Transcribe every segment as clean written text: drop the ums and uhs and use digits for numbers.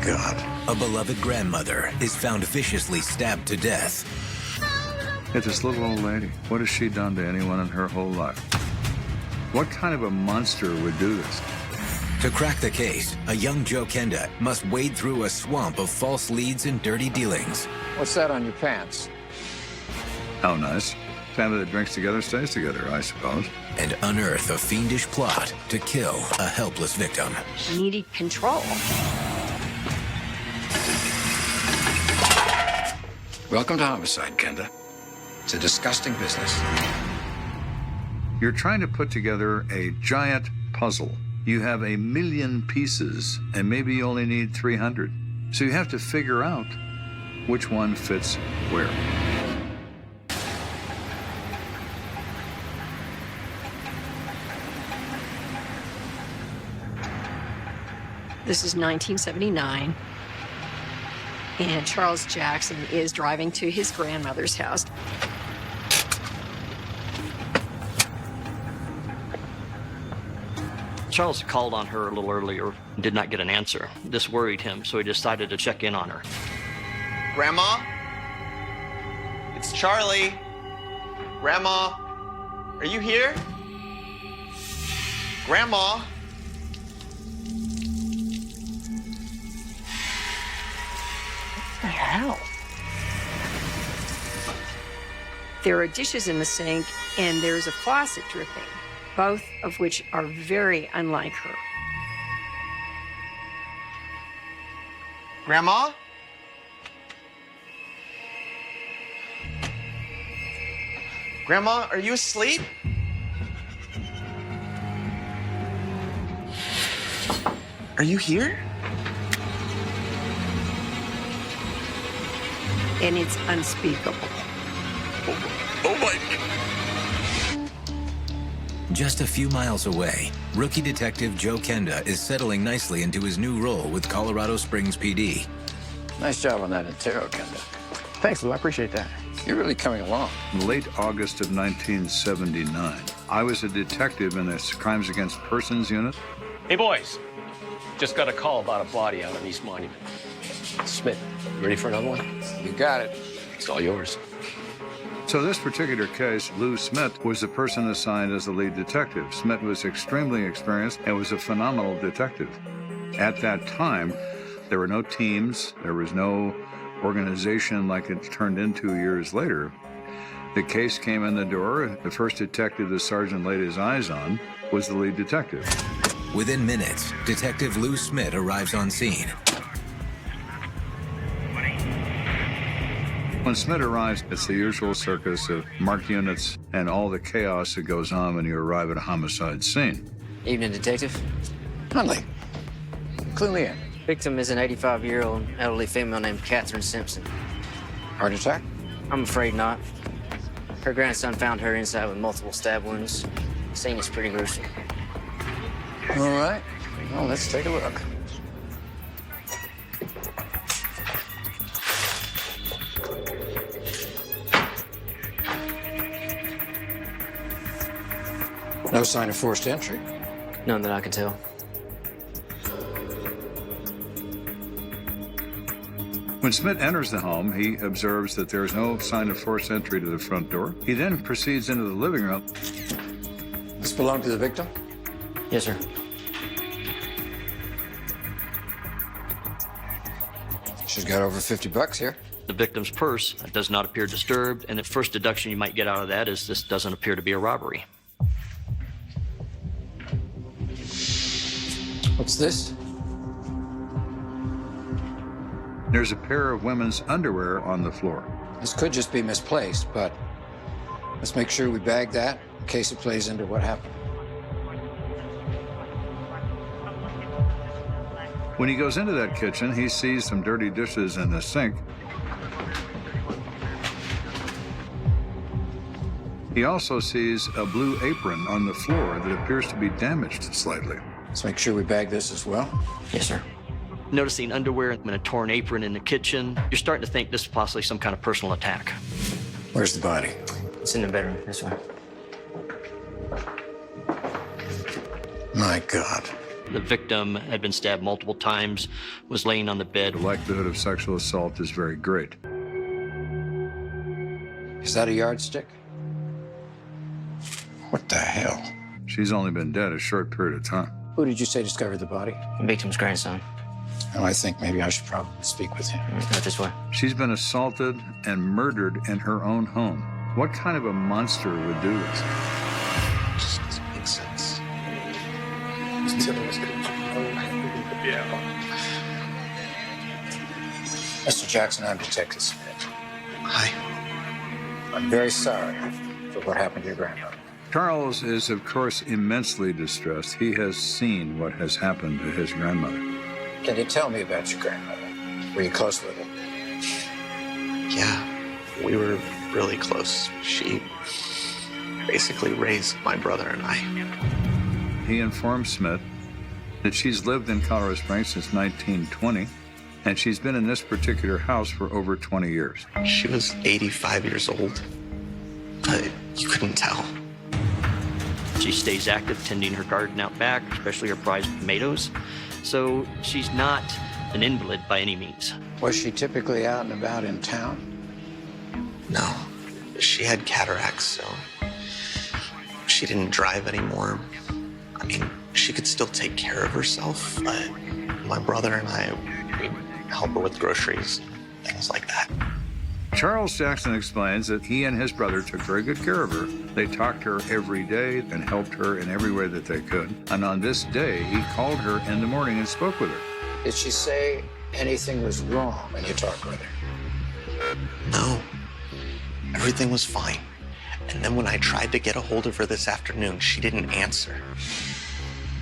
God. A beloved grandmother is found viciously stabbed to death. It's this little old lady. What has she done to anyone in her whole life? What kind of a monster would do this? To crack the case, a young Joe Kenda must wade through a swamp of false leads and dirty dealings. What's that on your pants? How nice. Family that drinks together stays together, I suppose. And unearth a fiendish plot to kill a helpless victim. She needed control. Welcome to Homicide, Kenda. It's a disgusting business. You're trying to put together a giant puzzle. You have 1,000,000 pieces, and maybe you only need 300. So you have to figure out which one fits where. This is 1979, and Charles Jackson is driving to his grandmother's house. Charles called on her a little earlier and did not get an answer. This worried him, so he decided to check in on her. Grandma? It's Charlie. Grandma? Are you here? Grandma? What the hell? There are dishes in the sink, and there's a faucet dripping, both of which are very unlike her. Grandma? Grandma, are you asleep? Are you here? And it's unspeakable. Oh my... Just a few miles away, rookie detective Joe Kenda is settling nicely into his new role with Colorado Springs PD. Nice job on that interro, Kenda. Thanks, Lou. I appreciate that. You're really coming along. In late August of 1979, I was a detective in the Crimes Against Persons unit. Hey, boys. Just got a call about a body out on East Monument. Smith, you ready for another one? You got it. It's all yours. So this particular case, Lou Smith was the person assigned as the lead detective. Smith was extremely experienced and was a phenomenal detective. At that time, there were no teams, there was no organization like it turned into years later. The case came in the door. The first detective the sergeant laid his eyes on was the lead detective. Within minutes, Detective Lou Smith arrives on scene. When Smith arrives, it's the usual circus of marked units and all the chaos that goes on when you arrive at a homicide scene. Evening, Detective. Hunley, clue me in. Victim is an 85-year-old elderly female named Catherine Simpson. Heart attack? I'm afraid not. Her grandson found her inside with multiple stab wounds. The scene is pretty gruesome. All right. Well, let's take a look. No sign of forced entry. None that I can tell. When Smith enters the home, he observes that there is no sign of forced entry to the front door. He then proceeds into the living room. This belonged to the victim? Yes, sir. She's got over $50 here. The victim's purse does not appear disturbed, and the first deduction you might get out of that is this doesn't appear to be a robbery. What's this? There's a pair of women's underwear on the floor. This could just be misplaced, but let's make sure we bag that in case it plays into what happened. When he goes into that kitchen, he sees some dirty dishes in the sink. He also sees a blue apron on the floor that appears to be damaged slightly. Let's make sure we bag this as well. Yes, sir. Noticing underwear and a torn apron in the kitchen, you're starting to think this is possibly some kind of personal attack. Where's the body? It's in the bedroom. This way. My God. The victim had been stabbed multiple times, was laying on the bed. The likelihood of sexual assault is very great. Is that a yardstick? What the hell? She's only been dead a short period of time. Who did you say discovered the body? The victim's grandson. Oh, I think maybe I should probably speak with him. Not this way. She's been assaulted and murdered in her own home. What kind of a monster would do this? Just doesn't make sense. Mr. Jackson, I'm Detective Smith. Hi. I'm very sorry for what happened to your grandmother. Charles is, of course, immensely distressed. He has seen what has happened to his grandmother. Can you tell me about your grandmother? Were you close with her? Yeah, we were really close. She basically raised my brother and I. He informed Smith that she's lived in Colorado Springs since 1920, and she's been in this particular house for over 20 years. She was 85 years old, but you couldn't tell. She stays active tending her garden out back, especially her prized tomatoes. So she's not an invalid by any means. Was she typically out and about in town? No, she had cataracts, so she didn't drive anymore. I mean, she could still take care of herself, but my brother and I, we'd help her with groceries, things like that. Charles Jackson explains that he and his brother took very good care of her. They talked to her every day and helped her in every way that they could. And on this day, he called her in the morning and spoke with her. Did she say anything was wrong when you talked with her? No, everything was fine. And then when I tried to get a hold of her this afternoon, she didn't answer.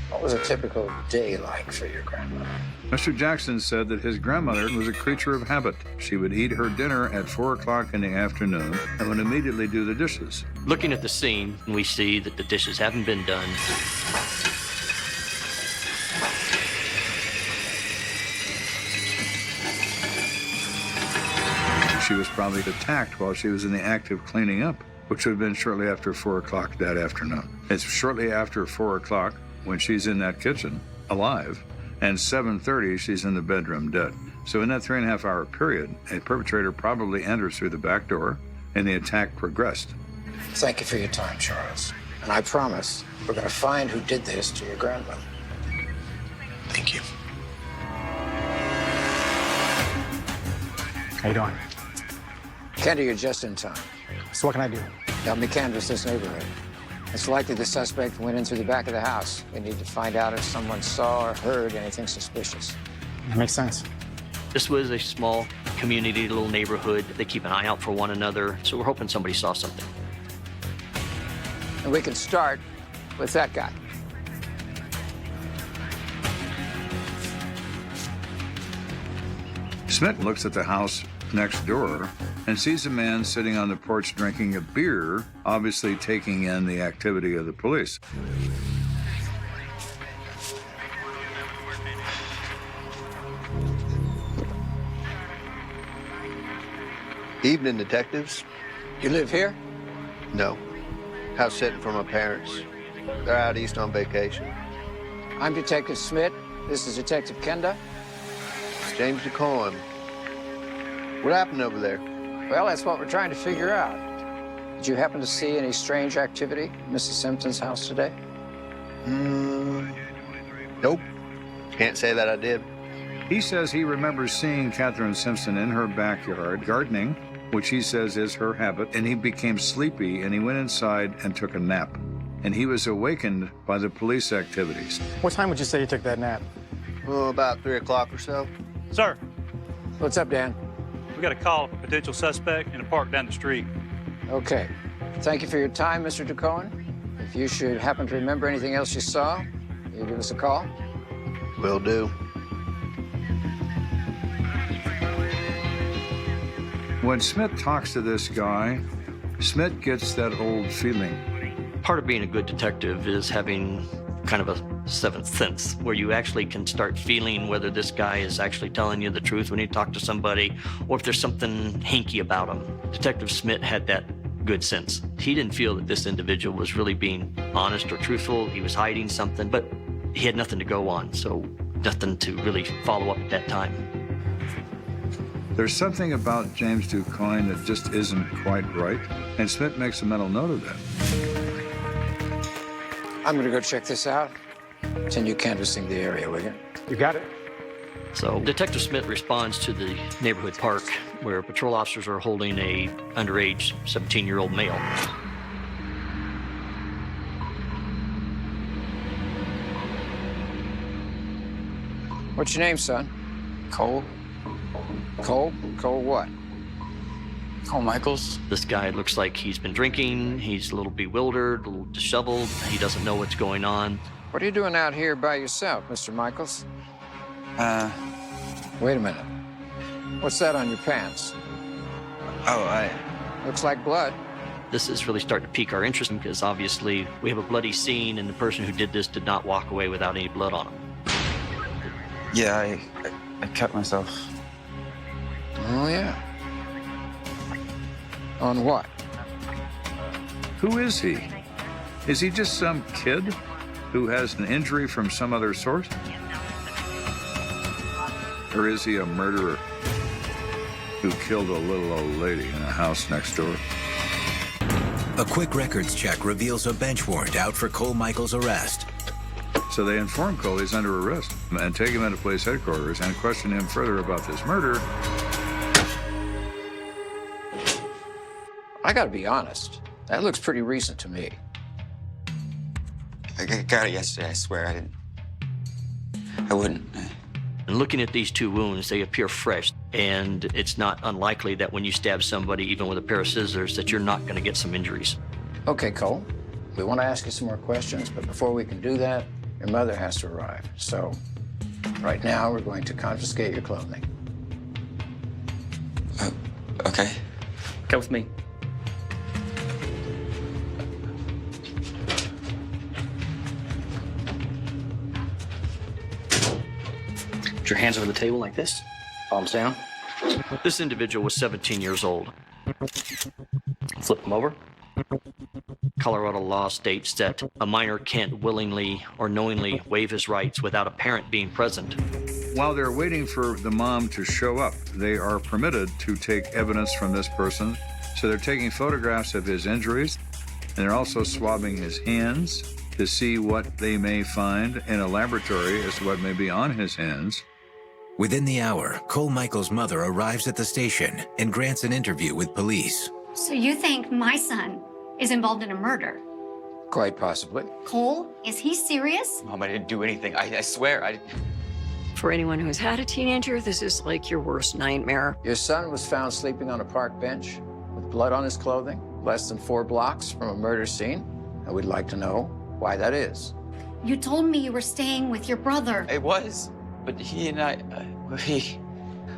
What was a typical day like for your grandmother? Mr. Jackson said that his grandmother was a creature of habit. She would eat her dinner at 4 o'clock in the afternoon and would immediately do the dishes. Looking at the scene, we see that the dishes haven't been done. She was probably attacked while she was in the act of cleaning up, which would have been shortly after 4 o'clock that afternoon. It's shortly after 4 o'clock when she's in that kitchen, alive, and 7:30 she's in the bedroom dead. So in that 3.5 hour period, a perpetrator probably enters through the back door and the attack progressed. Thank you for your time, Charles. And I promise we're going to find who did this to your grandmother. Thank you. How you doing? Kenda, you're just in time. So what can I do? Help me canvass this neighborhood. It's likely the suspect went in through the back of the house. We need to find out if someone saw or heard anything suspicious. That makes sense. This was a small community, little neighborhood. They keep an eye out for one another, so we're hoping somebody saw something. And we can start with that guy. Smith looks at the house next door and sees a man sitting on the porch drinking a beer, obviously taking in the activity of the police. Evening, detectives. You live here? No. House sitting for my parents. They're out east on vacation. I'm Detective Smith. This is Detective Kenda. James DeCohen. What happened over there? Well, that's what we're trying to figure out. Did you happen to see any strange activity at Mrs. Simpson's house today? Nope. Can't say that I did. He says he remembers seeing Catherine Simpson in her backyard gardening, which he says is her habit, and he became sleepy and he went inside and took a nap. And he was awakened by the police activities. What time would you say you took that nap? Oh, about 3 o'clock or so. Sir, What's up, Dan? we got a call of a potential suspect in a park down the street. Okay. Thank you for your time, Mr. DeCohen. If you should happen to remember anything else you saw, you give us a call. Will do. When Smith talks to this guy, Smith gets that old feeling. Part of being a good detective is having kind of a seventh sense where you actually can start feeling whether this guy is actually telling you the truth when you talk to somebody or if there's something hinky about him. Detective Smith had that good sense. He didn't feel that this individual was really being honest or truthful. He was hiding something, but he had nothing to go on, so nothing to really follow up at that time. There's something about James DuCoin that just isn't quite right, and Smith makes a mental note of that. I'm gonna go check this out. Continue canvassing the area, will you? You got it. So Detective Smith responds to the neighborhood park where patrol officers are holding a underage 17-year-old male. What's your name, son? Cole? Cole? Cole what? Cole Michaels? This guy looks like he's been drinking. He's a little bewildered, a little disheveled. He doesn't know what's going on. What are you doing out here by yourself, Mr. Michaels? Wait a minute. What's that on your pants? Oh, Looks like blood. This is really starting to pique our interest because obviously we have a bloody scene and the person who did this did not walk away without any blood on him. yeah, I cut myself. Oh, yeah. On what? Who is he? Is he just some kid who has an injury from some other source? Or is he a murderer who killed a little old lady in a house next door? A quick records check reveals a bench warrant out for Cole Michaels' arrest. So they inform Cole he's under arrest and take him into police headquarters and question him further about this murder. I gotta be honest. That looks pretty recent to me. I got it yesterday, I swear. I wouldn't. And looking at these two wounds, they appear fresh, and it's not unlikely that when you stab somebody, even with a pair of scissors, that you're not going to get some injuries. Okay, Cole. We want to ask you some more questions, but before we can do that, your mother has to arrive. So, right now, we're going to confiscate your clothing. Okay. Come with me. Put your hands over the table like this. Palms down. This individual was 17 years old. Flip them over. Colorado law states that a minor can't willingly or knowingly waive his rights without a parent being present. While they're waiting for the mom to show up, they are permitted to take evidence from this person. So they're taking photographs of his injuries, and they're also swabbing his hands to see what they may find in a laboratory as to what may be on his hands. Within the hour, Cole Michaels' mother arrives at the station and grants an interview with police. So you think my son is involved in a murder? Quite possibly. Cole, is he serious? Mom, I didn't do anything. I swear, For anyone who's had a teenager, this is like your worst nightmare. Your son was found sleeping on a park bench with blood on his clothing, less than 4 blocks from a murder scene, and we'd like to know why that is. You told me you were staying with your brother. It was, but he and I,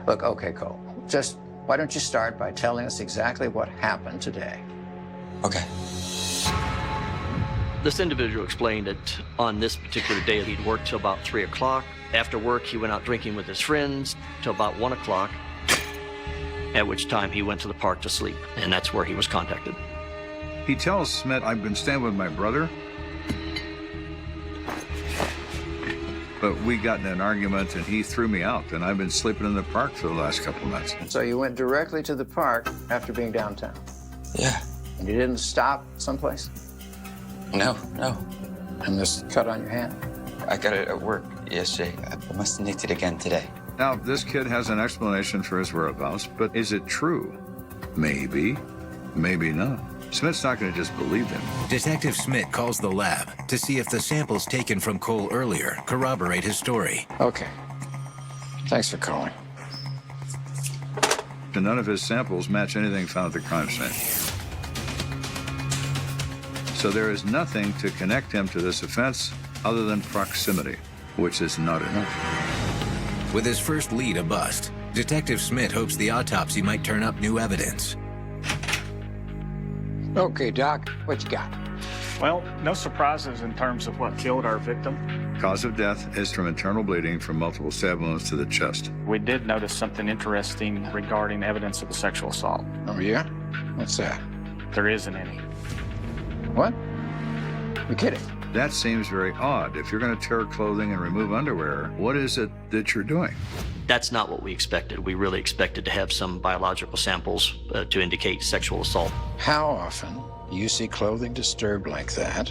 Look, okay, Cole, just why don't you start by telling us exactly what happened today? Okay. This individual explained that on this particular day, he'd worked till about 3 o'clock. After work, he went out drinking with his friends till about 1 o'clock, at which time he went to the park to sleep, and that's where he was contacted. He tells Smith, I've been staying with my brother, but we got in an argument and he threw me out, and I've been sleeping in the park for the last couple of months. So you went directly to the park after being downtown? Yeah. And you didn't stop someplace? No. And this cut on your hand? I got it at work yesterday. I must have nicked it again today. Now, this kid has an explanation for his whereabouts, but is it true? Maybe, maybe not. Smith's not going to just believe him. Detective Smith calls the lab to see if the samples taken from Cole earlier corroborate his story. Okay. Thanks for calling. And none of his samples match anything found at the crime scene. So there is nothing to connect him to this offense other than proximity, which is not enough. With his first lead a bust, Detective Smith hopes the autopsy might turn up new evidence. Okay, Doc, what you got? Well, no surprises in terms of what killed our victim. Cause of death is from internal bleeding from multiple stab wounds to the chest. We did notice something interesting regarding evidence of a sexual assault. Oh, yeah? What's that? There isn't any. What? You're kidding. That seems very odd. If you're going to tear clothing and remove underwear, what is it that you're doing? That's not what we expected. We really expected to have some biological samples to indicate sexual assault. How often do you see clothing disturbed like that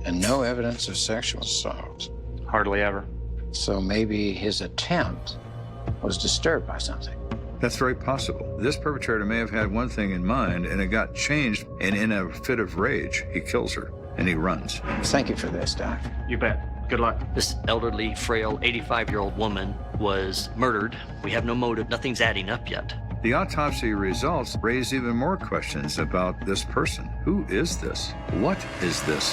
and no evidence of sexual assault? Hardly ever. So maybe his attempt was disturbed by something. That's very possible. This perpetrator may have had one thing in mind, and it got changed, and in a fit of rage, he kills her, and he runs. Thank you for this, Doc. You bet. Good luck. This elderly, frail, 85-year-old woman was murdered. We have no motive. Nothing's adding up yet. The autopsy results raise even more questions about this person. Who is this? What is this?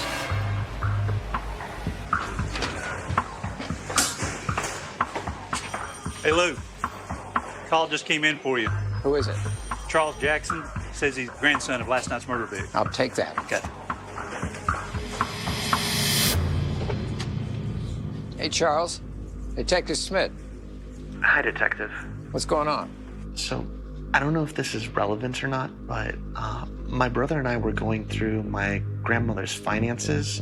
Hey, Lou. Call just came in for you. Who is it? Charles Jackson says he's grandson of last night's murder victim. I'll take that. Okay. Hey, Charles. Detective Smith. Hi, Detective. What's going on? So, I don't know if this is relevant or not, but my brother and I were going through my grandmother's finances,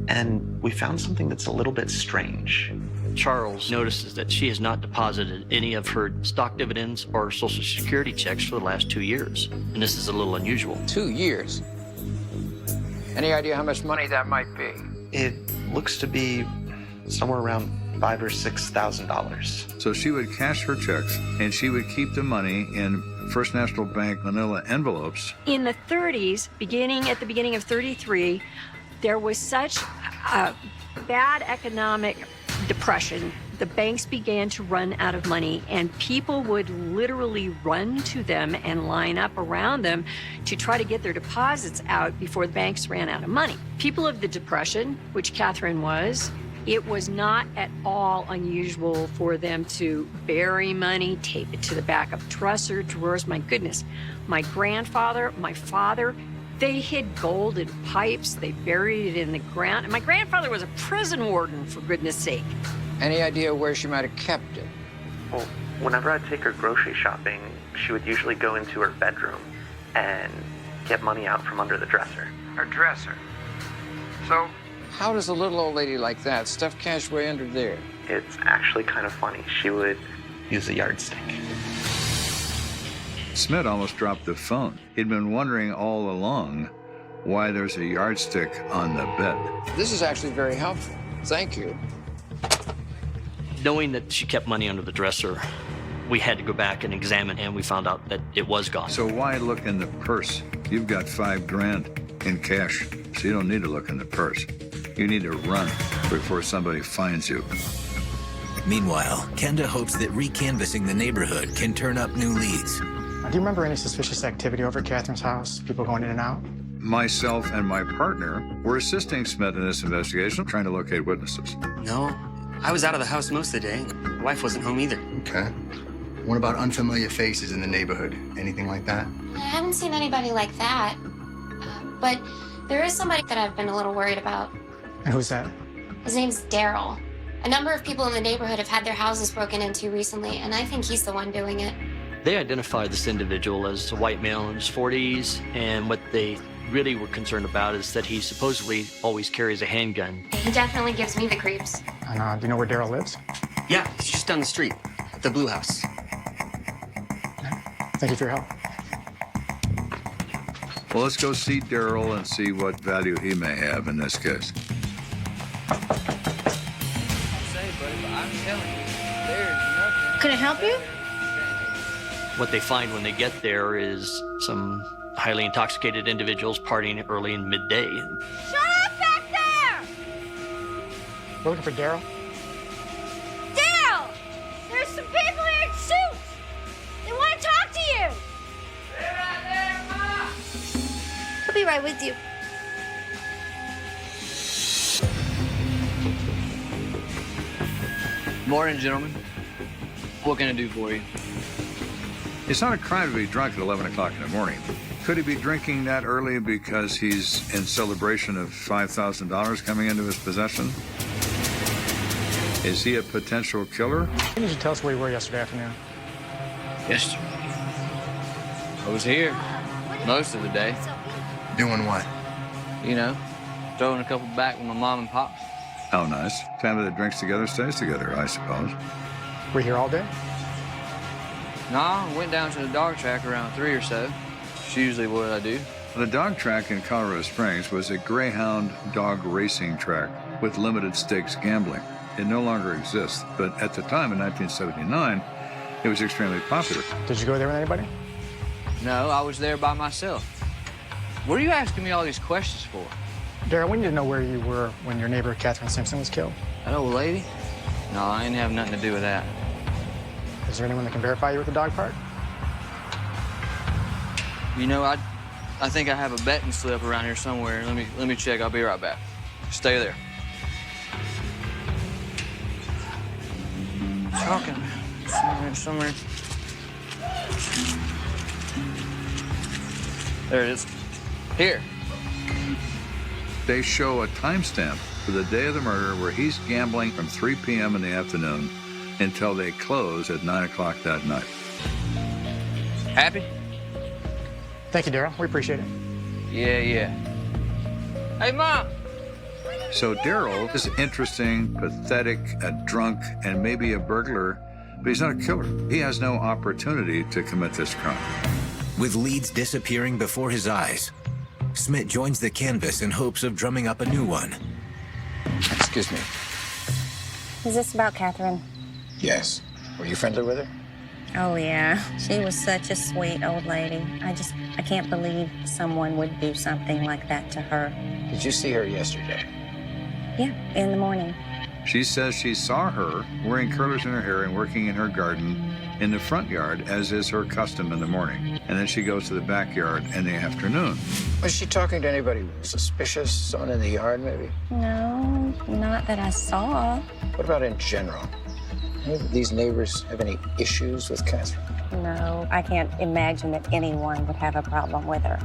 and we found something that's a little bit strange. Charles notices that she has not deposited any of her stock dividends or Social Security checks for the last 2 years. And this is a little unusual. 2 years? Any idea how much money that might be? It looks to be somewhere around $5,000 or $6,000. So she would cash her checks, and she would keep the money in First National Bank manila envelopes. In the 30s, at the beginning of 33, there was such a bad economic depression. The banks began to run out of money, and people would literally run to them and line up around them to try to get their deposits out before the banks ran out of money. People of the Depression, which Catherine was, it was not at all unusual for them to bury money, tape it to the back of dresser drawers. My goodness, my grandfather, my father, they hid gold in pipes, they buried it in the ground. And my grandfather was a prison warden, for goodness sake. Any idea where she might have kept it? Well, whenever I'd take her grocery shopping, she would usually go into her bedroom and get money out from under the dresser. Her dresser. So, how does a little old lady like that stuff cash way under there? It's actually kind of funny. She would use a yardstick. Smith almost dropped the phone. He'd been wondering all along why there's a yardstick on the bed. This is actually very helpful. Thank you. Knowing that she kept money under the dresser, we had to go back and examine, and we found out that it was gone. So why look in the purse? You've got $5,000 in cash, so you don't need to look in the purse. You need to run before somebody finds you. Meanwhile, Kenda hopes that recanvassing the neighborhood can turn up new leads. Do you remember any suspicious activity over at Catherine's house? People going in and out? Myself and my partner were assisting Smith in this investigation, trying to locate witnesses. No, I was out of the house most of the day. My wife wasn't home either. Okay. What about unfamiliar faces in the neighborhood? Anything like that? I haven't seen anybody like that. But there is somebody that I've been a little worried about. And who's that? His name's Daryl. A number of people in the neighborhood have had their houses broken into recently, and I think he's the one doing it. They identified this individual as a white male in his 40s, and what they really were concerned about is that he supposedly always carries a handgun. He definitely gives me the creeps. And do you know where Daryl lives? Yeah, it's just down the street, at the Blue House. Thank you for your help. Well, let's go see Daryl and see what value he may have in this case. Can I help you? What they find when they get there is some highly intoxicated individuals partying early and midday. Shut up back there! We're looking for Daryl. Daryl! There's some people here in suits! They want to talk to you! Stay right there, Ma! He'll be right with you. Morning, gentlemen. What can I do for you? It's not a crime to be drunk at 11 o'clock in the morning. Could he be drinking that early because he's in celebration of $5,000 coming into his possession? Is he a potential killer? Can you tell us where you were yesterday afternoon? Yes, sir. I was here most of the day. Doing what? You know, throwing a couple back with my mom and pop. How nice. Family that drinks together stays together, I suppose. We're here all day? Nah, I went down to the dog track around 3 or so. It's usually what I do. The dog track in Colorado Springs was a greyhound dog racing track with limited stakes gambling. It no longer exists, but at the time in 1979, it was extremely popular. Did you go there with anybody? No, I was there by myself. What are you asking me all these questions for? Daryl, we need to know where you were when your neighbor Catherine Simpson was killed. That old lady? No, I ain't have nothing to do with that. Is there anyone that can verify you with the dog park? You know, I think I have a betting slip around here somewhere. Let me check. I'll be right back. Stay there. Talking somewhere. There it is. Here. They show a timestamp for the day of the murder where he's gambling from 3 p.m. in the afternoon until they close at 9 o'clock that night. Happy? Thank you, Daryl. We appreciate it. Yeah. Hey, Mom! So Daryl is interesting, pathetic, a drunk, and maybe a burglar, but he's not a killer. He has no opportunity to commit this crime. With leads disappearing before his eyes, Smith joins the canvas in hopes of drumming up a new one. Excuse me. Is this about Catherine? Yes. Were you friendly with her? Oh, yeah. She was such a sweet old lady. I can't believe someone would do something like that to her. Did you see her yesterday? Yeah, in the morning. She says she saw her wearing curlers in her hair and working in her garden in the front yard, as is her custom in the morning. And then she goes to the backyard in the afternoon. Was she talking to anybody suspicious? Someone in the yard, maybe? No, not that I saw. What about in general? Any of these neighbors have any issues with Catherine? No, I can't imagine that anyone would have a problem with her.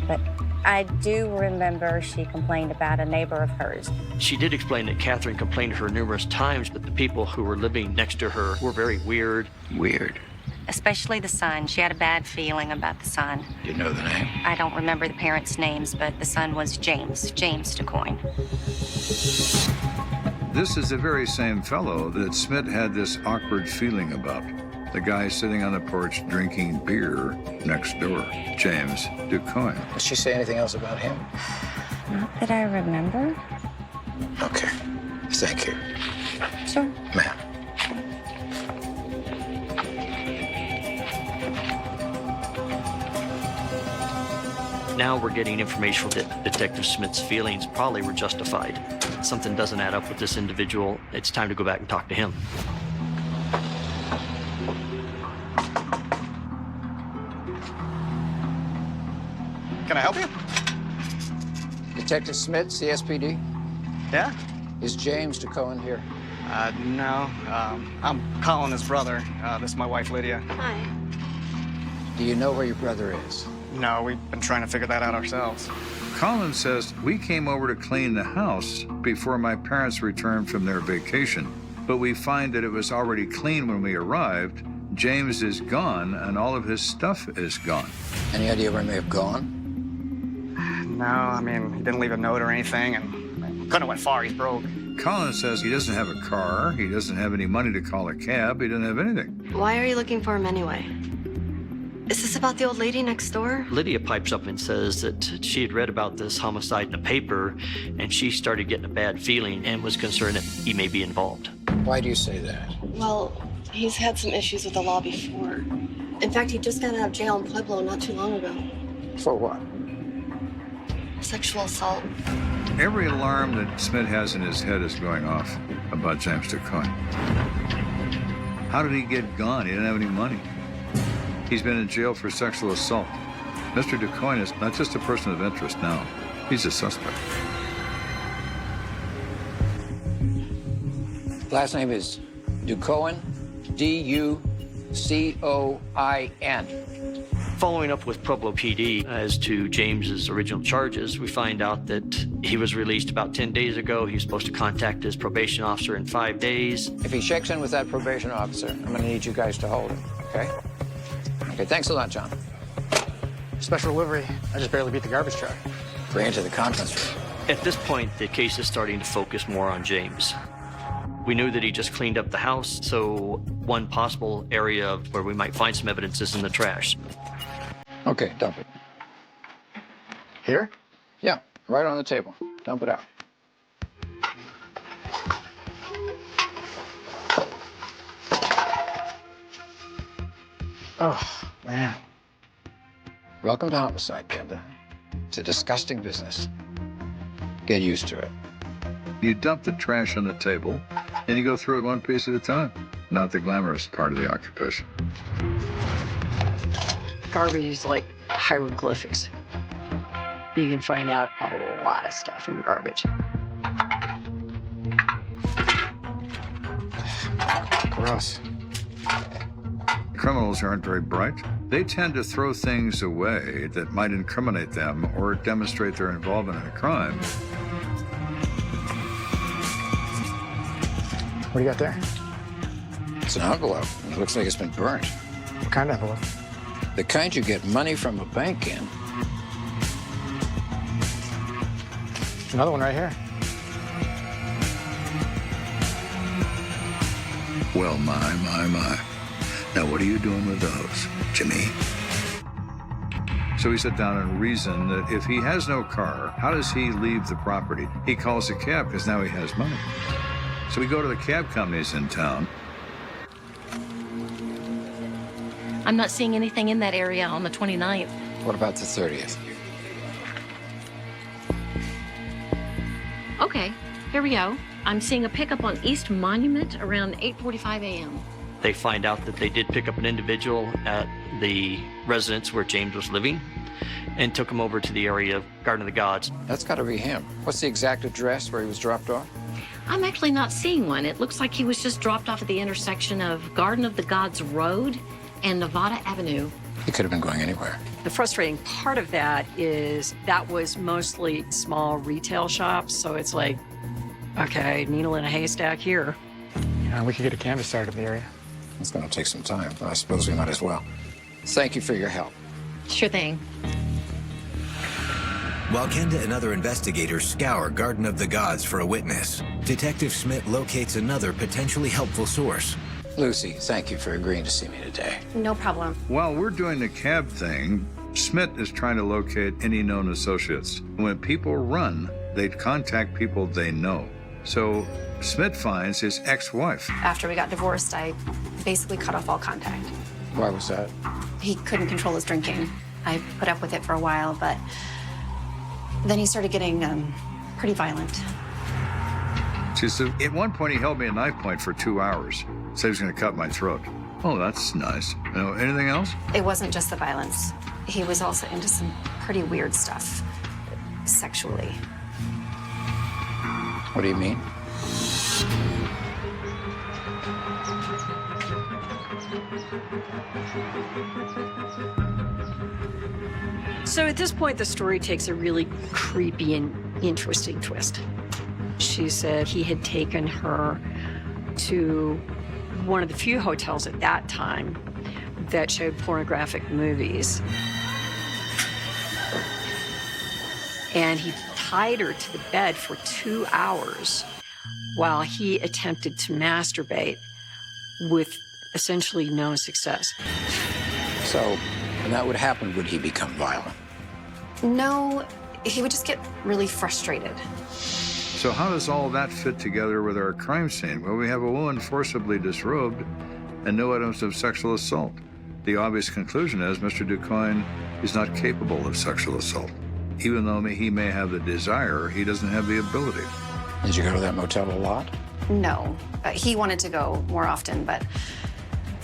But I do remember she complained about a neighbor of hers. She did explain that Catherine complained to her numerous times, but the people who were living next to her were very weird. Weird. Especially the son. She had a bad feeling about the son. Do you know the name? I don't remember the parents' names, but the son was James DeCoin. This is the very same fellow that Smith had this awkward feeling about. The guy sitting on the porch drinking beer next door, James DeCoin. Did she say anything else about him? Not that I remember. Okay. Thank you. Sure. Ma'am. Now we're getting information that Detective Smith's feelings probably were justified. Something doesn't add up with this individual. It's time to go back and talk to him. Can I help you? Detective Smith, CSPD? Yeah? Is James DeCoin here? No. I'm Colin, his brother. This is my wife, Lydia. Hi. Do you know where your brother is? No, we've been trying to figure that out ourselves. Colin says, we came over to clean the house before my parents returned from their vacation, but we find that it was already clean when we arrived. James is gone, and all of his stuff is gone. Any idea where he may have gone? No, I mean, he didn't leave a note or anything, and couldn't have went far. He's broke. Colin says he doesn't have a car, he doesn't have any money to call a cab, he doesn't have anything. Why are you looking for him anyway? Is this about the old lady next door? Lydia pipes up and says that she had read about this homicide in the paper, and she started getting a bad feeling and was concerned that he may be involved. Why do you say that? Well, he's had some issues with the law before. In fact, he just got out of jail in Pueblo not too long ago. For what? Sexual assault. Every alarm that Smith has in his head is going off about James DeCoin. How did he get gone? He didn't have any money. He's been in jail for sexual assault. Mr. DeCoin is not just a person of interest now. He's a suspect. Last name is DeCoin, D-U-C-O-I-N. Following up with Pueblo PD as to James's original charges, we find out that he was released about 10 days ago. He was supposed to contact his probation officer in 5 days. If he checks in with that probation officer, I'm going to need you guys to hold him, okay? Okay, thanks a lot, John. Special delivery. I just barely beat the garbage truck. Bring it to the conference room. At this point, the case is starting to focus more on James. We knew that he just cleaned up the house, so one possible area where we might find some evidence is in the trash. Okay, dump it. Here? Yeah, right on the table. Dump it out. Oh, man. Welcome to Homicide, Kenda. It's a disgusting business. Get used to it. You dump the trash on the table, and you go through it one piece at a time. Not the glamorous part of the occupation. Garbage is like hieroglyphics. You can find out a lot of stuff in garbage. Gross. Criminals aren't very bright. They tend to throw things away that might incriminate them or demonstrate their involvement in a crime. What do you got there? It's an envelope. It looks like it's been burnt. What kind of envelope? The kind you get money from a bank in. Another one right here. Well, my. Now, what are you doing with those, Jimmy? So we sit down and reason that if he has no car, how does he leave the property? He calls a cab because now he has money. So we go to the cab companies in town. I'm not seeing anything in that area on the 29th. What about the 30th? Okay, here we go. I'm seeing a pickup on East Monument around 8:45 a.m. They find out that they did pick up an individual at the residence where James was living and took him over to the area of Garden of the Gods. That's got to be him. What's the exact address where he was dropped off? I'm actually not seeing one. It looks like he was just dropped off at the intersection of Garden of the Gods Road and Nevada Avenue. He could have been going anywhere. The frustrating part of that is that was mostly small retail shops, so it's like, okay, needle in a haystack here. Yeah, we could get a canvas started in the area. It's going to take some time, but I suppose we might as well. Thank you for your help. Sure thing. While Kenda and other investigators scour Garden of the Gods for a witness, Detective Smith locates another potentially helpful source. Lucy, thank you for agreeing to see me today. No problem. While we're doing the cab thing, Smith is trying to locate any known associates. When people run, they contact people they know. So Smith finds his ex-wife. After we got divorced, I basically cut off all contact. Why was that? He couldn't control his drinking. I put up with it for a while, but then he started getting pretty violent. She said, at one point he held me at knife point for 2 hours. Said he was going to cut my throat. Oh, that's nice. You know, anything else? It wasn't just the violence. He was also into some pretty weird stuff, sexually. What do you mean? So at this point, the story takes a really creepy and interesting twist. She said he had taken her to one of the few hotels at that time that showed pornographic movies. And he tied her to the bed for 2 hours while he attempted to masturbate with essentially no success. So, when that would happen, would he become violent? No, he would just get really frustrated. So how does all that fit together with our crime scene? Well, we have a woman forcibly disrobed and no evidence of sexual assault. The obvious conclusion is Mr. DuCoin is not capable of sexual assault. Even though he may have the desire, he doesn't have the ability. Did you go to that motel a lot? No, he wanted to go more often, but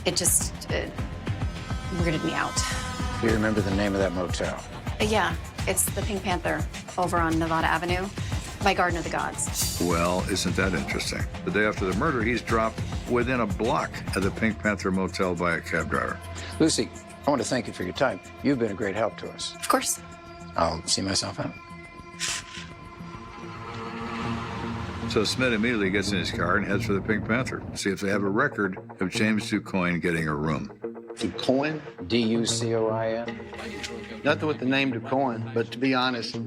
it just weirded me out. Do you remember the name of that motel? Yeah, it's the Pink Panther over on Nevada Avenue by Garden of the Gods. Well, isn't that interesting? The day after the murder, he's dropped within a block of the Pink Panther motel by a cab driver. Lucy, I want to thank you for your time. You've been a great help to us. Of course. I'll see myself out. So Smith immediately gets in his car and heads for the Pink Panther, see if they have a record of James DuCoin getting a room. DuCoin? D-U-C-O-I-N? Nothing with the name DuCoin, but to be honest,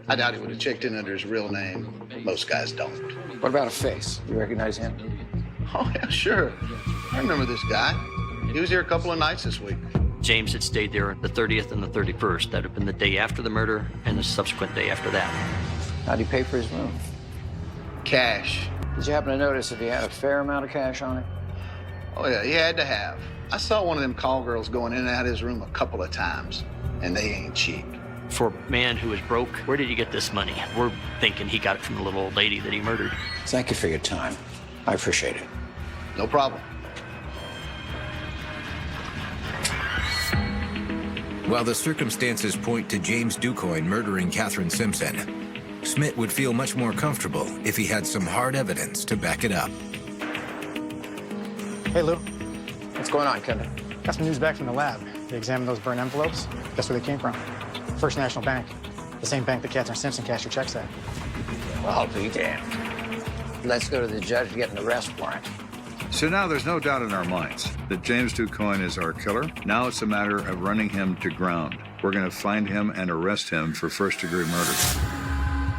I doubt he would have checked in under his real name. Most guys don't. What about a face? You recognize him? Oh, yeah, sure. I remember this guy. He was here a couple of nights this week. James had stayed there the 30th and the 31st. That would have been the day after the murder and the subsequent day after that. How'd he pay for his room? Cash. Did you happen to notice if he had a fair amount of cash on him? Oh, yeah, he had to have. I saw one of them call girls going in and out of his room a couple of times, and they ain't cheap. For a man who is broke, where did he get this money? We're thinking he got it from the little old lady that he murdered. Thank you for your time. I appreciate it. No problem. While the circumstances point to James DuCoin murdering Catherine Simpson, Smith would feel much more comfortable if he had some hard evidence to back it up. Hey, Lou. What's going on, Kenda? Got some news back from the lab. They examined those burned envelopes. Guess where they came from? First National Bank. The same bank that Catherine Simpson cashed her checks at. Well, I'll be damned. Let's go to the judge and get an arrest warrant. So now there's no doubt in our minds that James DuCoin is our killer. Now it's a matter of running him to ground. We're going to find him and arrest him for first-degree murder.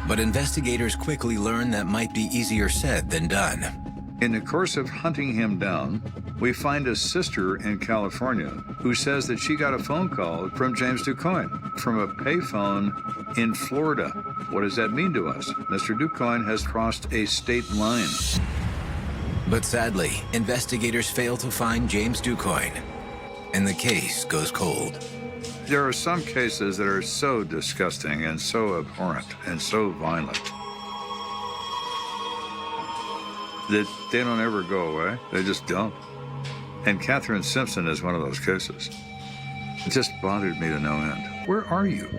But investigators quickly learn that might be easier said than done. In the course of hunting him down, we find a sister in California who says that she got a phone call from James DuCoin from a payphone in Florida. What does that mean to us? Mr. DuCoin has crossed a state line. But sadly, investigators fail to find James DuCoin, and the case goes cold. There are some cases that are so disgusting and so abhorrent and so violent that they don't ever go away. They just don't. And Catherine Simpson is one of those cases. It just bothered me to no end. Where are you?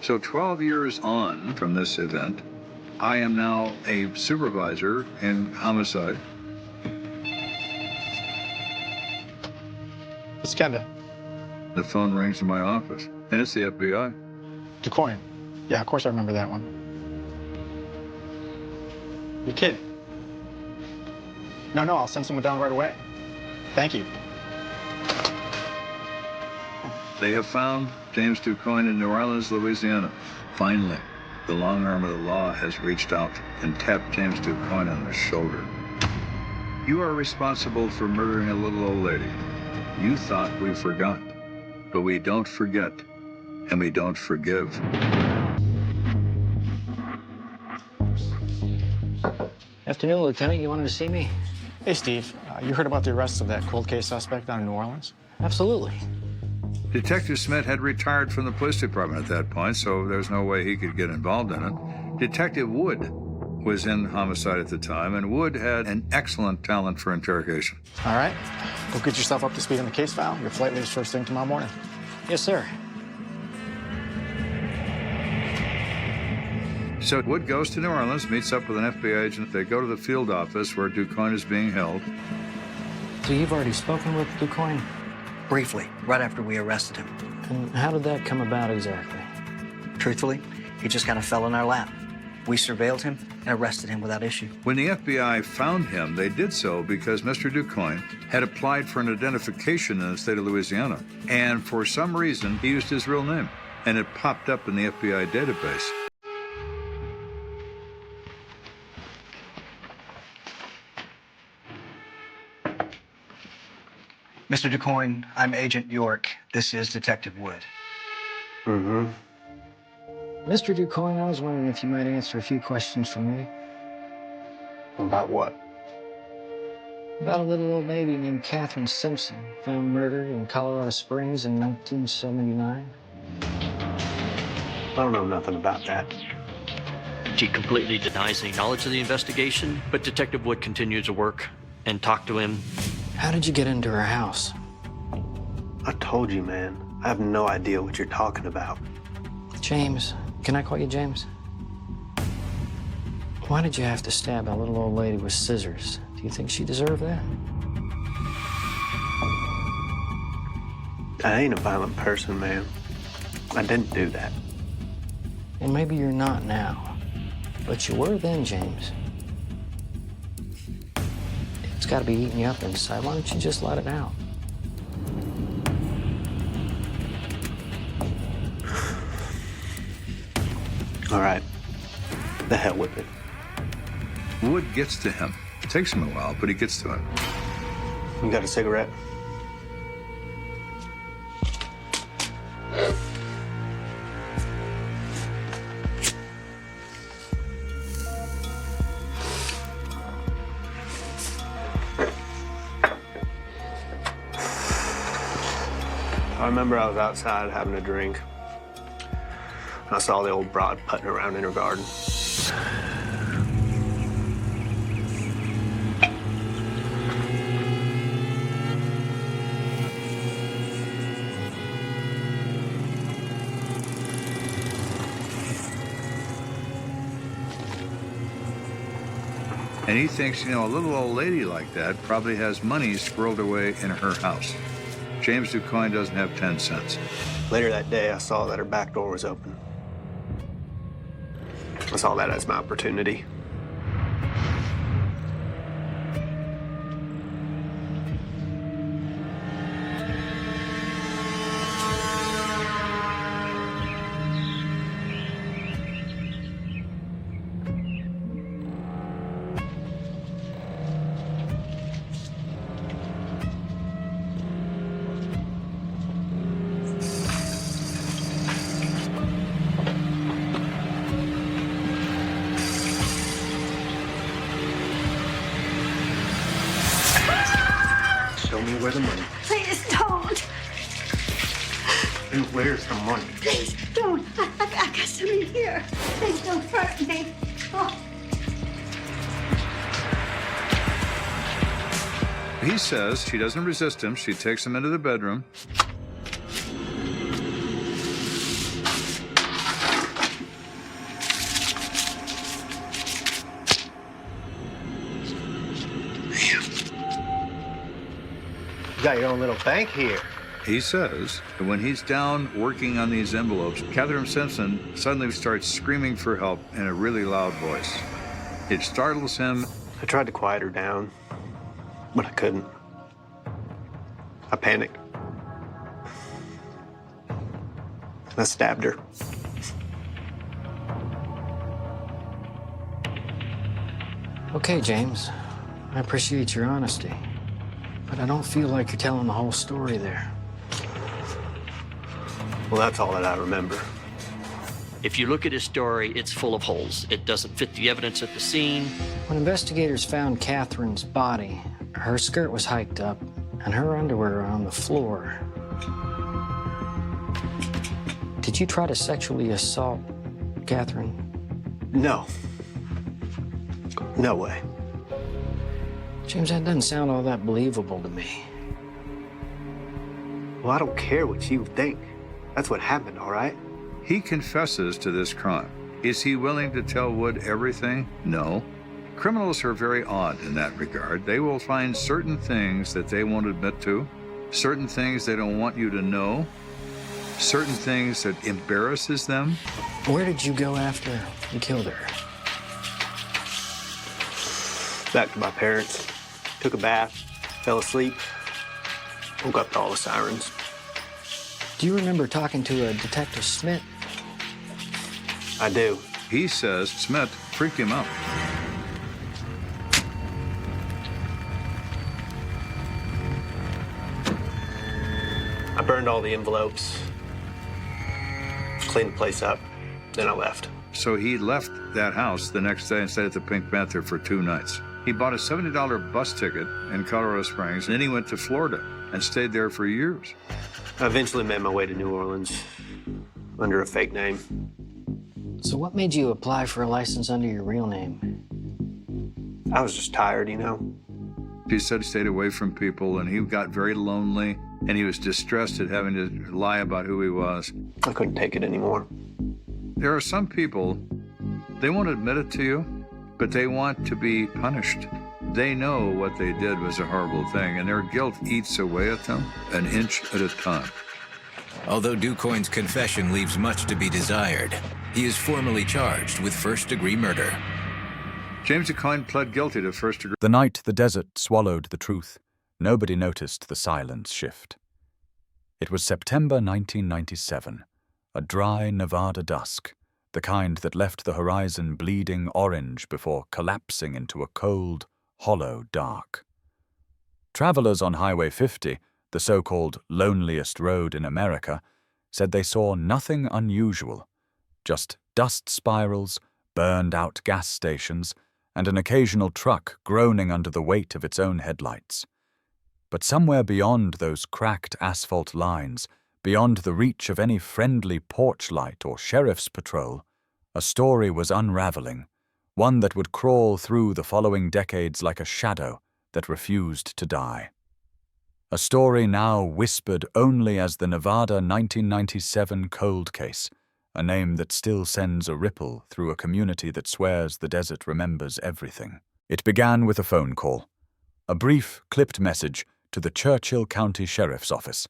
So 12 years on from this event, I am now a supervisor in homicide. It's Kenda. The phone rings in my office, and it's the FBI. DuCoin. Yeah, of course I remember that one. You're kidding. No, I'll send someone down right away. Thank you. They have found James DuCoin in New Orleans, Louisiana. Finally, the long arm of the law has reached out and tapped James DuCoin on the shoulder. You are responsible for murdering a little old lady. You thought we forgot, but we don't forget, and we don't forgive. Afternoon, Lieutenant. You wanted to see me? Hey, Steve. You heard about the arrest of that cold case suspect down in New Orleans? Absolutely. Detective Smith had retired from the police department at that point, so there's no way he could get involved in it. Detective Wood was in homicide at the time, and Wood had an excellent talent for interrogation. All right. Go get yourself up to speed on the case file. Your flight leaves first thing tomorrow morning. Yes, sir. So Wood goes to New Orleans, meets up with an FBI agent. They go to the field office where DuCoin is being held. So you've already spoken with DuCoin? Briefly, right after we arrested him. And how did that come about exactly? Truthfully, he just kind of fell in our lap. We surveilled him and arrested him without issue. When the FBI found him, they did so because Mr. DuCoin had applied for an identification in the state of Louisiana. And for some reason, he used his real name, and it popped up in the FBI database. Mr. DuCoin, I'm Agent York. This is Detective Wood. Mm-hmm. Mr. DuCoin, I was wondering if you might answer a few questions for me. About what? About a little old lady named Catherine Simpson, found murdered in Colorado Springs in 1979. I don't know nothing about that. She completely denies any knowledge of the investigation, but Detective Wood continues to work and talk to him. How did you get into her house? I told you, man. I have no idea what you're talking about. James. Can I call you James? Why did you have to stab a little old lady with scissors? Do you think she deserved that? I ain't a violent person, man. I didn't do that. Well, maybe you're not now, but you were then, James. It's got to be eating you up inside. Why don't you just let it out? All right. The hell with it. Wood gets to him. It takes him a while, but he gets to it. You got a cigarette? I remember I was outside having a drink. I saw the old broad putting around in her garden. And he thinks, a little old lady like that probably has money squirreled away in her house. James DuCoin doesn't have 10 cents. Later that day, I saw that her back door was open. I saw that as my opportunity. Show me where the money. Please don't. And where's the money? Please don't. I got some in here. Please don't hurt me. Oh. He says she doesn't resist him. She takes him into the bedroom. You got your own little bank here. He says that when he's down working on these envelopes, Catherine Simpson suddenly starts screaming for help in a really loud voice. It startles him. I tried to quiet her down, but I couldn't. I panicked. I stabbed her. Okay, James. I appreciate your honesty, but I don't feel like you're telling the whole story there. Well, that's all that I remember. If you look at his story, it's full of holes. It doesn't fit the evidence at the scene. When investigators found Catherine's body, her skirt was hiked up and her underwear on the floor. Did you try to sexually assault Catherine? No. No way. James, that doesn't sound all that believable to me. Well, I don't care what you think. That's what happened, all right? He confesses to this crime. Is he willing to tell Wood everything? No. Criminals are very odd in that regard. They will find certain things that they won't admit to, certain things they don't want you to know, certain things that embarrasses them. Where did you go after you killed her? Back to my parents. Took a bath, fell asleep, woke up to all the sirens. Do you remember talking to a Detective Smith? I do. He says Smith freaked him out. I burned all the envelopes, cleaned the place up, then I left. So he left that house the next day and stayed at the Pink Panther for 2 nights. He bought a $70 bus ticket in Colorado Springs, and then he went to Florida and stayed there for years. I eventually made my way to New Orleans under a fake name. So what made you apply for a license under your real name? I was just tired, you know. He said he stayed away from people, and he got very lonely, and he was distressed at having to lie about who he was. I couldn't take it anymore. There are some people, they won't admit it to you, but they want to be punished. They know what they did was a horrible thing, and their guilt eats away at them an inch at a time. Although Ducoin's confession leaves much to be desired, he is formally charged with first-degree murder. James Ducoin pled guilty to first-degree. The night the desert swallowed the truth, nobody noticed the silence shift. It was September 1997, a dry Nevada dusk, the kind that left the horizon bleeding orange before collapsing into a cold, hollow dark. Travelers on Highway 50, the so-called loneliest road in America, said they saw nothing unusual, just dust spirals, burned-out gas stations, and an occasional truck groaning under the weight of its own headlights. But somewhere beyond those cracked asphalt lines, beyond the reach of any friendly porch light or sheriff's patrol, a story was unraveling, one that would crawl through the following decades like a shadow that refused to die. A story now whispered only as the Nevada 1997 cold case, a name that still sends a ripple through a community that swears the desert remembers everything. It began with a phone call, a brief, clipped message to the Churchill County Sheriff's Office.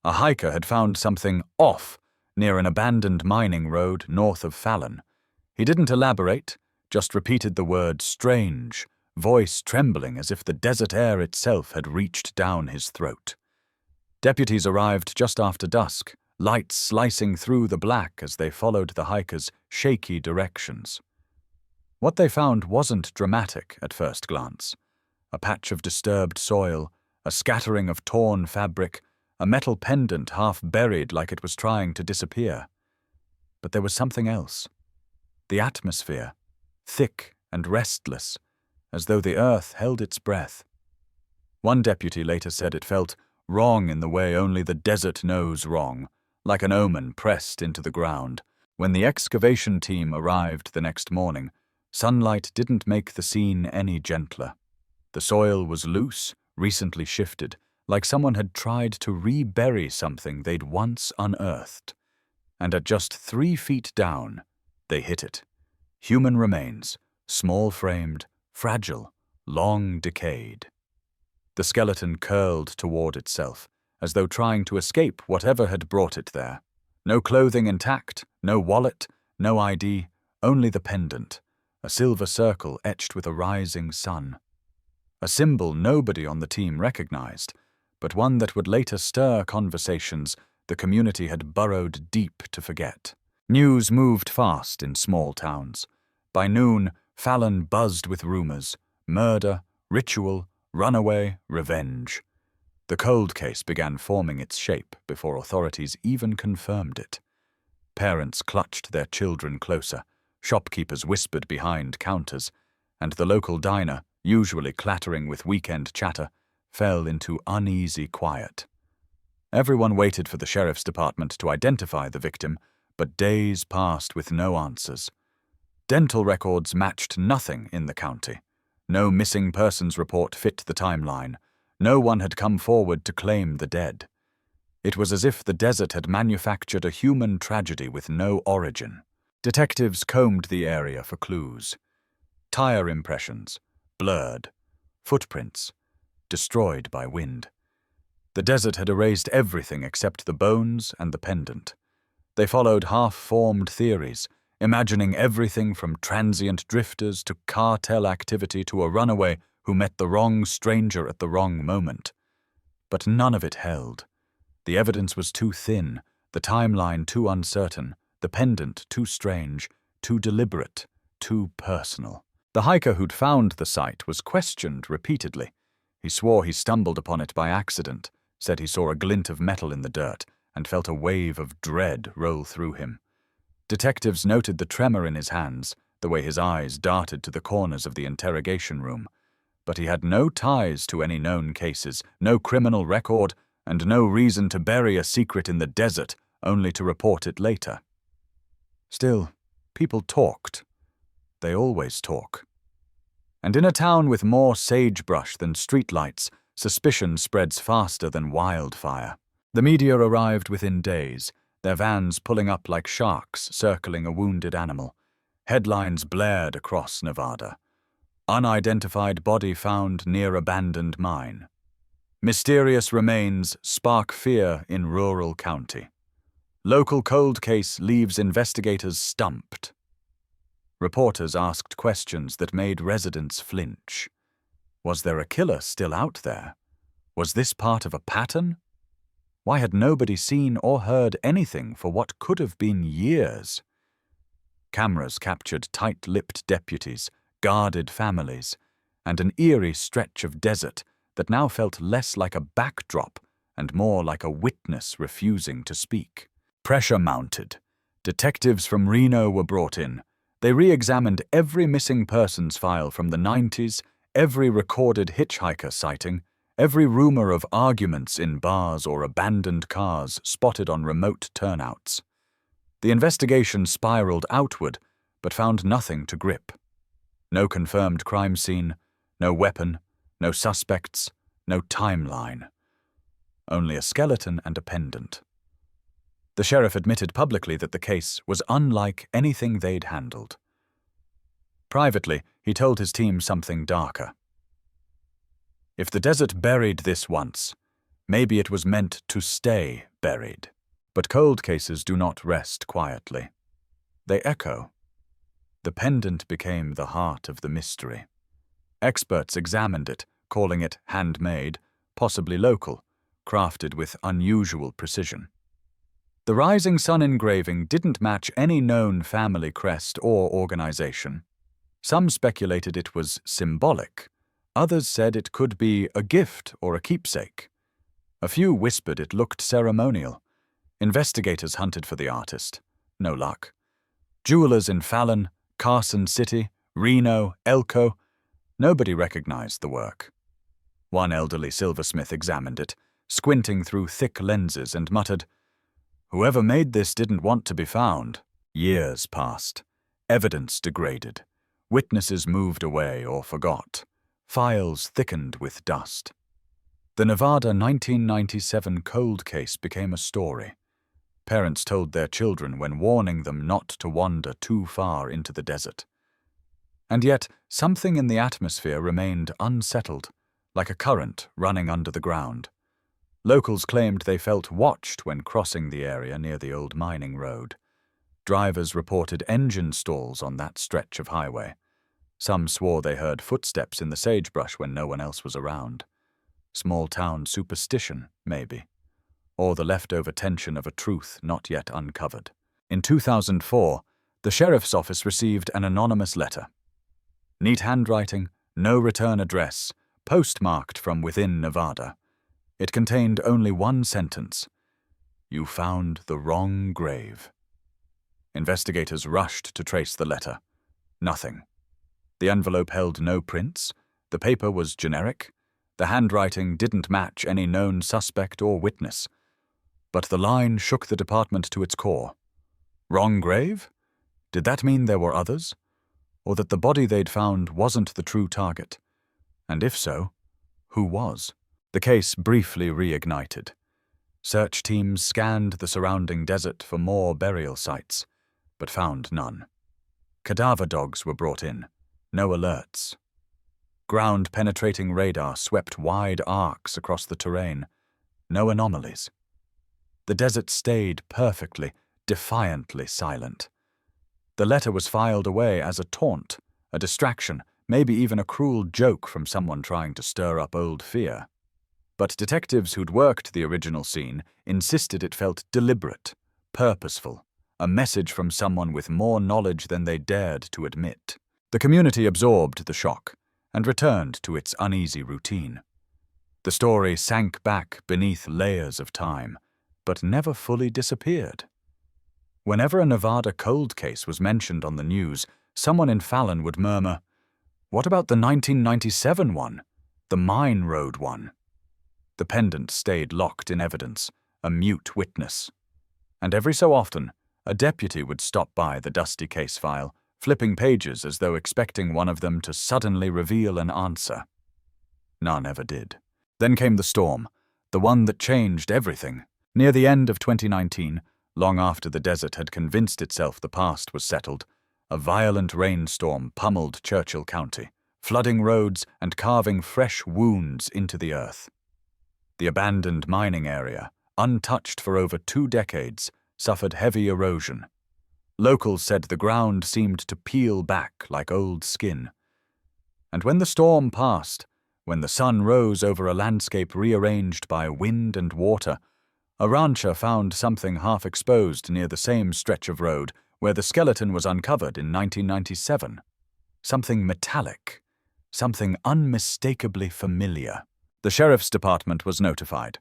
A hiker had found something off near an abandoned mining road north of Fallon. He didn't elaborate, just repeated the word strange, voice trembling as if the desert air itself had reached down his throat. Deputies arrived just after dusk, lights slicing through the black as they followed the hiker's shaky directions. What they found wasn't dramatic at first glance. A patch of disturbed soil, a scattering of torn fabric, a metal pendant half buried like it was trying to disappear. But there was something else. The atmosphere, thick and restless, as though the earth held its breath. One deputy later said it felt wrong in the way only the desert knows wrong, like an omen pressed into the ground. When the excavation team arrived the next morning, sunlight didn't make the scene any gentler. The soil was loose, recently shifted, like someone had tried to rebury something they'd once unearthed. And at just 3 feet down, they hit it. Human remains, small-framed, fragile, long decayed. The skeleton curled toward itself, as though trying to escape whatever had brought it there. No clothing intact, no wallet, no ID, only the pendant, a silver circle etched with a rising sun. A symbol nobody on the team recognized, but one that would later stir conversations the community had burrowed deep to forget. News moved fast in small towns. By noon, Fallon buzzed with rumors: murder, ritual, runaway, revenge. The cold case began forming its shape before authorities even confirmed it. Parents clutched their children closer, shopkeepers whispered behind counters, and the local diner, usually clattering with weekend chatter, fell into uneasy quiet. Everyone waited for the sheriff's department to identify the victim, but days passed with no answers. Dental records matched nothing in the county. No missing persons report fit the timeline. No one had come forward to claim the dead. It was as if the desert had manufactured a human tragedy with no origin. Detectives combed the area for clues. Tire impressions, blurred. Footprints, destroyed by wind. The desert had erased everything except the bones and the pendant. They followed half-formed theories, imagining everything from transient drifters to cartel activity to a runaway who met the wrong stranger at the wrong moment. But none of it held. The evidence was too thin, the timeline too uncertain, the pendant too strange, too deliberate, too personal. The hiker who'd found the site was questioned repeatedly. He swore he stumbled upon it by accident, said he saw a glint of metal in the dirt, and felt a wave of dread roll through him. Detectives noted the tremor in his hands, the way his eyes darted to the corners of the interrogation room. But he had no ties to any known cases, no criminal record, and no reason to bury a secret in the desert, only to report it later. Still, people talked. They always talk. And in a town with more sagebrush than streetlights, suspicion spreads faster than wildfire. The media arrived within days, their vans pulling up like sharks circling a wounded animal. Headlines blared across Nevada. Unidentified body found near abandoned mine. Mysterious remains spark fear in rural county. Local cold case leaves investigators stumped. Reporters asked questions that made residents flinch. Was there a killer still out there? Was this part of a pattern? Why had nobody seen or heard anything for what could have been years? Cameras captured tight-lipped deputies, guarded families, and an eerie stretch of desert that now felt less like a backdrop and more like a witness refusing to speak. Pressure mounted. Detectives from Reno were brought in. They re-examined every missing persons file from the 90s, every recorded hitchhiker sighting, every rumor of arguments in bars or abandoned cars spotted on remote turnouts. The investigation spiraled outward, but found nothing to grip. No confirmed crime scene, no weapon, no suspects, no timeline. Only a skeleton and a pendant. The sheriff admitted publicly that the case was unlike anything they'd handled. Privately, he told his team something darker. If the desert buried this once, maybe it was meant to stay buried. But cold cases do not rest quietly. They echo. The pendant became the heart of the mystery. Experts examined it, calling it handmade, possibly local, crafted with unusual precision. The rising sun engraving didn't match any known family crest or organization. Some speculated it was symbolic. Others said it could be a gift or a keepsake. A few whispered it looked ceremonial. Investigators hunted for the artist. No luck. Jewelers in Fallon, Carson City, Reno, Elko. Nobody recognized the work. One elderly silversmith examined it, squinting through thick lenses, and muttered, "Whoever made this didn't want to be found." Years passed. Evidence degraded. Witnesses moved away or forgot. Files thickened with dust. The Nevada 1997 cold case became a story. Parents told their children when warning them not to wander too far into the desert. And yet, something in the atmosphere remained unsettled, like a current running under the ground. Locals claimed they felt watched when crossing the area near the old mining road. Drivers reported engine stalls on that stretch of highway. Some swore they heard footsteps in the sagebrush when no one else was around. Small-town superstition, maybe. Or the leftover tension of a truth not yet uncovered. In 2004, the sheriff's office received an anonymous letter. Neat handwriting, no return address, postmarked from within Nevada. It contained only one sentence. "You found the wrong grave." Investigators rushed to trace the letter. Nothing. The envelope held no prints. The paper was generic. The handwriting didn't match any known suspect or witness. But the line shook the department to its core. Wrong grave? Did that mean there were others? Or that the body they'd found wasn't the true target? And if so, who was? The case briefly reignited. Search teams scanned the surrounding desert for more burial sites, but found none. Cadaver dogs were brought in. No alerts. Ground-penetrating radar swept wide arcs across the terrain. No anomalies. The desert stayed perfectly, defiantly silent. The letter was filed away as a taunt, a distraction, maybe even a cruel joke from someone trying to stir up old fear. But detectives who'd worked the original scene insisted it felt deliberate, purposeful, a message from someone with more knowledge than they dared to admit. The community absorbed the shock and returned to its uneasy routine. The story sank back beneath layers of time, but never fully disappeared. Whenever a Nevada cold case was mentioned on the news, someone in Fallon would murmur, "What about the 1997 one? The Mine Road one?" The pendant stayed locked in evidence, a mute witness. And every so often, a deputy would stop by the dusty case file, flipping pages as though expecting one of them to suddenly reveal an answer. None ever did. Then came the storm, the one that changed everything. Near the end of 2019, long after the desert had convinced itself the past was settled, a violent rainstorm pummeled Churchill County, flooding roads and carving fresh wounds into the earth. The abandoned mining area, untouched for over 2 decades, suffered heavy erosion. Locals said the ground seemed to peel back like old skin. And when the storm passed, when the sun rose over a landscape rearranged by wind and water, a rancher found something half exposed near the same stretch of road where the skeleton was uncovered in 1997. Something metallic, something unmistakably familiar. The sheriff's department was notified.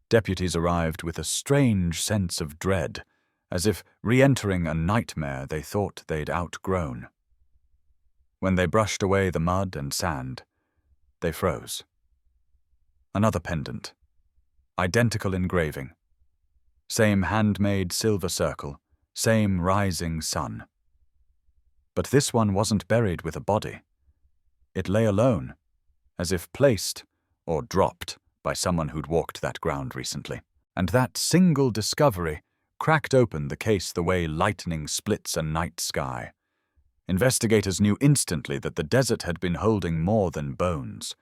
Deputies arrived with a strange sense of dread, as if re-entering a nightmare they thought they'd outgrown. When they brushed away the mud and sand, they froze. Another pendant. Identical engraving. Same handmade silver circle, same rising sun. But this one wasn't buried with a body. It lay alone, as if placed or dropped by someone who'd walked that ground recently. And that single discovery cracked open the case the way lightning splits a night sky. Investigators knew instantly that the desert had been holding more than bones.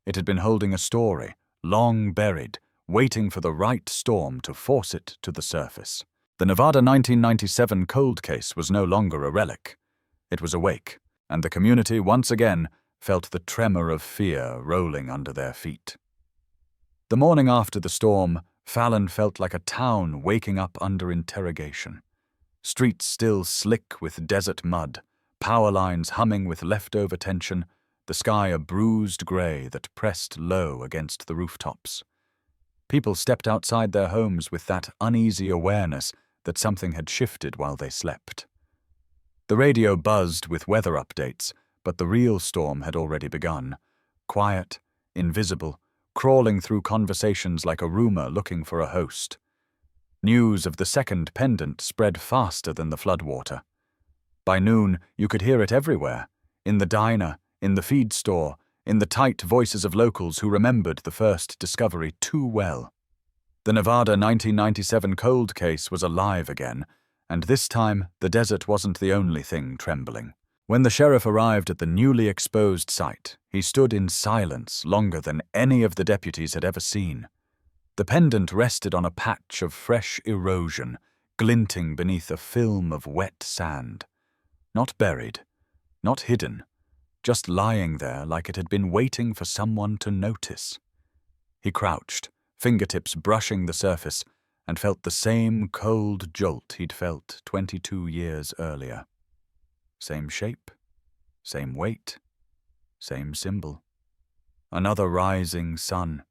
It had been holding a story, long buried, waiting for the right storm to force it to the surface. The Nevada 1997 cold case was no longer a relic. It was awake, and the community once again felt the tremor of fear rolling under their feet. The morning after the storm, Fallon felt like a town waking up under interrogation. Streets still slick with desert mud, power lines humming with leftover tension, the sky a bruised gray that pressed low against the rooftops. People stepped outside their homes with that uneasy awareness that something had shifted while they slept. The radio buzzed with weather updates, but the real storm had already begun. Quiet, invisible, crawling through conversations like a rumor looking for a host. News of the second pendant spread faster than the floodwater. By noon, you could hear it everywhere, in the diner, in the feed store, in the tight voices of locals who remembered the first discovery too well. The Nevada 1997 cold case was alive again, and this time the desert wasn't the only thing trembling. When the sheriff arrived at the newly exposed site, he stood in silence longer than any of the deputies had ever seen. The pendant rested on a patch of fresh erosion, glinting beneath a film of wet sand. Not buried, not hidden, just lying there like it had been waiting for someone to notice. He crouched, fingertips brushing the surface, and felt the same cold jolt he'd felt 22 years earlier. Same shape, same weight, same symbol. Another rising sun,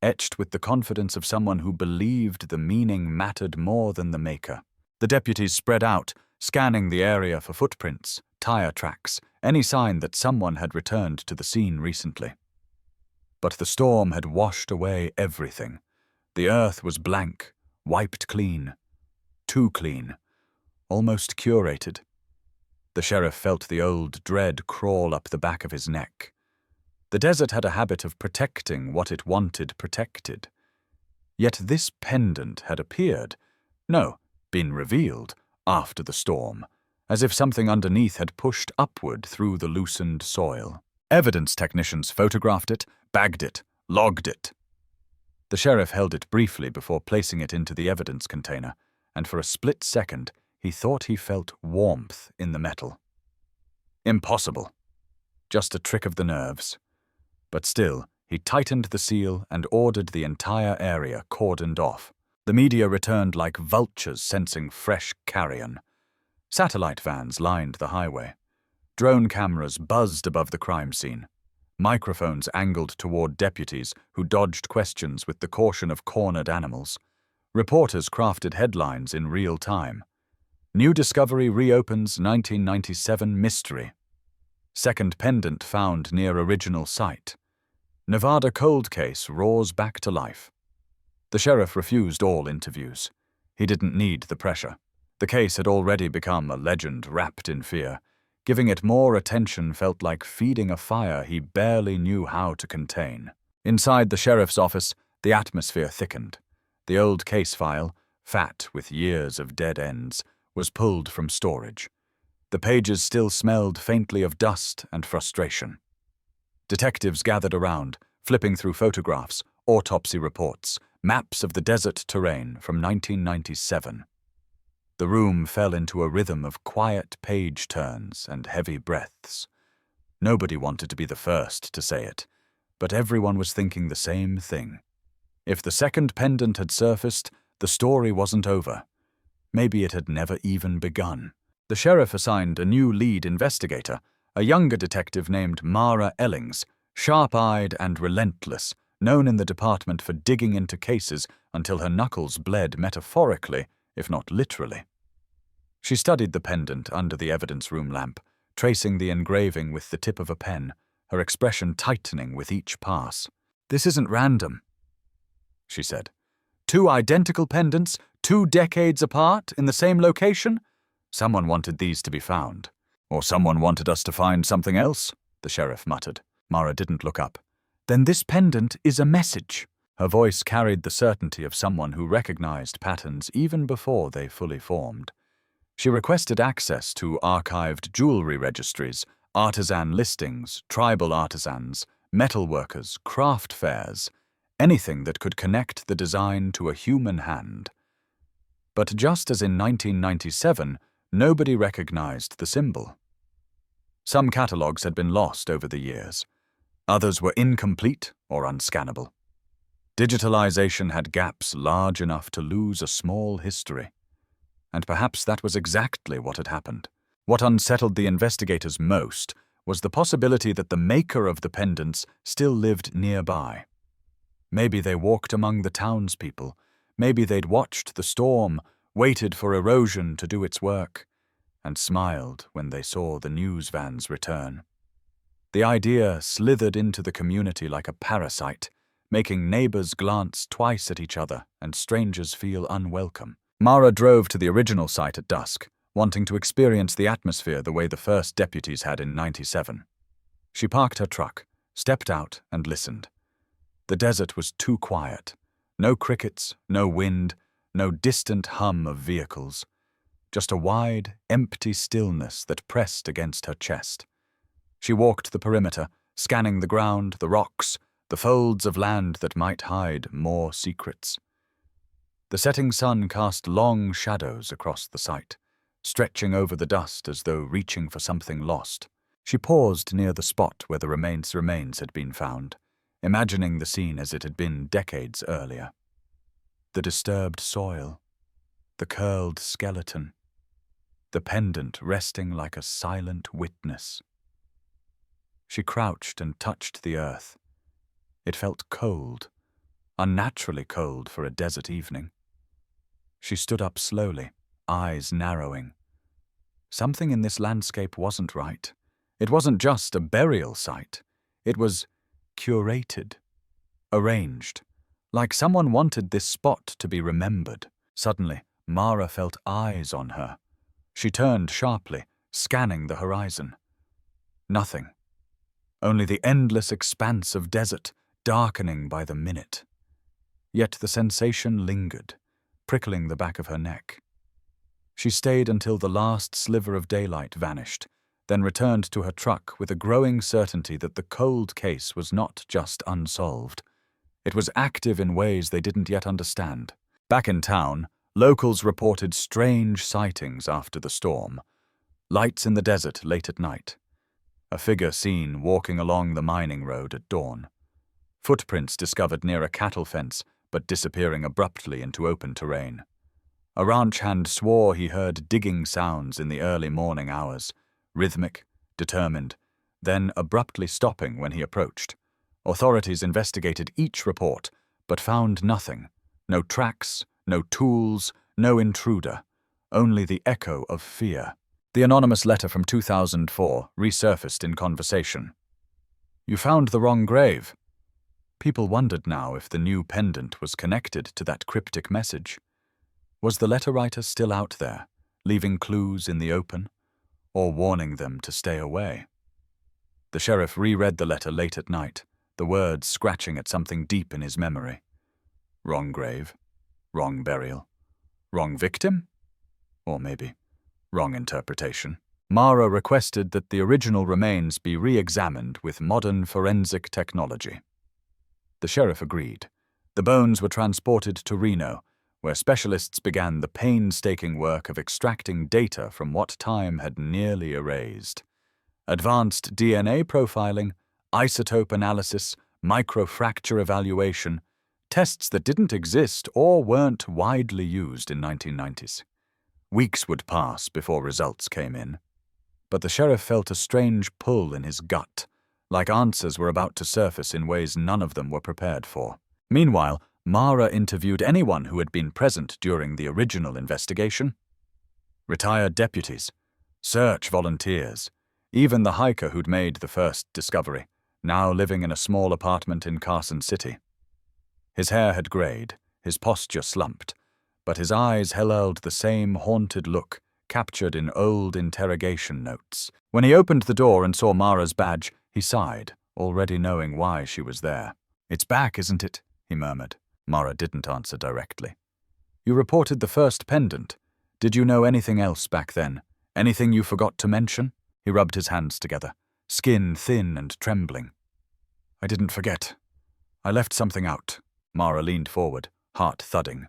etched with the confidence of someone who believed the meaning mattered more than the maker. The deputies spread out, scanning the area for footprints, tire tracks, any sign that someone had returned to the scene recently. But the storm had washed away everything. The earth was blank, wiped clean. Too clean, almost curated. The sheriff felt the old dread crawl up the back of his neck. The desert had a habit of protecting what it wanted protected. Yet this pendant had appeared, been revealed, after the storm, as if something underneath had pushed upward through the loosened soil. Evidence technicians photographed it, bagged it, logged it. The sheriff held it briefly before placing it into the evidence container, and for a split second, he thought he felt warmth in the metal. Impossible. Just a trick of the nerves. But still, he tightened the seal and ordered the entire area cordoned off. The media returned like vultures sensing fresh carrion. Satellite vans lined the highway. Drone cameras buzzed above the crime scene. Microphones angled toward deputies who dodged questions with the caution of cornered animals. Reporters crafted headlines in real time. New discovery reopens 1997 mystery. Second pendant found near original site. Nevada cold case roars back to life. The sheriff refused all interviews. He didn't need the pressure. The case had already become a legend wrapped in fear. Giving it more attention felt like feeding a fire he barely knew how to contain. Inside the sheriff's office, the atmosphere thickened. The old case file, fat with years of dead ends, was pulled from storage. The pages still smelled faintly of dust and frustration. Detectives gathered around, flipping through photographs, autopsy reports, maps of the desert terrain from 1997. The room fell into a rhythm of quiet page turns and heavy breaths. Nobody wanted to be the first to say it, but everyone was thinking the same thing. If the second pendant had surfaced, the story wasn't over. Maybe it had never even begun. The sheriff assigned a new lead investigator, a younger detective named Mara Ellings, sharp-eyed and relentless, known in the department for digging into cases until her knuckles bled metaphorically, if not literally. She studied the pendant under the evidence room lamp, tracing the engraving with the tip of a pen, her expression tightening with each pass. "This isn't random," she said. "2 identical pendants, 2 decades apart, in the same location? Someone wanted these to be found. Or someone wanted us to find something else," the sheriff muttered. Mara didn't look up. "Then this pendant is a message." Her voice carried the certainty of someone who recognized patterns even before they fully formed. She requested access to archived jewelry registries, artisan listings, tribal artisans, metalworkers, craft fairs, anything that could connect the design to a human hand. But just as in 1997, nobody recognized the symbol. Some catalogs had been lost over the years. Others were incomplete or unscannable. Digitalization had gaps large enough to lose a small history. And perhaps that was exactly what had happened. What unsettled the investigators most was the possibility that the maker of the pendants still lived nearby. Maybe they walked among the townspeople. Maybe they'd watched the storm, waited for erosion to do its work, and smiled when they saw the news vans return. The idea slithered into the community like a parasite, making neighbors glance twice at each other and strangers feel unwelcome. Mara drove to the original site at dusk, wanting to experience the atmosphere the way the first deputies had in '97. She parked her truck, stepped out, and listened. The desert was too quiet. No crickets, no wind, no distant hum of vehicles. Just a wide, empty stillness that pressed against her chest. She walked the perimeter, scanning the ground, the rocks, the folds of land that might hide more secrets. The setting sun cast long shadows across the site, stretching over the dust as though reaching for something lost. She paused near the spot where the remains had been found, imagining the scene as it had been decades earlier. The disturbed soil, the curled skeleton, the pendant resting like a silent witness. She crouched and touched the earth. It felt cold, unnaturally cold for a desert evening. She stood up slowly, eyes narrowing. Something in this landscape wasn't right. It wasn't just a burial site. It was curated, arranged, like someone wanted this spot to be remembered. Suddenly, Mara felt eyes on her. She turned sharply, scanning the horizon. Nothing. Only the endless expanse of desert, darkening by the minute. Yet the sensation lingered, prickling the back of her neck. She stayed until the last sliver of daylight vanished, then returned to her truck with a growing certainty that the cold case was not just unsolved. It was active in ways they didn't yet understand. Back in town, locals reported strange sightings after the storm. Lights in the desert late at night. A figure seen walking along the mining road at dawn. Footprints discovered near a cattle fence, but disappearing abruptly into open terrain. A ranch hand swore he heard digging sounds in the early morning hours, rhythmic, determined, then abruptly stopping when he approached. Authorities investigated each report, but found nothing. No tracks, no tools, no intruder. Only the echo of fear. The anonymous letter from 2004 resurfaced in conversation. "You found the wrong grave." People wondered now if the new pendant was connected to that cryptic message. Was the letter writer still out there, leaving clues in the open, or warning them to stay away? The sheriff reread the letter late at night, the words scratching at something deep in his memory. Wrong grave, wrong burial, wrong victim? Or maybe wrong interpretation. Mara requested that the original remains be re-examined with modern forensic technology. The sheriff agreed. The bones were transported to Reno, where specialists began the painstaking work of extracting data from what time had nearly erased. Advanced DNA profiling, isotope analysis, microfracture evaluation, tests that didn't exist or weren't widely used in 1990s. Weeks would pass before results came in. But the sheriff felt a strange pull in his gut, like answers were about to surface in ways none of them were prepared for. Meanwhile, Mara interviewed anyone who had been present during the original investigation. Retired deputies, search volunteers, even the hiker who'd made the first discovery, now living in a small apartment in Carson City. His hair had grayed, his posture slumped, but his eyes held the same haunted look captured in old interrogation notes. When he opened the door and saw Mara's badge, he sighed, already knowing why she was there. "It's back, isn't it?" he murmured. Mara didn't answer directly. "You reported the first pendant. Did you know anything else back then? Anything you forgot to mention?" He rubbed his hands together, skin thin and trembling. "I didn't forget. I left something out." Mara leaned forward, heart thudding.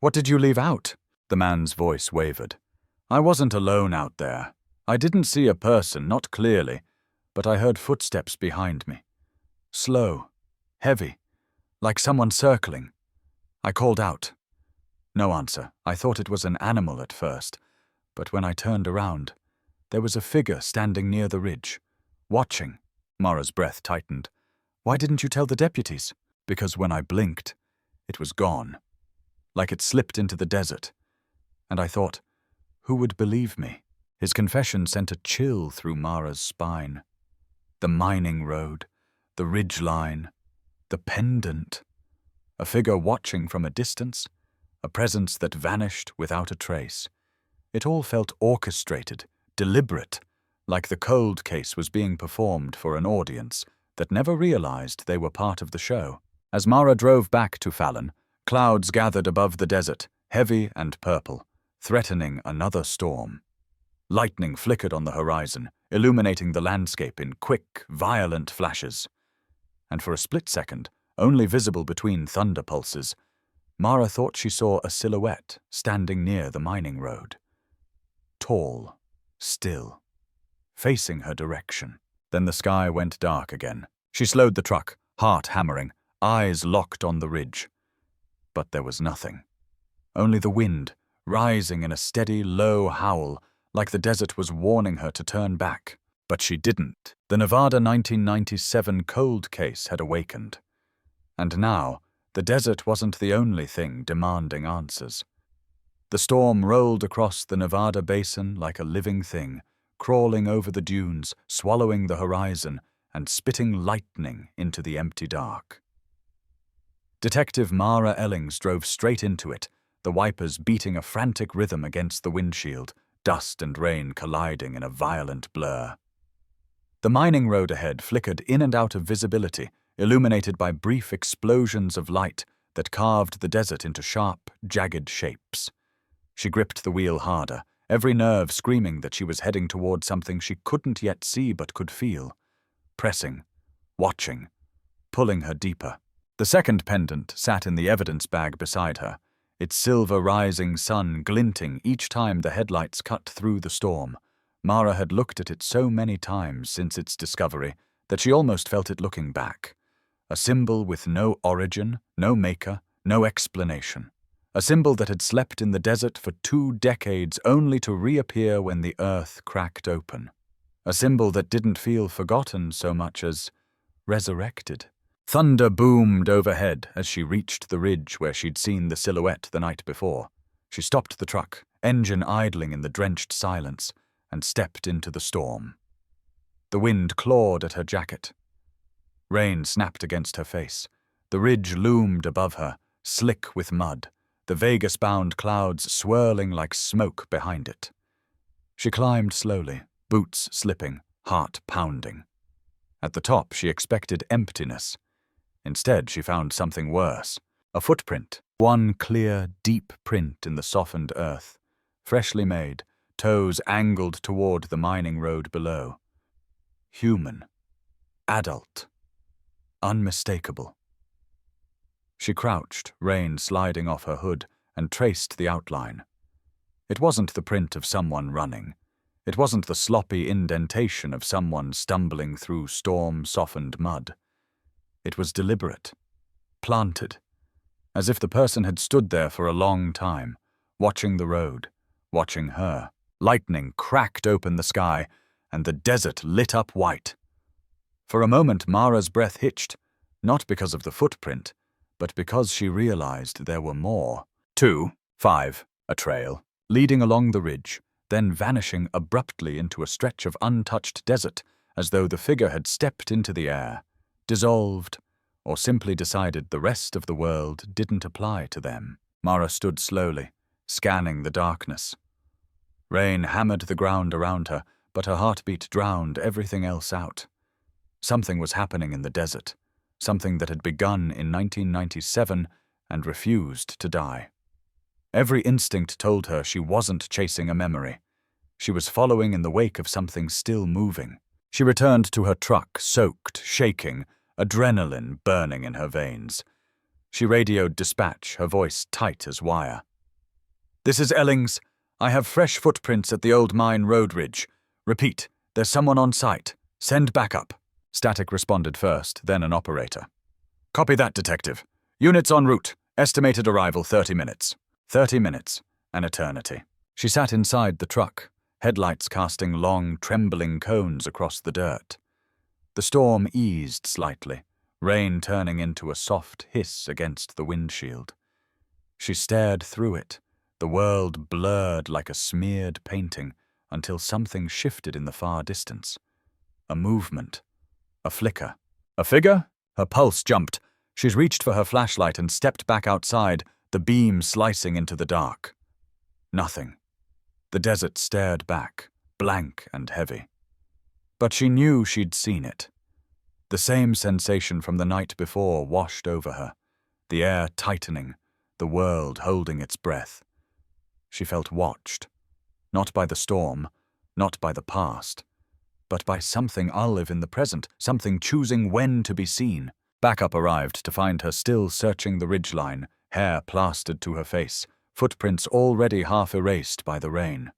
"What did you leave out?" The man's voice wavered. "I wasn't alone out there. I didn't see a person, not clearly, but I heard footsteps behind me. Slow, heavy, like someone circling. I called out. No answer. I thought it was an animal at first, but when I turned around, there was a figure standing near the ridge, watching." Mara's breath tightened. "Why didn't you tell the deputies?" "Because when I blinked, it was gone. Like it slipped into the desert. And I thought, who would believe me?" His confession sent a chill through Mara's spine. The mining road, the ridge line, the pendant. A figure watching from a distance, a presence that vanished without a trace. It all felt orchestrated, deliberate, like the cold case was being performed for an audience that never realized they were part of the show. As Mara drove back to Fallon, clouds gathered above the desert, heavy and purple, threatening another storm. Lightning flickered on the horizon, illuminating the landscape in quick, violent flashes. And for a split second, only visible between thunder pulses, Mara thought she saw a silhouette standing near the mining road. Tall, still, facing her direction. Then the sky went dark again. She slowed the truck, heart hammering, eyes locked on the ridge. But there was nothing. Only the wind, rising in a steady, low howl, like the desert was warning her to turn back. But she didn't. The Nevada 1997 cold case had awakened. And now, the desert wasn't the only thing demanding answers. The storm rolled across the Nevada basin like a living thing, crawling over the dunes, swallowing the horizon, and spitting lightning into the empty dark. Detective Mara Ellings drove straight into it, the wipers beating a frantic rhythm against the windshield, dust and rain colliding in a violent blur. The mining road ahead flickered in and out of visibility, illuminated by brief explosions of light that carved the desert into sharp, jagged shapes. She gripped the wheel harder, every nerve screaming that she was heading toward something she couldn't yet see but could feel. Pressing, watching, pulling her deeper. The second pendant sat in the evidence bag beside her, its silver rising sun glinting each time the headlights cut through the storm. Mara had looked at it so many times since its discovery that she almost felt it looking back. A symbol with no origin, no maker, no explanation. A symbol that had slept in the desert for 2 decades only to reappear when the earth cracked open. A symbol that didn't feel forgotten so much as resurrected. Thunder boomed overhead as she reached the ridge where she'd seen the silhouette the night before. She stopped the truck, engine idling in the drenched silence, and stepped into the storm. The wind clawed at her jacket. Rain snapped against her face. The ridge loomed above her, slick with mud, the Vegas-bound clouds swirling like smoke behind it. She climbed slowly, boots slipping, heart pounding. At the top, she expected emptiness. Instead, she found something worse. A footprint. One clear, deep print in the softened earth. Freshly made, toes angled toward the mining road below. Human. Adult. Unmistakable. She crouched, rain sliding off her hood, and traced the outline. It wasn't the print of someone running. It wasn't the sloppy indentation of someone stumbling through storm-softened mud. It was deliberate, planted, as if the person had stood there for a long time, watching the road, watching her. Lightning cracked open the sky, and the desert lit up white. For a moment, Mara's breath hitched, not because of the footprint, but because she realized there were more. 2, 5, a trail, leading along the ridge, then vanishing abruptly into a stretch of untouched desert, as though the figure had stepped into the air, dissolved, or simply decided the rest of the world didn't apply to them. Mara stood slowly, scanning the darkness. Rain hammered the ground around her, but her heartbeat drowned everything else out. Something was happening in the desert, something that had begun in 1997 and refused to die. Every instinct told her she wasn't chasing a memory. She was following in the wake of something still moving. She returned to her truck, soaked, shaking, adrenaline burning in her veins. She radioed dispatch, her voice tight as wire. "This is Ellings. I have fresh footprints at the old mine road ridge. Repeat, there's someone on site. Send backup." Static responded first, then an operator. "Copy that, Detective. Units en route. Estimated arrival 30 minutes. 30 minutes. An eternity." She sat inside the truck, headlights casting long, trembling cones across the dirt. The storm eased slightly, rain turning into a soft hiss against the windshield. She stared through it, the world blurred like a smeared painting, until something shifted in the far distance. A movement. A flicker. A figure? Her pulse jumped. She's reached for her flashlight and stepped back outside, the beam slicing into the dark. Nothing. The desert stared back, blank and heavy. But she knew she'd seen it. The same sensation from the night before washed over her, the air tightening, the world holding its breath. She felt watched, not by the storm, not by the past, but by something alive in the present, something choosing when to be seen. Backup arrived to find her still searching the ridgeline, hair plastered to her face, footprints already half erased by the rain.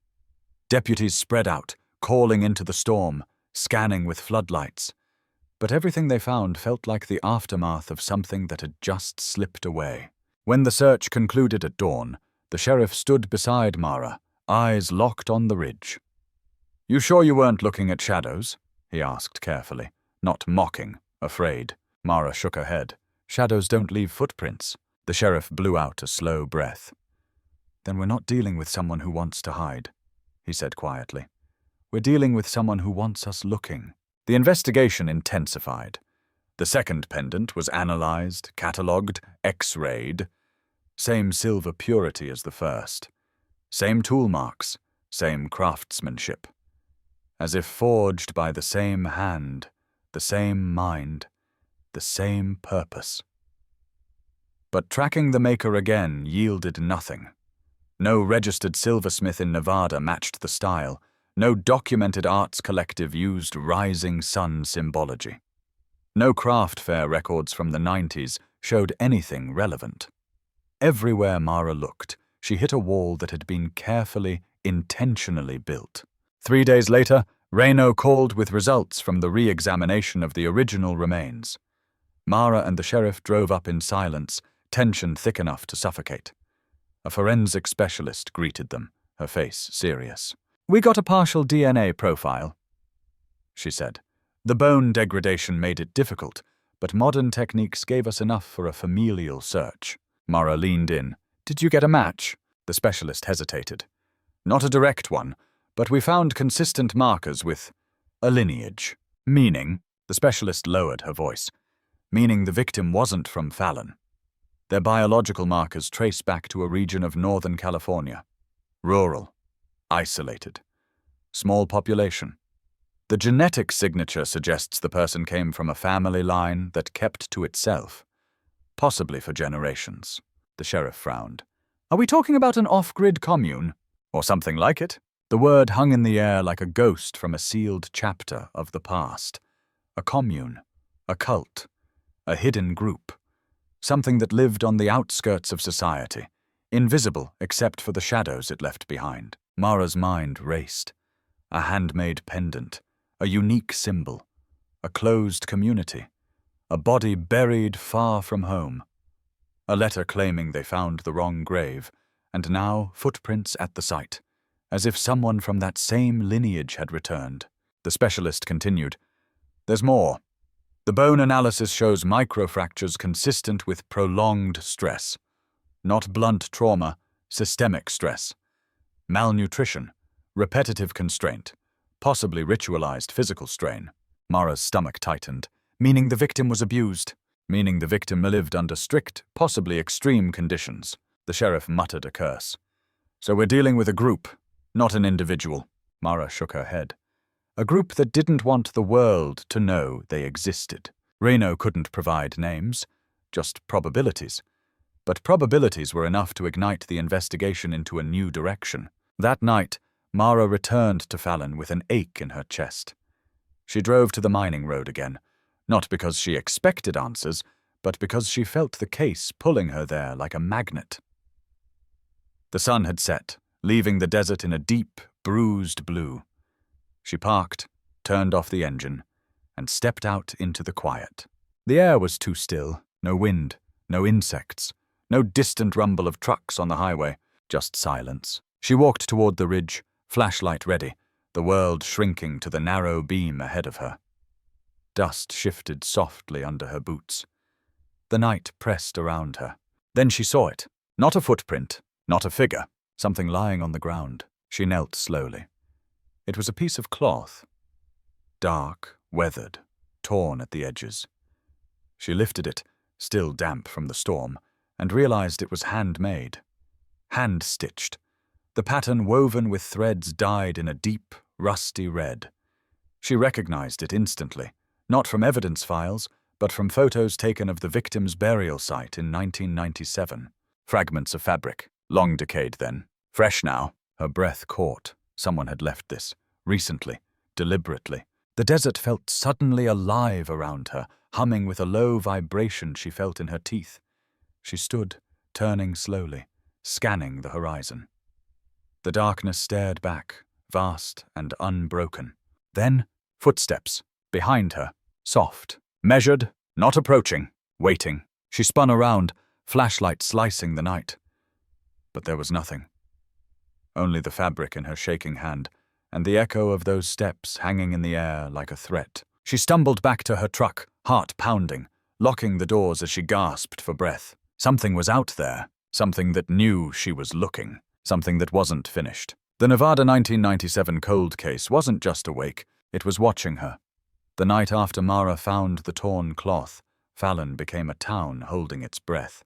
Deputies spread out, calling into the storm, scanning with floodlights. But everything they found felt like the aftermath of something that had just slipped away. When the search concluded at dawn, the sheriff stood beside Mara, eyes locked on the ridge. "You sure you weren't looking at shadows?" he asked carefully, not mocking, afraid. Mara shook her head. "Shadows don't leave footprints." The sheriff blew out a slow breath. "Then we're not dealing with someone who wants to hide," he said quietly. "We're dealing with someone who wants us looking." The investigation intensified. The second pendant was analyzed, catalogued, X-rayed. Same silver purity as the first. Same tool marks, same craftsmanship. As if forged by the same hand, the same mind, the same purpose. But tracking the maker again yielded nothing. No registered silversmith in Nevada matched the style. No documented arts collective used rising sun symbology. No craft fair records from the 90s showed anything relevant. Everywhere Mara looked, she hit a wall that had been carefully, intentionally built. 3 days later, Reno called with results from the re-examination of the original remains. Mara and the sheriff drove up in silence, tension thick enough to suffocate. A forensic specialist greeted them, her face serious. "We got a partial DNA profile," she said. "The bone degradation made it difficult, but modern techniques gave us enough for a familial search." Mara leaned in. "Did you get a match?" The specialist hesitated. "Not a direct one, but we found consistent markers with a lineage." "Meaning?" The specialist lowered her voice. "Meaning the victim wasn't from Fallon. Their biological markers trace back to a region of Northern California. Rural. Isolated. Small population. The genetic signature suggests the person came from a family line that kept to itself, possibly for generations." The sheriff frowned. "Are we talking about an off-grid commune? Or something like it?" The word hung in the air like a ghost from a sealed chapter of the past. A commune. A cult. A hidden group. Something that lived on the outskirts of society, invisible except for the shadows it left behind. Mara's mind raced. A handmade pendant, a unique symbol, a closed community, a body buried far from home, a letter claiming they found the wrong grave, and now footprints at the site, as if someone from that same lineage had returned. The specialist continued, "There's more. The bone analysis shows microfractures consistent with prolonged stress. Not blunt trauma, systemic stress. Malnutrition, repetitive constraint, possibly ritualized physical strain." Mara's stomach tightened, meaning the victim was abused, meaning the victim lived under strict, possibly extreme conditions. The sheriff muttered a curse. "So we're dealing with a group, not an individual." Mara shook her head. A group that didn't want the world to know they existed. Reno couldn't provide names, just probabilities. But probabilities were enough to ignite the investigation into a new direction. That night, Mara returned to Fallon with an ache in her chest. She drove to the mining road again, not because she expected answers, but because she felt the case pulling her there like a magnet. The sun had set, leaving the desert in a deep, bruised blue. She parked, turned off the engine, and stepped out into the quiet. The air was too still, no wind, no insects, no distant rumble of trucks on the highway, just silence. She walked toward the ridge, flashlight ready, the world shrinking to the narrow beam ahead of her. Dust shifted softly under her boots. The night pressed around her. Then she saw it. Not a footprint, not a figure, something lying on the ground. She knelt slowly. It was a piece of cloth. Dark, weathered, torn at the edges. She lifted it, still damp from the storm, and realized it was handmade. Hand-stitched. The pattern woven with threads dyed in a deep, rusty red. She recognized it instantly, not from evidence files, but from photos taken of the victim's burial site in 1997. Fragments of fabric, long decayed then. Fresh now. Her breath caught. Someone had left this, recently, deliberately. The desert felt suddenly alive around her, humming with a low vibration she felt in her teeth. She stood, turning slowly, scanning the horizon. The darkness stared back, vast and unbroken. Then, footsteps, behind her, soft, measured, not approaching, waiting. She spun around, flashlight slicing the night. But there was nothing. Only the fabric in her shaking hand, and the echo of those steps hanging in the air like a threat. She stumbled back to her truck, heart pounding, locking the doors as she gasped for breath. Something was out there, something that knew she was looking, something that wasn't finished. The Nevada 1997 cold case wasn't just awake, it was watching her. The night after Mara found the torn cloth, Fallon became a town holding its breath.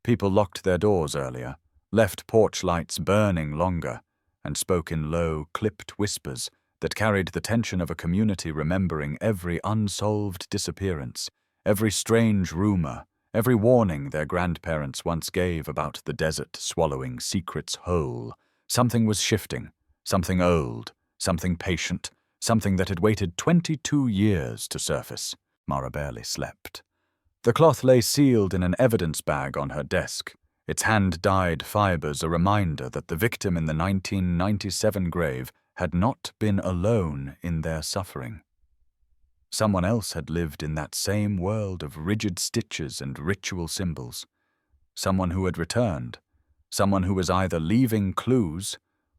People locked their doors earlier, left porch lights burning longer, and spoke in low, clipped whispers that carried the tension of a community remembering every unsolved disappearance, every strange rumor, every warning their grandparents once gave about the desert swallowing secrets whole. Something was shifting, something old, something patient, something that had waited 22 years to surface. Mara barely slept. The cloth lay sealed in an evidence bag on her desk, its hand-dyed fibers a reminder that the victim in the 1997 grave had not been alone in their suffering. Someone else had lived in that same world of rigid stitches and ritual symbols. Someone who had returned. Someone who was either leaving clues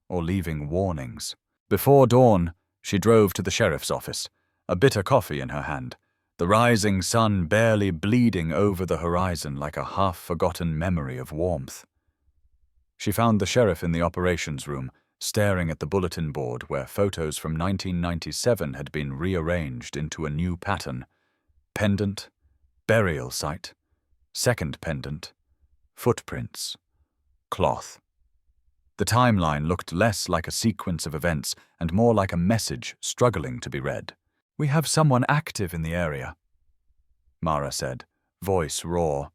or leaving warnings. Before dawn, she drove to the sheriff's office, a bitter coffee in her hand, the rising sun barely bleeding over the horizon like a half-forgotten memory of warmth. She found the sheriff in the operations room, staring at the bulletin board where photos from 1997 had been rearranged into a new pattern. Pendant, burial site, second pendant, footprints, cloth. The timeline looked less like a sequence of events and more like a message struggling to be read. "We have someone active in the area," Mara said, voice raw.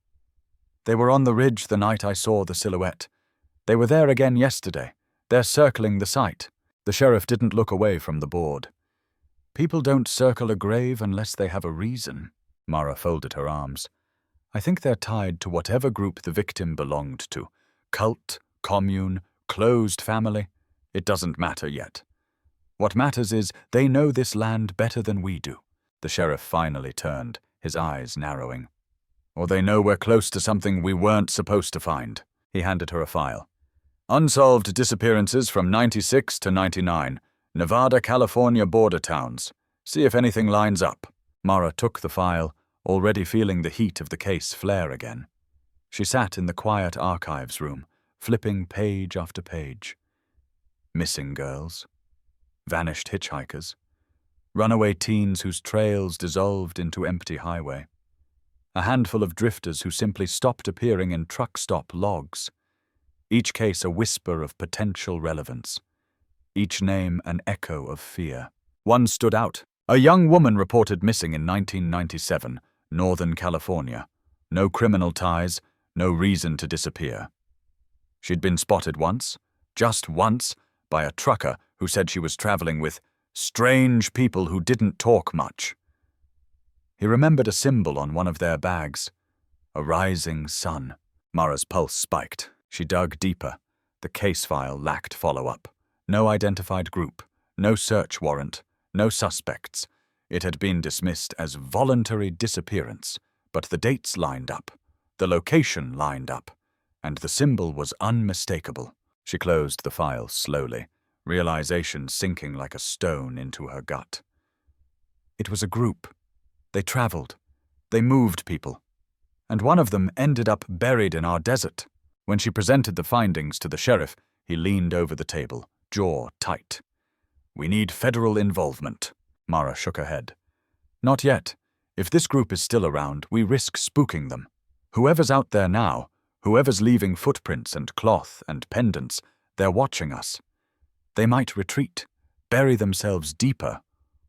"They were on the ridge the night I saw the silhouette. They were there again yesterday. They're circling the site." The sheriff didn't look away from the board. "People don't circle a grave unless they have a reason." Mara folded her arms. "I think they're tied to whatever group the victim belonged to. Cult, commune, closed family, it doesn't matter yet. What matters is they know this land better than we do. The sheriff finally turned, his eyes narrowing. Or they know we're close to something we weren't supposed to find. He handed her a file. Unsolved disappearances from 96 to 99. Nevada, California border towns. See if anything lines up. Mara took the file, already feeling the heat of the case flare again. She sat in the quiet archives room, flipping page after page. Missing girls. Vanished hitchhikers. Runaway teens whose trails dissolved into empty highway. A handful of drifters who simply stopped appearing in truck stop logs. Each case a whisper of potential relevance. Each name an echo of fear. One stood out. A young woman reported missing in 1997, Northern California. No criminal ties, no reason to disappear. She'd been spotted once, just once, by a trucker who said she was traveling with strange people who didn't talk much. He remembered a symbol on one of their bags. A rising sun. Mara's pulse spiked. She dug deeper. The case file lacked follow-up. No identified group. No search warrant. No suspects. It had been dismissed as voluntary disappearance, but the dates lined up. The location lined up. And the symbol was unmistakable. She closed the file slowly, realization sinking like a stone into her gut. It was a group. They traveled. They moved people. And one of them ended up buried in our desert. When she presented the findings to the sheriff, he leaned over the table, jaw tight. We need federal involvement. Mara shook her head. Not yet. If this group is still around, we risk spooking them. Whoever's out there now, whoever's leaving footprints and cloth and pendants, they're watching us. They might retreat, bury themselves deeper,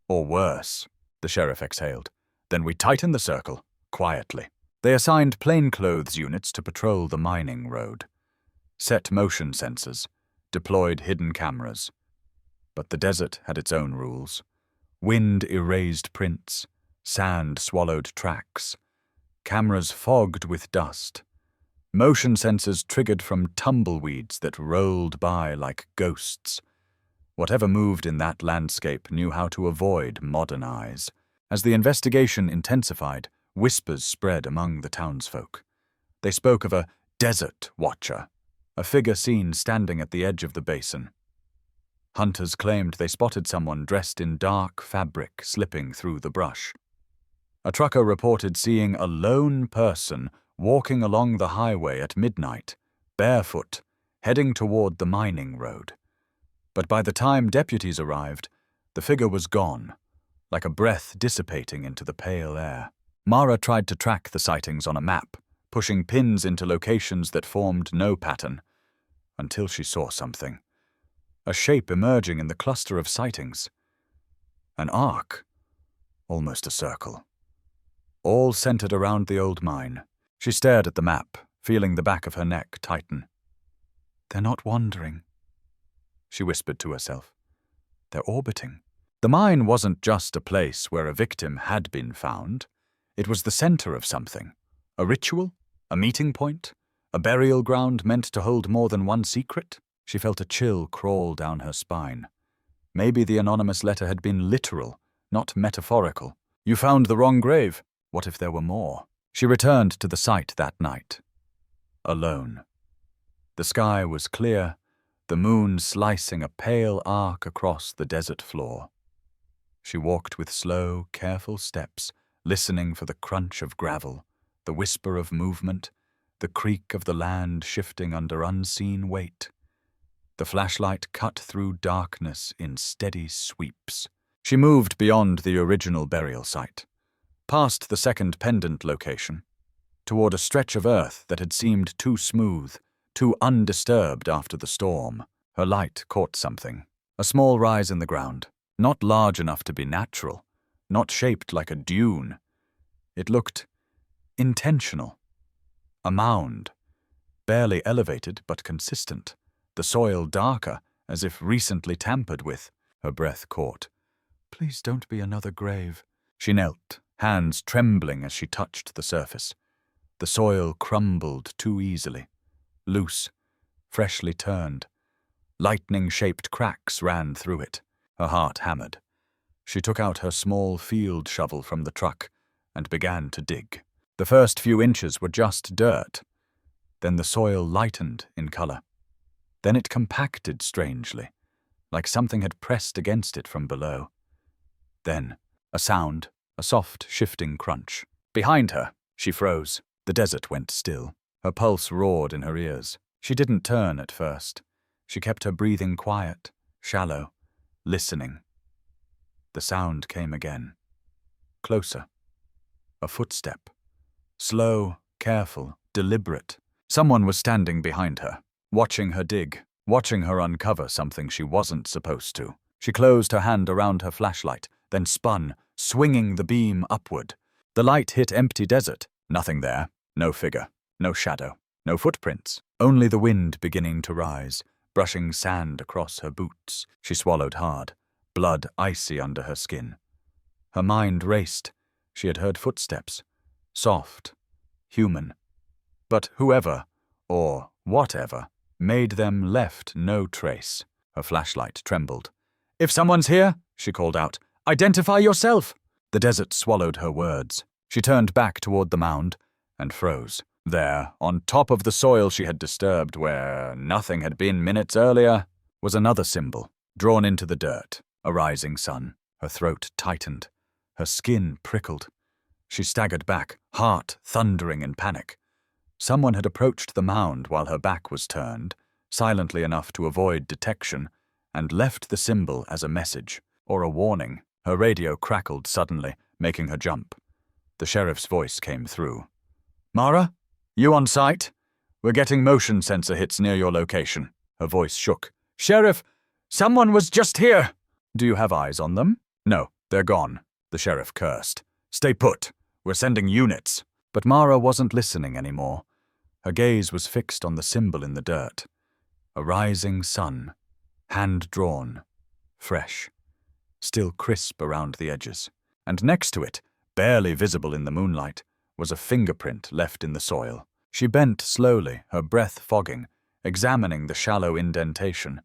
or worse. The sheriff exhaled. Then we tighten the circle, quietly. They assigned plainclothes units to patrol the mining road. Set motion sensors, deployed hidden cameras. But the desert had its own rules. Wind erased prints, sand swallowed tracks, cameras fogged with dust. Motion sensors triggered from tumbleweeds that rolled by like ghosts. Whatever moved in that landscape knew how to avoid modern eyes. As the investigation intensified, whispers spread among the townsfolk. They spoke of a desert watcher, a figure seen standing at the edge of the basin. Hunters claimed they spotted someone dressed in dark fabric slipping through the brush. A trucker reported seeing a lone person walking along the highway at midnight, barefoot, heading toward the mining road. But by the time deputies arrived, the figure was gone, like a breath dissipating into the pale air. Mara tried to track the sightings on a map, pushing pins into locations that formed no pattern, until she saw something. A shape emerging in the cluster of sightings. An arc, almost a circle. All centered around the old mine. She stared at the map, feeling the back of her neck tighten. They're not wandering, she whispered to herself. They're orbiting. The mine wasn't just a place where a victim had been found. It was the center of something. A ritual? A meeting point? A burial ground meant to hold more than one secret? She felt a chill crawl down her spine. Maybe the anonymous letter had been literal, not metaphorical. You found the wrong grave. What if there were more? She returned to the site that night. Alone. The sky was clear, the moon slicing a pale arc across the desert floor. She walked with slow, careful steps, listening for the crunch of gravel, the whisper of movement, the creak of the land shifting under unseen weight. The flashlight cut through darkness in steady sweeps. She moved beyond the original burial site, past the second pendant location, toward a stretch of earth that had seemed too smooth, too undisturbed after the storm. Her light caught something, a small rise in the ground, not large enough to be natural, not shaped like a dune. It looked intentional. A mound, barely elevated but consistent, the soil darker, as if recently tampered with. Her breath caught. Please don't be another grave. She knelt, hands trembling as she touched the surface. The soil crumbled too easily, loose, freshly turned. Lightning-shaped cracks ran through it. Her heart hammered. She took out her small field shovel from the truck and began to dig. The first few inches were just dirt. Then the soil lightened in color. Then it compacted strangely, like something had pressed against it from below. Then, a sound, a soft, shifting crunch. Behind her, she froze. The desert went still. Her pulse roared in her ears. She didn't turn at first. She kept her breathing quiet, shallow, listening. The sound came again. Closer. A footstep. Slow, careful, deliberate. Someone was standing behind her, watching her dig, watching her uncover something she wasn't supposed to. She closed her hand around her flashlight, then spun, swinging the beam upward. The light hit empty desert. Nothing there. No figure. No shadow. No footprints. Only the wind beginning to rise, brushing sand across her boots. She swallowed hard, blood icy under her skin. Her mind raced. She had heard footsteps. Soft. Human. But whoever, or whatever, made them left no trace. Her flashlight trembled. "If someone's here," she called out, "identify yourself!" The desert swallowed her words. She turned back toward the mound and froze. There, on top of the soil she had disturbed, where nothing had been minutes earlier, was another symbol, drawn into the dirt, a rising sun. Her throat tightened. Her skin prickled. She staggered back, heart thundering in panic. Someone had approached the mound while her back was turned, silently enough to avoid detection, and left the symbol as a message, or a warning. Her radio crackled suddenly, making her jump. The sheriff's voice came through. "Mara? You on site? We're getting motion sensor hits near your location." Her voice shook. "Sheriff, someone was just here." "Do you have eyes on them?" "No, they're gone," the sheriff cursed. "Stay put. We're sending units." But Mara wasn't listening anymore. Her gaze was fixed on the symbol in the dirt. A rising sun, hand-drawn, fresh, still crisp around the edges. And next to it, barely visible in the moonlight, was a fingerprint left in the soil. She bent slowly, her breath fogging, examining the shallow indentation.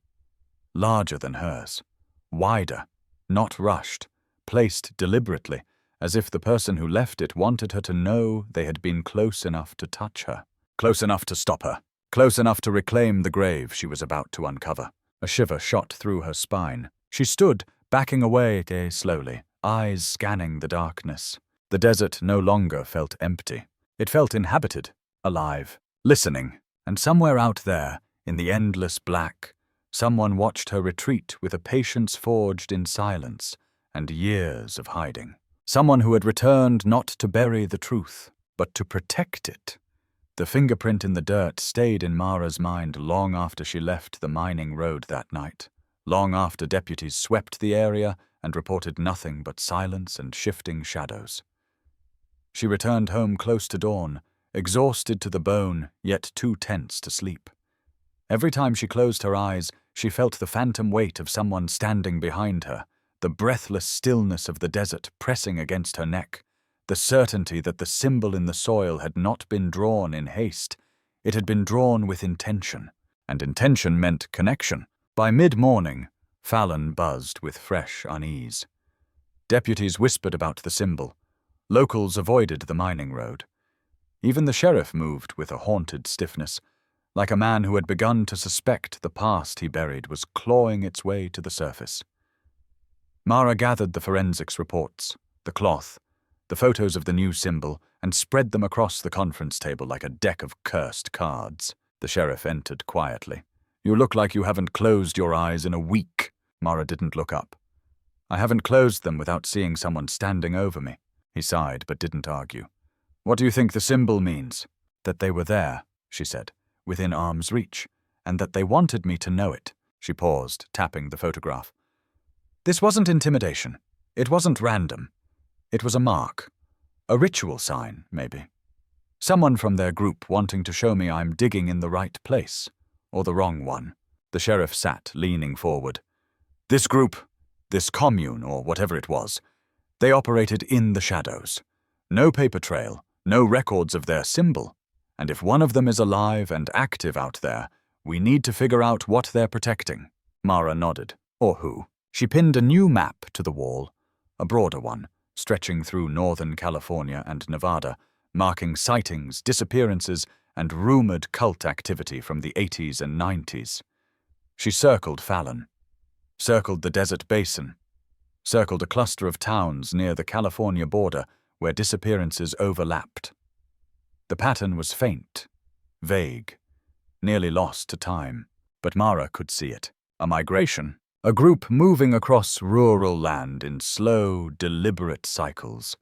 Larger than hers. Wider, not rushed, placed deliberately, as if the person who left it wanted her to know they had been close enough to touch her. Close enough to stop her. Close enough to reclaim the grave she was about to uncover. A shiver shot through her spine. She stood, backing away slowly, eyes scanning the darkness. The desert no longer felt empty. It felt inhabited, alive, listening. And somewhere out there, in the endless black, someone watched her retreat with a patience forged in silence and years of hiding. Someone who had returned not to bury the truth, but to protect it. The fingerprint in the dirt stayed in Mara's mind long after she left the mining road that night, long after deputies swept the area and reported nothing but silence and shifting shadows. She returned home close to dawn, exhausted to the bone, yet too tense to sleep. Every time she closed her eyes, she felt the phantom weight of someone standing behind her, the breathless stillness of the desert pressing against her neck, the certainty that the symbol in the soil had not been drawn in haste. It had been drawn with intention, and intention meant connection. By mid-morning, Fallon buzzed with fresh unease. Deputies whispered about the symbol. Locals avoided the mining road. Even the sheriff moved with a haunted stiffness, like a man who had begun to suspect the past he buried was clawing its way to the surface. Mara gathered the forensics reports, the cloth, the photos of the new symbol, and spread them across the conference table like a deck of cursed cards. The sheriff entered quietly. "You look like you haven't closed your eyes in a week." Mara didn't look up. "I haven't closed them without seeing someone standing over me." He sighed, but didn't argue. "What do you think the symbol means?" "That they were there," she said, "within arm's reach, and that they wanted me to know it." She paused, tapping the photograph. "This wasn't intimidation. It wasn't random. It was a mark. A ritual sign, maybe. Someone from their group wanting to show me I'm digging in the right place, or the wrong one." The sheriff sat, leaning forward. "This group, this commune, or whatever it was, they operated in the shadows. No paper trail, no records of their symbol. And if one of them is alive and active out there, We need to figure out what they're protecting. Mara nodded. Or who. She pinned a new map to the wall, a broader one, stretching through Northern California and Nevada, marking sightings, disappearances, and rumored cult activity from the 80s and 90s. She circled Fallon, circled the desert basin, circled a cluster of towns near the California border where disappearances overlapped. The pattern was faint, vague, nearly lost to time, but Mara could see it. A migration, a group moving across rural land in slow, deliberate cycles,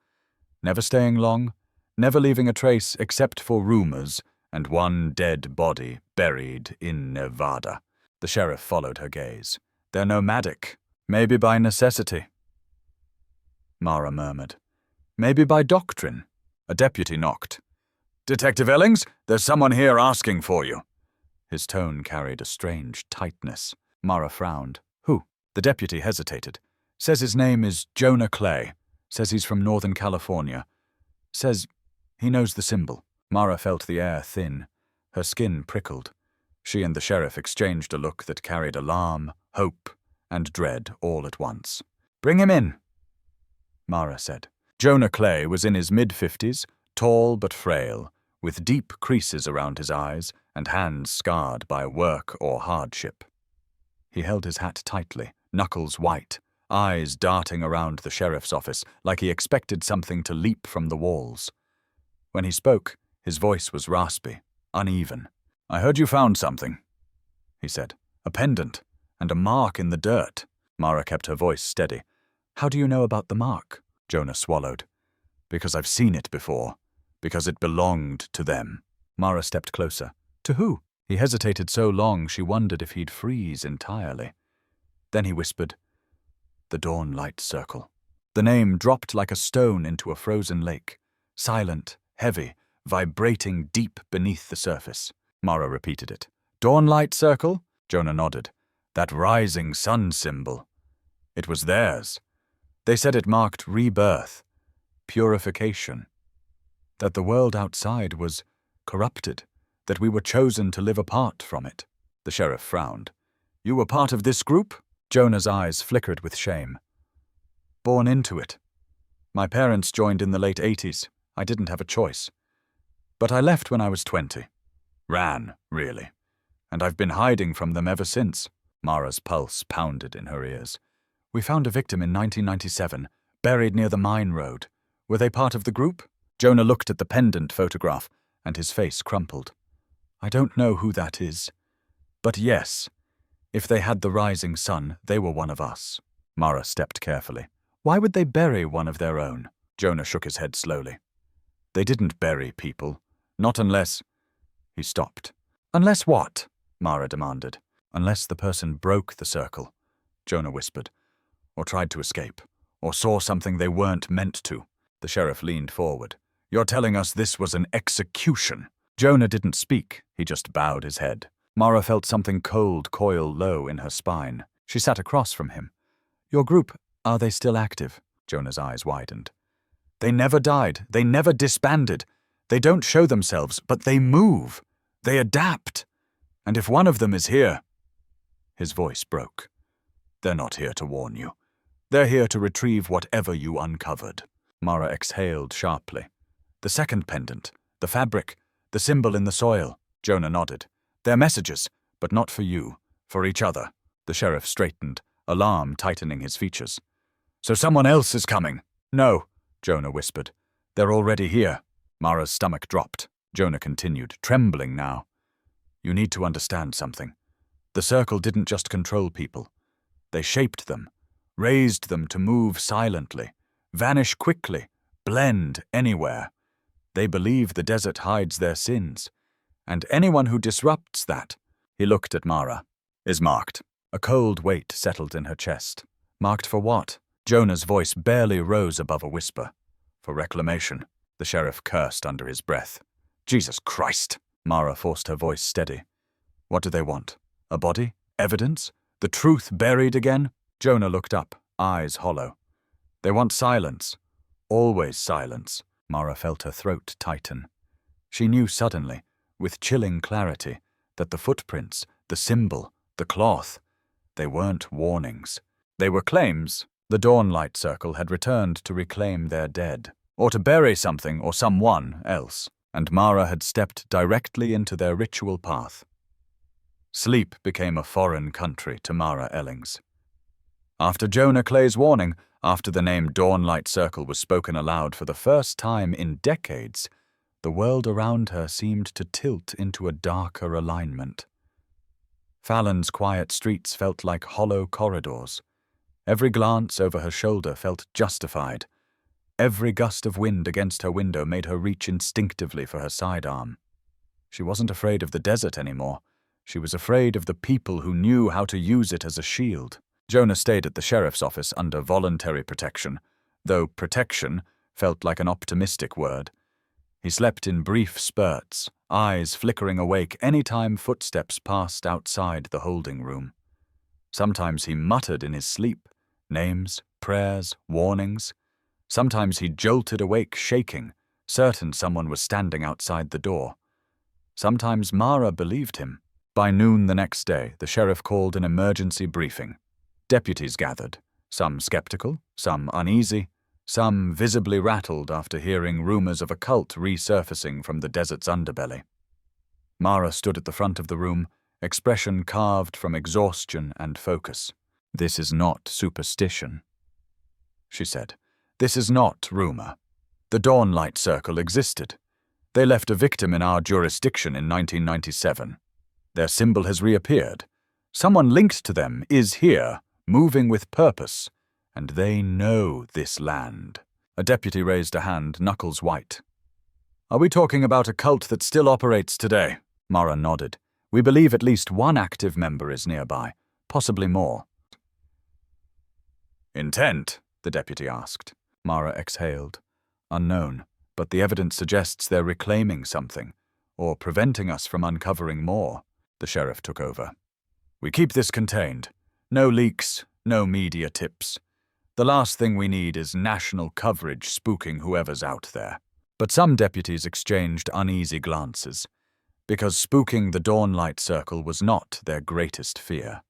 never staying long, never leaving a trace except for rumors and one dead body buried in Nevada. The sheriff followed her gaze. They're nomadic, maybe by necessity. Mara murmured. Maybe by doctrine. A deputy knocked. Detective Ellings, there's someone here asking for you. His tone carried a strange tightness. Mara frowned. Who? The deputy hesitated. Says his name is Jonah Clay. Says he's from Northern California. Says he knows the symbol. Mara felt the air thin. Her skin prickled. She and the sheriff exchanged a look that carried alarm, hope, and dread all at once. Bring him in, Mara said. Jonah Clay was in his mid-50s, tall but frail, with deep creases around his eyes and hands scarred by work or hardship. He held his hat tightly, knuckles white, eyes darting around the sheriff's office like he expected something to leap from the walls. When he spoke, his voice was raspy, uneven. I heard you found something, he said. A pendant, and a mark in the dirt. Mara kept her voice steady. How do you know about the mark? Jonah swallowed. Because I've seen it before. Because it belonged to them. Mara stepped closer. To who? He hesitated so long she wondered if he'd freeze entirely. Then he whispered, The Dawn Light Circle. The name dropped like a stone into a frozen lake, silent, heavy, vibrating deep beneath the surface. Mara repeated it. Dawn Light Circle? Jonah nodded. That rising sun symbol. It was theirs. They said it marked rebirth, purification. That the world outside was corrupted, that we were chosen to live apart from it. The sheriff frowned. You were part of this group? Jonah's eyes flickered with shame. Born into it. My parents joined in the late 80s. I didn't have a choice. But I left when I was 20. Ran, really. And I've been hiding from them ever since. Mara's pulse pounded in her ears. We found a victim in 1997, buried near the mine road. Were they part of the group? Jonah looked at the pendant photograph, and his face crumpled. I don't know who that is. But yes, if they had the rising sun, they were one of us. Mara stepped carefully. Why would they bury one of their own? Jonah shook his head slowly. They didn't bury people. Not unless... He stopped. Unless what? Mara demanded. Unless the person broke the circle, Jonah whispered. Or tried to escape. Or saw something they weren't meant to. The sheriff leaned forward. You're telling us this was an execution? Jonah didn't speak. He just bowed his head. Mara felt something cold coil low in her spine. She sat across from him. Your group, are they still active? Jonah's eyes widened. They never died. They never disbanded. They don't show themselves, but they move. They adapt. And if one of them is here... His voice broke. They're not here to warn you. They're here to retrieve whatever you uncovered. Mara exhaled sharply. The second pendant, the fabric, the symbol in the soil. Jonah nodded. They're messages, but not for you, for each other. The sheriff straightened, alarm tightening his features. So someone else is coming? No, Jonah whispered. They're already here. Mara's stomach dropped. Jonah continued, trembling now. You need to understand something. The circle didn't just control people. They shaped them, raised them to move silently, vanish quickly, blend anywhere. They believe the desert hides their sins, and anyone who disrupts that, he looked at Mara, is marked. A cold weight settled in her chest. Marked for what? Jonah's voice barely rose above a whisper. For reclamation. The sheriff cursed under his breath. Jesus Christ! Mara forced her voice steady. What do they want? A body? Evidence? The truth buried again? Jonah looked up, eyes hollow. They want silence. Always silence. Mara felt her throat tighten. She knew suddenly, with chilling clarity, that the footprints, the symbol, the cloth. They weren't warnings. They were claims. The Dawnlight Circle had returned to reclaim their dead, or to bury something or someone else, and Mara had stepped directly into their ritual path. Sleep became a foreign country to Mara Ellings. After Jonah Clay's warning, after the name Dawnlight Circle was spoken aloud for the first time in decades, the world around her seemed to tilt into a darker alignment. Fallon's quiet streets felt like hollow corridors. Every glance over her shoulder felt justified. Every gust of wind against her window made her reach instinctively for her sidearm. She wasn't afraid of the desert anymore. She was afraid of the people who knew how to use it as a shield. Jonah stayed at the sheriff's office under voluntary protection, though protection felt like an optimistic word. He slept in brief spurts, eyes flickering awake any time footsteps passed outside the holding room. Sometimes he muttered in his sleep, names, prayers, warnings. Sometimes he jolted awake shaking, certain someone was standing outside the door. Sometimes Mara believed him. By noon the next day, the sheriff called an emergency briefing. Deputies gathered, some skeptical, some uneasy, some visibly rattled after hearing rumors of a cult resurfacing from the desert's underbelly. Mara stood at the front of the room, expression carved from exhaustion and focus. "This is not superstition," she said. "This is not rumor. The Dawnlight Circle existed. They left a victim in our jurisdiction in 1997. Their symbol has reappeared. Someone linked to them is here, moving with purpose, and they know this land." A deputy raised a hand, knuckles white. "Are we talking about a cult that still operates today?" Mara nodded. "We believe at least one active member is nearby, possibly more." "Intent?" the deputy asked. Mara exhaled. "Unknown, but the evidence suggests they're reclaiming something, or preventing us from uncovering more." The sheriff took over. "We keep this contained. No leaks, no media tips. The last thing we need is national coverage spooking whoever's out there." But some deputies exchanged uneasy glances, because spooking the Dawnlight Circle was not their greatest fear.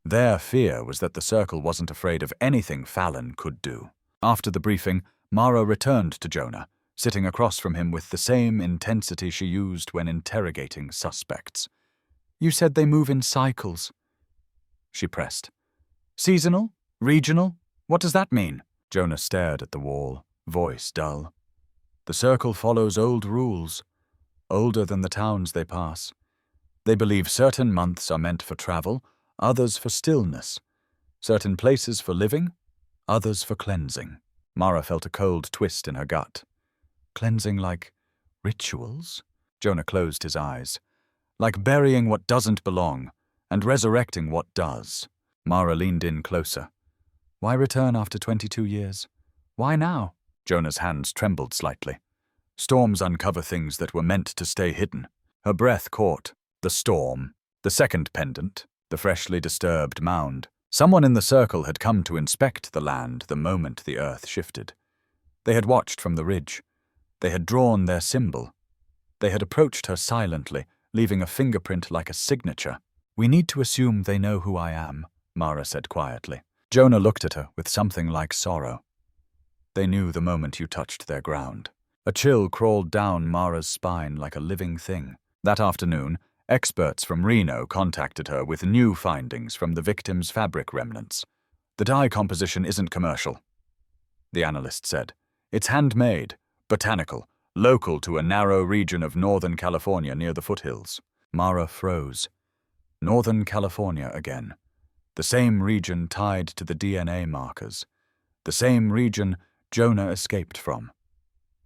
Their fear was that the Circle wasn't afraid of anything Fallon could do. After the briefing, Mara returned to Jonah, sitting across from him with the same intensity she used when interrogating suspects. "You said they move in cycles," she pressed. "Seasonal? Regional? What does that mean?" Jonah stared at the wall, voice dull. "The Circle follows old rules, older than the towns they pass. They believe certain months are meant for travel, others for stillness, certain places for living, others for cleansing." Mara felt a cold twist in her gut. Cleansing like rituals? Jonah closed his eyes. Like burying what doesn't belong and resurrecting what does. Mara leaned in closer. "Why return after 22 years? Why now?" Jonah's hands trembled slightly. "Storms uncover things that were meant to stay hidden." Her breath caught. The storm, the second pendant, the freshly disturbed mound. Someone in the Circle had come to inspect the land the moment the earth shifted. They had watched from the ridge. They had drawn their symbol. They had approached her silently, leaving a fingerprint like a signature. "We need to assume they know who I am," Mara said quietly. Jonah looked at her with something like sorrow. "They knew the moment you touched their ground." A chill crawled down Mara's spine like a living thing. That afternoon, experts from Reno contacted her with new findings from the victim's fabric remnants. "The dye composition isn't commercial," the analyst said. "It's handmade, botanical, local to a narrow region of Northern California near the foothills." Mara froze. Northern California again. The same region tied to the DNA markers. The same region Jonah escaped from.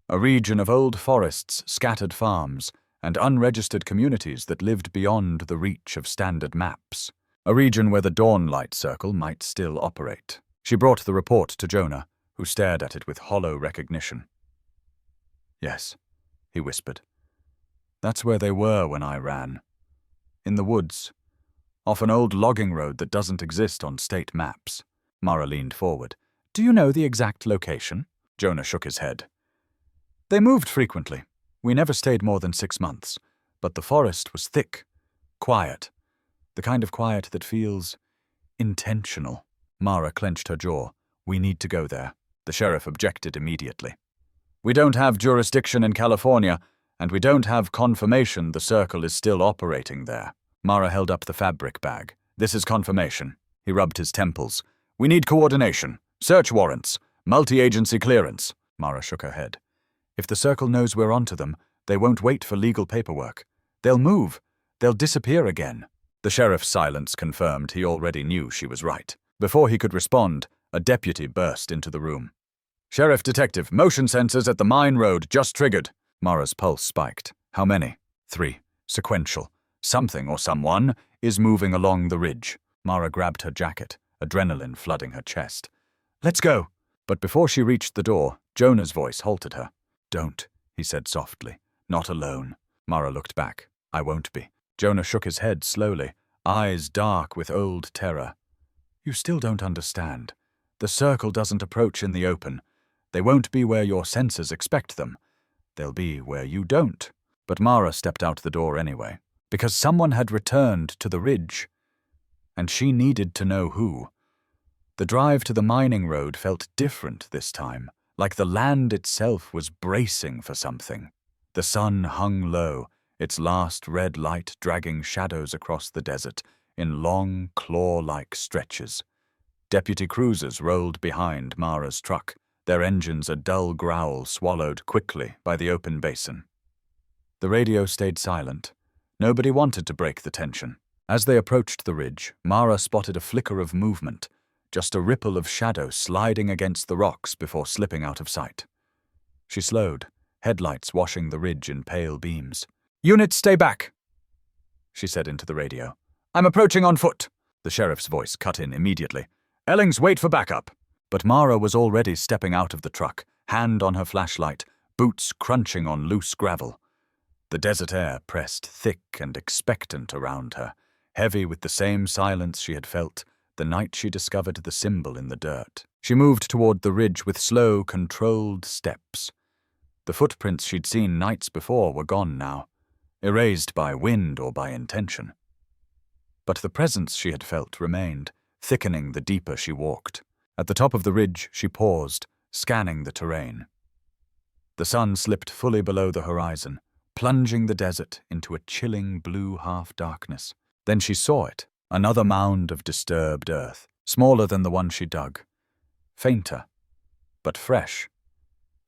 A region of old forests, scattered farms, and unregistered communities that lived beyond the reach of standard maps. A region where the Dawnlight Circle might still operate. She brought the report to Jonah, who stared at it with hollow recognition. "Yes," he whispered. "That's where they were when I ran. In the woods, off an old logging road that doesn't exist on state maps." Mara leaned forward. "Do you know the exact location?" Jonah shook his head. "They moved frequently. We never stayed more than 6 months, but the forest was thick, quiet. The kind of quiet that feels intentional. Mara clenched her jaw. We need to go there. The sheriff objected immediately. We don't have jurisdiction in California, and we don't have confirmation the circle is still operating there. Mara held up the fabric bag. This is confirmation. He rubbed his temples. We need coordination, search warrants, multi-agency clearance. Mara shook her head. If the circle knows we're onto them, they won't wait for legal paperwork. They'll move. They'll disappear again. The sheriff's silence confirmed he already knew she was right. Before he could respond, a deputy burst into the room. Sheriff Detective, motion sensors at the Mine Road just triggered. Mara's pulse spiked. How many? 3. Sequential. Something or someone is moving along the ridge. Mara grabbed her jacket, adrenaline flooding her chest. Let's go. But before she reached the door, Jonah's voice halted her. Don't, he said softly. Not alone. Mara looked back. I won't be. Jonah shook his head slowly, eyes dark with old terror. You still don't understand. The circle doesn't approach in the open. They won't be where your senses expect them. They'll be where you don't. But Mara stepped out the door anyway, because someone had returned to the ridge, and she needed to know who. The drive to the mining road felt different this time, like the land itself was bracing for something. The sun hung low, its last red light dragging shadows across the desert in long, claw-like stretches. Deputy cruisers rolled behind Mara's truck, their engines a dull growl swallowed quickly by the open basin. The radio stayed silent. Nobody wanted to break the tension. As they approached the ridge, Mara spotted a flicker of movement, just a ripple of shadow sliding against the rocks before slipping out of sight. She slowed, headlights washing the ridge in pale beams. Units, stay back, she said into the radio. I'm approaching on foot. The sheriff's voice cut in immediately. Ellings, wait for backup. But Mara was already stepping out of the truck, hand on her flashlight, boots crunching on loose gravel. The desert air pressed thick and expectant around her, heavy with the same silence she had felt the night she discovered the symbol in the dirt. She moved toward the ridge with slow, controlled steps. The footprints she'd seen nights before were gone now, erased by wind or by intention. But the presence she had felt remained, thickening the deeper she walked. At the top of the ridge, she paused, scanning the terrain. The sun slipped fully below the horizon, plunging the desert into a chilling blue half-darkness. Then she saw it, another mound of disturbed earth, smaller than the one she dug. Fainter, but fresh.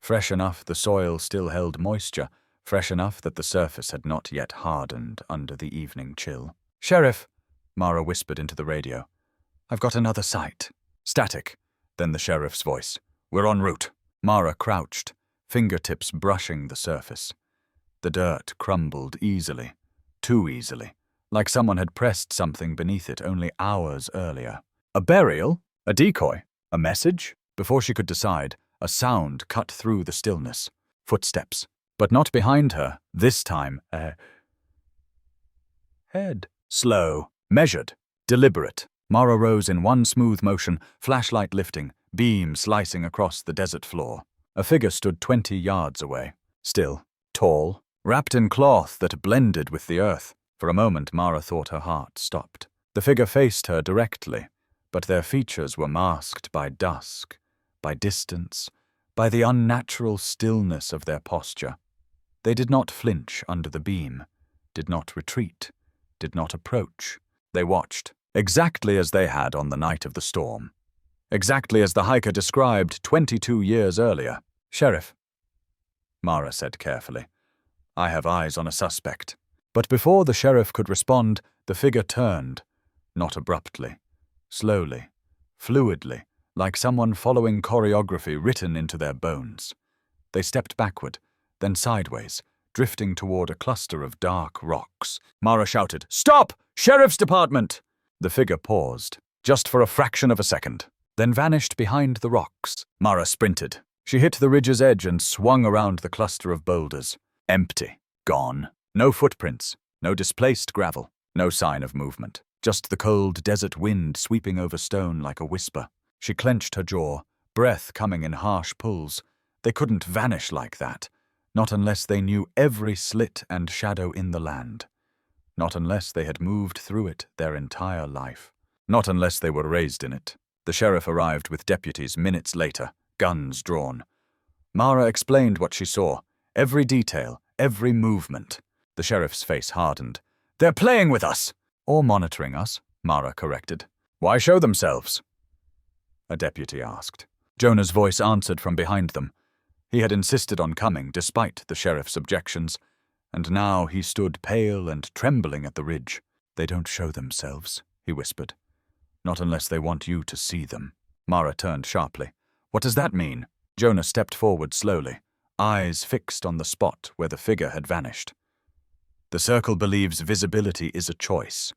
Fresh enough the soil still held moisture, fresh enough that the surface had not yet hardened under the evening chill. Sheriff, Mara whispered into the radio. I've got another sight. Static. Then the sheriff's voice. We're en route. Mara crouched, fingertips brushing the surface. The dirt crumbled easily, too easily, like someone had pressed something beneath it only hours earlier. A burial? A decoy? A message? Before she could decide, a sound cut through the stillness. Footsteps. But not behind her, this time a head. Slow, measured, deliberate. Mara rose in one smooth motion, flashlight lifting, beam slicing across the desert floor. A figure stood 20 yards away. Still, tall, wrapped in cloth that blended with the earth. For a moment, Mara thought her heart stopped. The figure faced her directly, but their features were masked by dusk, by distance, by the unnatural stillness of their posture. They did not flinch under the beam, did not retreat, did not approach. They watched, exactly as they had on the night of the storm. Exactly as the hiker described 22 years earlier. Sheriff, Mara said carefully, I have eyes on a suspect. But before the sheriff could respond, the figure turned, not abruptly, slowly, fluidly, like someone following choreography written into their bones. They stepped backward, then sideways, drifting toward a cluster of dark rocks. Mara shouted, Stop! Sheriff's Department! The figure paused, just for a fraction of a second, then vanished behind the rocks. Mara sprinted. She hit the ridge's edge and swung around the cluster of boulders. Empty. Gone. No footprints. No displaced gravel. No sign of movement. Just the cold desert wind sweeping over stone like a whisper. She clenched her jaw, breath coming in harsh pulls. They couldn't vanish like that, not unless they knew every slit and shadow in the land. Not unless they had moved through it their entire life. Not unless they were raised in it. The sheriff arrived with deputies minutes later, guns drawn. Mara explained what she saw, every detail, every movement. The sheriff's face hardened. "They're playing with us!" "Or monitoring us," Mara corrected. "Why show themselves?" a deputy asked. Jonah's voice answered from behind them. He had insisted on coming, despite the sheriff's objections, and now he stood pale and trembling at the ridge. "They don't show themselves," he whispered. "Not unless they want you to see them." Mara turned sharply. "What does that mean?" Jonah stepped forward slowly, eyes fixed on the spot where the figure had vanished. "The circle believes visibility is a choice,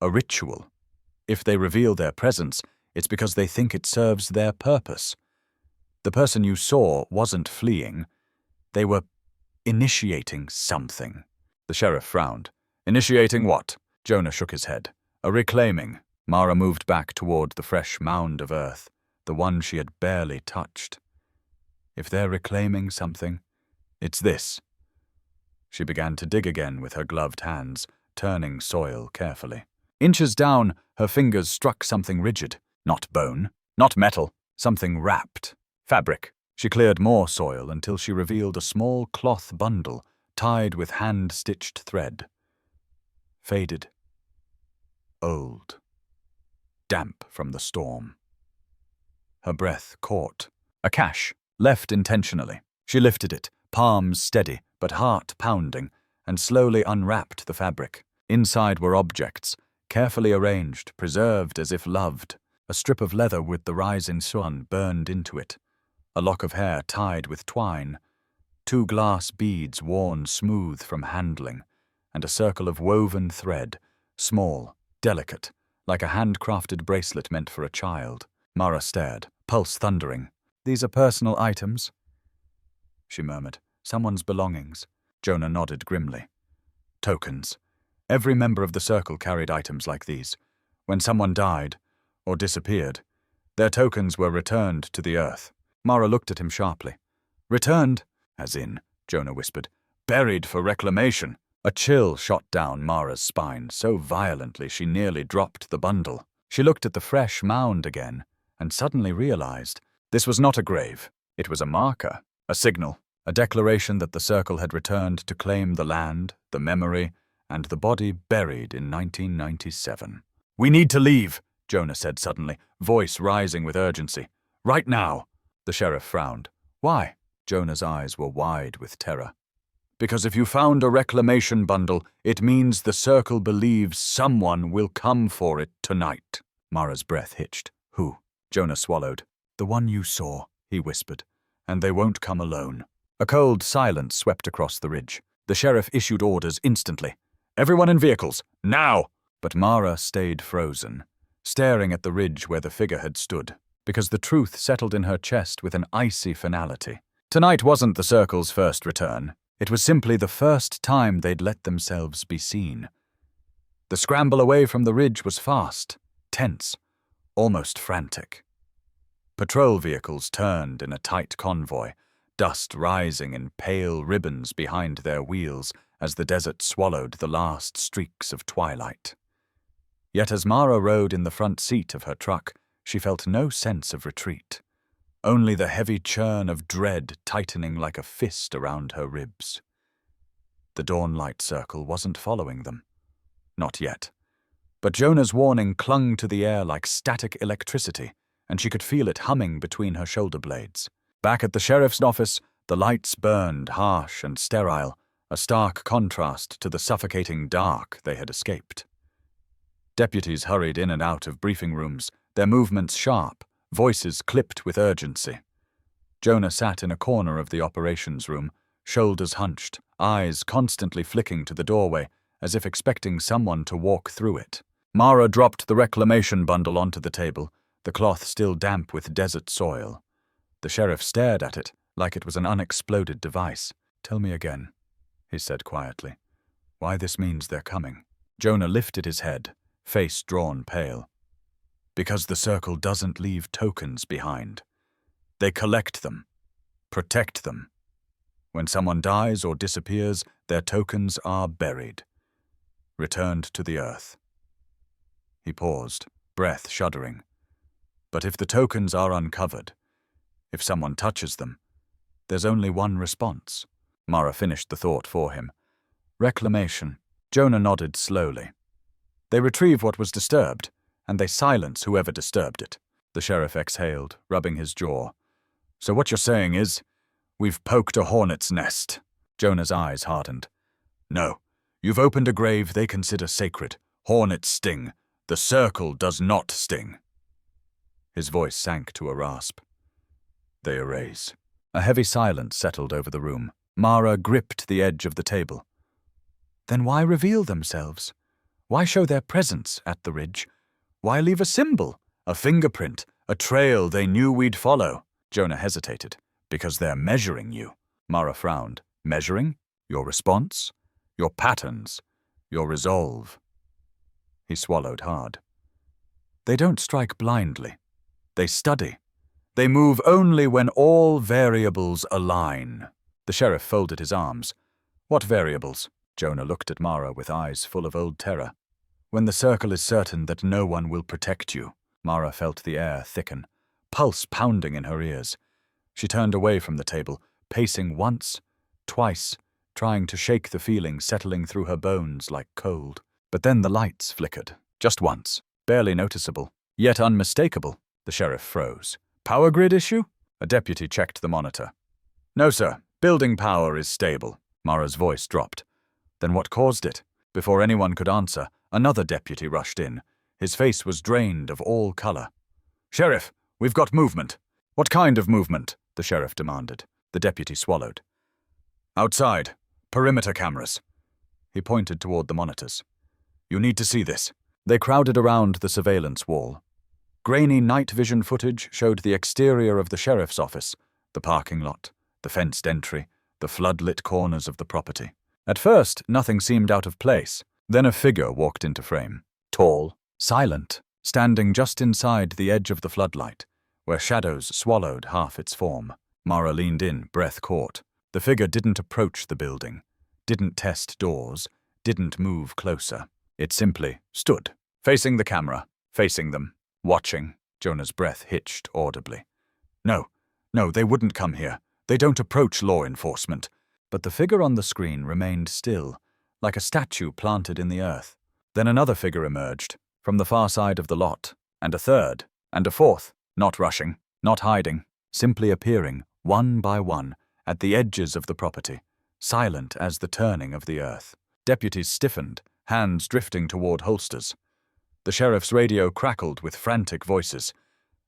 a ritual. If they reveal their presence, it's because they think it serves their purpose. The person you saw wasn't fleeing. They were initiating something." The sheriff frowned. "Initiating what?" Jonah shook his head. "A reclaiming." Mara moved back toward the fresh mound of earth, the one she had barely touched. "If they're reclaiming something, it's this." She began to dig again with her gloved hands, turning soil carefully. Inches down, her fingers struck something rigid. Not bone, not metal, something wrapped. Fabric. She cleared more soil until she revealed a small cloth bundle tied with hand-stitched thread. Faded. Old. Damp from the storm. Her breath caught. A cache, left intentionally. She lifted it, palms steady, but heart pounding, and slowly unwrapped the fabric. Inside were objects, carefully arranged, preserved as if loved. A strip of leather with the rising sun burned into it. A lock of hair tied with twine. 2 glass beads worn smooth from handling, and a circle of woven thread, small, delicate, like a handcrafted bracelet meant for a child. Mara stared, pulse thundering. "These are personal items," she murmured. "Someone's belongings." Jonah nodded grimly. "Tokens. Every member of the circle carried items like these. When someone died, or disappeared, their tokens were returned to the earth." Mara looked at him sharply. "Returned?" "As in," Jonah whispered, "buried for reclamation." A chill shot down Mara's spine so violently she nearly dropped the bundle. She looked at the fresh mound again, and suddenly realized this was not a grave. It was a marker, a signal, a declaration that the circle had returned to claim the land, the memory, and the body buried in 1997. "We need to leave," Jonah said suddenly, voice rising with urgency. "Right now." The sheriff frowned. "Why?" Jonah's eyes were wide with terror. "Because if you found a reclamation bundle, it means the circle believes someone will come for it tonight." Mara's breath hitched. "Who?" Jonah swallowed. "The one you saw," he whispered. "And they won't come alone." A cold silence swept across the ridge. The sheriff issued orders instantly. "Everyone in vehicles, now!" But Mara stayed frozen, staring at the ridge where the figure had stood, because the truth settled in her chest with an icy finality. Tonight wasn't the circle's first return. It was simply the first time they'd let themselves be seen. The scramble away from the ridge was fast, tense, almost frantic. Patrol vehicles turned in a tight convoy, dust rising in pale ribbons behind their wheels as the desert swallowed the last streaks of twilight. Yet as Mara rode in the front seat of her truck, she felt no sense of retreat, only the heavy churn of dread tightening like a fist around her ribs. The dawnlight circle wasn't following them. Not yet. But Jonah's warning clung to the air like static electricity, and she could feel it humming between her shoulder blades. Back at the sheriff's office, the lights burned harsh and sterile, a stark contrast to the suffocating dark they had escaped. Deputies hurried in and out of briefing rooms, their movements sharp, voices clipped with urgency. Jonah sat in a corner of the operations room, shoulders hunched, eyes constantly flicking to the doorway, as if expecting someone to walk through it. Mara dropped the reclamation bundle onto the table, the cloth still damp with desert soil. The sheriff stared at it like it was an unexploded device. "Tell me again," he said quietly, "why this means they're coming." Jonah lifted his head, face drawn pale. "Because the circle doesn't leave tokens behind. They collect them, protect them. When someone dies or disappears, their tokens are buried. returned to the earth. He paused, breath shuddering. But if the tokens are uncovered, if someone touches them, there's only one response. Mara finished the thought for him. Reclamation. Jonah nodded slowly. They retrieve what was disturbed, and they silence whoever disturbed it. The sheriff exhaled, rubbing his jaw. So what you're saying is, we've poked a hornet's nest. Jonah's eyes hardened. No, you've opened a grave they consider sacred. Hornets sting. The circle does not sting. His voice sank to a rasp. They erase. A heavy silence settled over the room. Mara gripped the edge of the table. Then why reveal themselves? Why show their presence at the ridge? Why leave a symbol, a fingerprint, a trail they knew we'd follow? Jonah hesitated. Because they're measuring you. Mara frowned. Measuring? Your response? Your patterns? Your resolve? He swallowed hard. They don't strike blindly. They study. They move only when all variables align. The sheriff folded his arms. What variables? Jonah looked at Mara with eyes full of old terror. When the circle is certain that no one will protect you. Mara felt the air thicken, pulse pounding in her ears. She turned away from the table, pacing once, twice, trying to shake the feeling settling through her bones like cold. But then the lights flickered, just once, barely noticeable, yet unmistakable. The sheriff froze. Power grid issue? A deputy checked the monitor. No, sir. Building power is stable. Mara's voice dropped. Then what caused it? Before anyone could answer, another deputy rushed in. His face was drained of all color. Sheriff, we've got movement. What kind of movement? The sheriff demanded. The deputy swallowed. Outside. Perimeter cameras. He pointed toward the monitors. You need to see this. They crowded around the surveillance wall. Grainy night vision footage showed the exterior of the sheriff's office, the parking lot, the fenced entry, the floodlit corners of the property. At first, nothing seemed out of place. Then a figure walked into frame. Tall, silent, standing just inside the edge of the floodlight, where shadows swallowed half its form. Mara leaned in, breath caught. The figure didn't approach the building, didn't test doors, didn't move closer. It simply stood, facing the camera, facing them. Watching. Jonah's breath hitched audibly. No, they wouldn't come here. They don't approach law enforcement. But the figure on the screen remained still, like a statue planted in the earth. Then another figure emerged, from the far side of the lot, and a third, and a fourth, not rushing, not hiding, simply appearing, one by one, at the edges of the property, silent as the turning of the earth. Deputies stiffened, hands drifting toward holsters. The sheriff's radio crackled with frantic voices.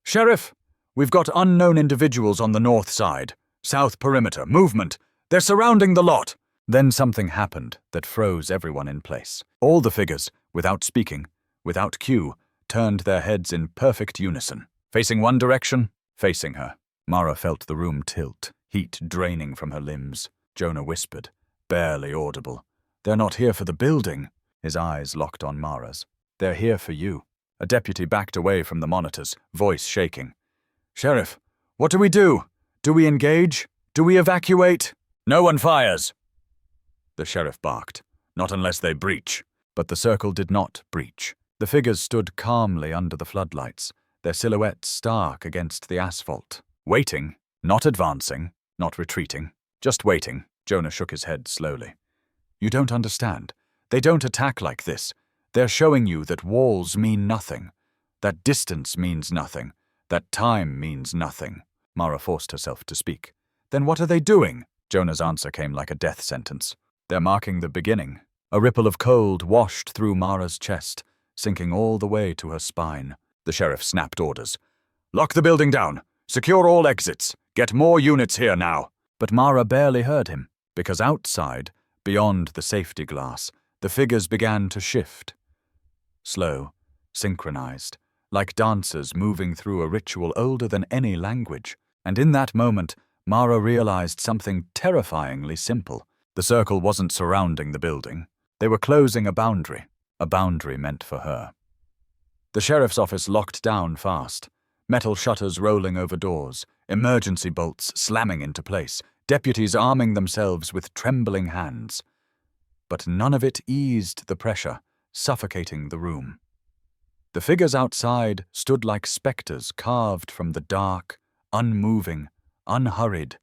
Sheriff, we've got unknown individuals on the north side. South perimeter, movement. They're surrounding the lot. Then something happened that froze everyone in place. All the figures, without speaking, without cue, turned their heads in perfect unison. Facing one direction, facing her. Mara felt the room tilt, heat draining from her limbs. Jonah whispered, barely audible. They're not here for the building. His eyes locked on Mara's. They're here for you. A deputy backed away from the monitors, voice shaking. Sheriff, what do we do? Do we engage? Do we evacuate? No one fires. The sheriff barked. Not unless they breach. But the circle did not breach. The figures stood calmly under the floodlights, their silhouettes stark against the asphalt. Waiting, not advancing, not retreating, just waiting. Jonah shook his head slowly. You don't understand. They don't attack like this. They're showing you that walls mean nothing, that distance means nothing, that time means nothing. Mara forced herself to speak. Then what are they doing? Jonah's answer came like a death sentence. They're marking the beginning. A ripple of cold washed through Mara's chest, sinking all the way to her spine. The sheriff snapped orders. Lock the building down. Secure all exits. Get more units here now. But Mara barely heard him, because outside, beyond the safety glass, the figures began to shift. Slow, synchronized, like dancers moving through a ritual older than any language. And in that moment, Mara realized something terrifyingly simple. The circle wasn't surrounding the building. They were closing a boundary meant for her. The sheriff's office locked down fast, metal shutters rolling over doors, emergency bolts slamming into place, deputies arming themselves with trembling hands. but none of it eased the pressure, suffocating the room. The figures outside stood like specters carved from the dark, unmoving, unhurried,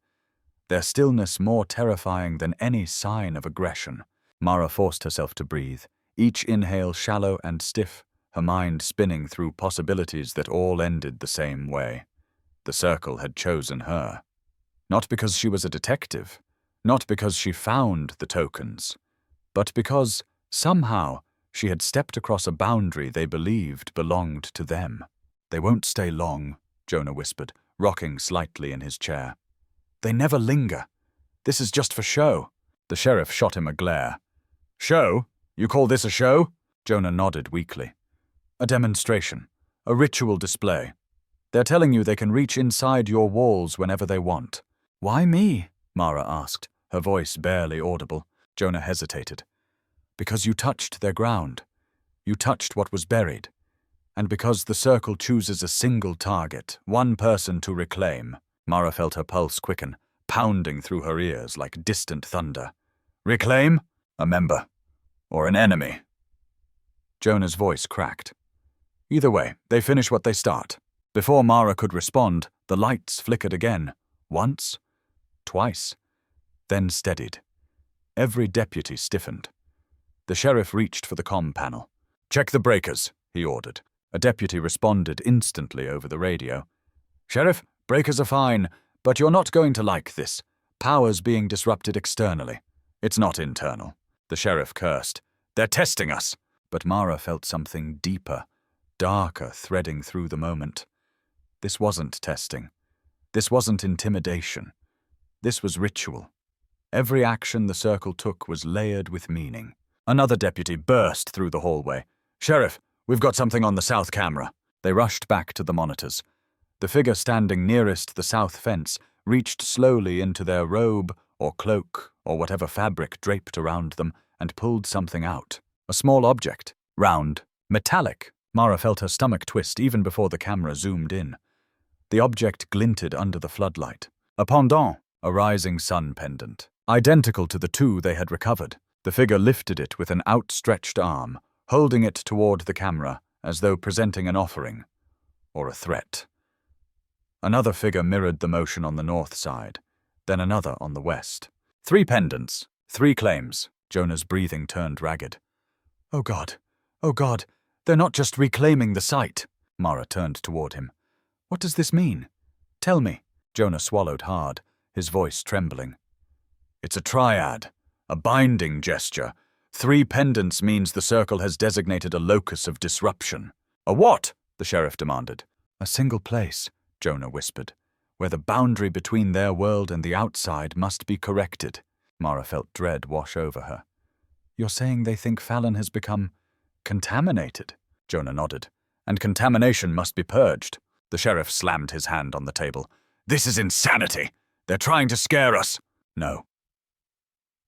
their stillness more terrifying than any sign of aggression. Mara forced herself to breathe, each inhale shallow and stiff, her mind spinning through possibilities that all ended the same way. The circle had chosen her. Not because she was a detective, not because she found the tokens, but because, somehow, she had stepped across a boundary they believed belonged to them. "They won't stay long," Jonah whispered, rocking slightly in his chair. "They never linger. This is just for show." The sheriff shot him a glare. "Show? You call this a show?" Jonah nodded weakly. "A demonstration. A ritual display. They're telling you they can reach inside your walls whenever they want." "Why me?" Mara asked, her voice barely audible. Jonah hesitated. "Because you touched their ground. You touched what was buried. And because the circle chooses a single target, one person to reclaim." Mara felt her pulse quicken, pounding through her ears like distant thunder. "Reclaim? A member. Or an enemy?" Jonah's voice cracked. "Either way, they finish what they start." Before Mara could respond, the lights flickered again. Once, twice, then steadied. Every deputy stiffened. The sheriff reached for the comm panel. "Check the breakers," he ordered. A deputy responded instantly over the radio. "Sheriff, breakers are fine, but you're not going to like this. Power's being disrupted externally. It's not internal." The sheriff cursed. "They're testing us." But Mara felt something deeper, darker threading through the moment. This wasn't testing. This wasn't intimidation. This was ritual. Every action the circle took was layered with meaning. Another deputy burst through the hallway. "Sheriff, we've got something on the south camera." They rushed back to the monitors. The figure standing nearest the south fence reached slowly into their robe or cloak or whatever fabric draped around them and pulled something out. A small object, round, metallic. Mara felt her stomach twist even before the camera zoomed in. The object glinted under the floodlight. A pendant, a rising sun pendant, identical to the two they had recovered. The figure lifted it with an outstretched arm, holding it toward the camera as though presenting an offering or a threat. Another figure mirrored the motion on the north side, then another on the west. 3 pendants, 3 claims. Jonah's breathing turned ragged. Oh God, they're not just reclaiming the site." Mara turned toward him. "What does this mean? Tell me." Jonah swallowed hard, his voice trembling. "It's a triad, a binding gesture. 3 pendants means the circle has designated a locus of disruption." "A what?" the sheriff demanded. "A single place," Jonah whispered, "where the boundary between their world and the outside must be corrected." Mara felt dread wash over her. "You're saying they think Fallon has become contaminated?" Jonah nodded. "And contamination must be purged." The sheriff slammed his hand on the table. "This is insanity! They're trying to scare us!" "No,"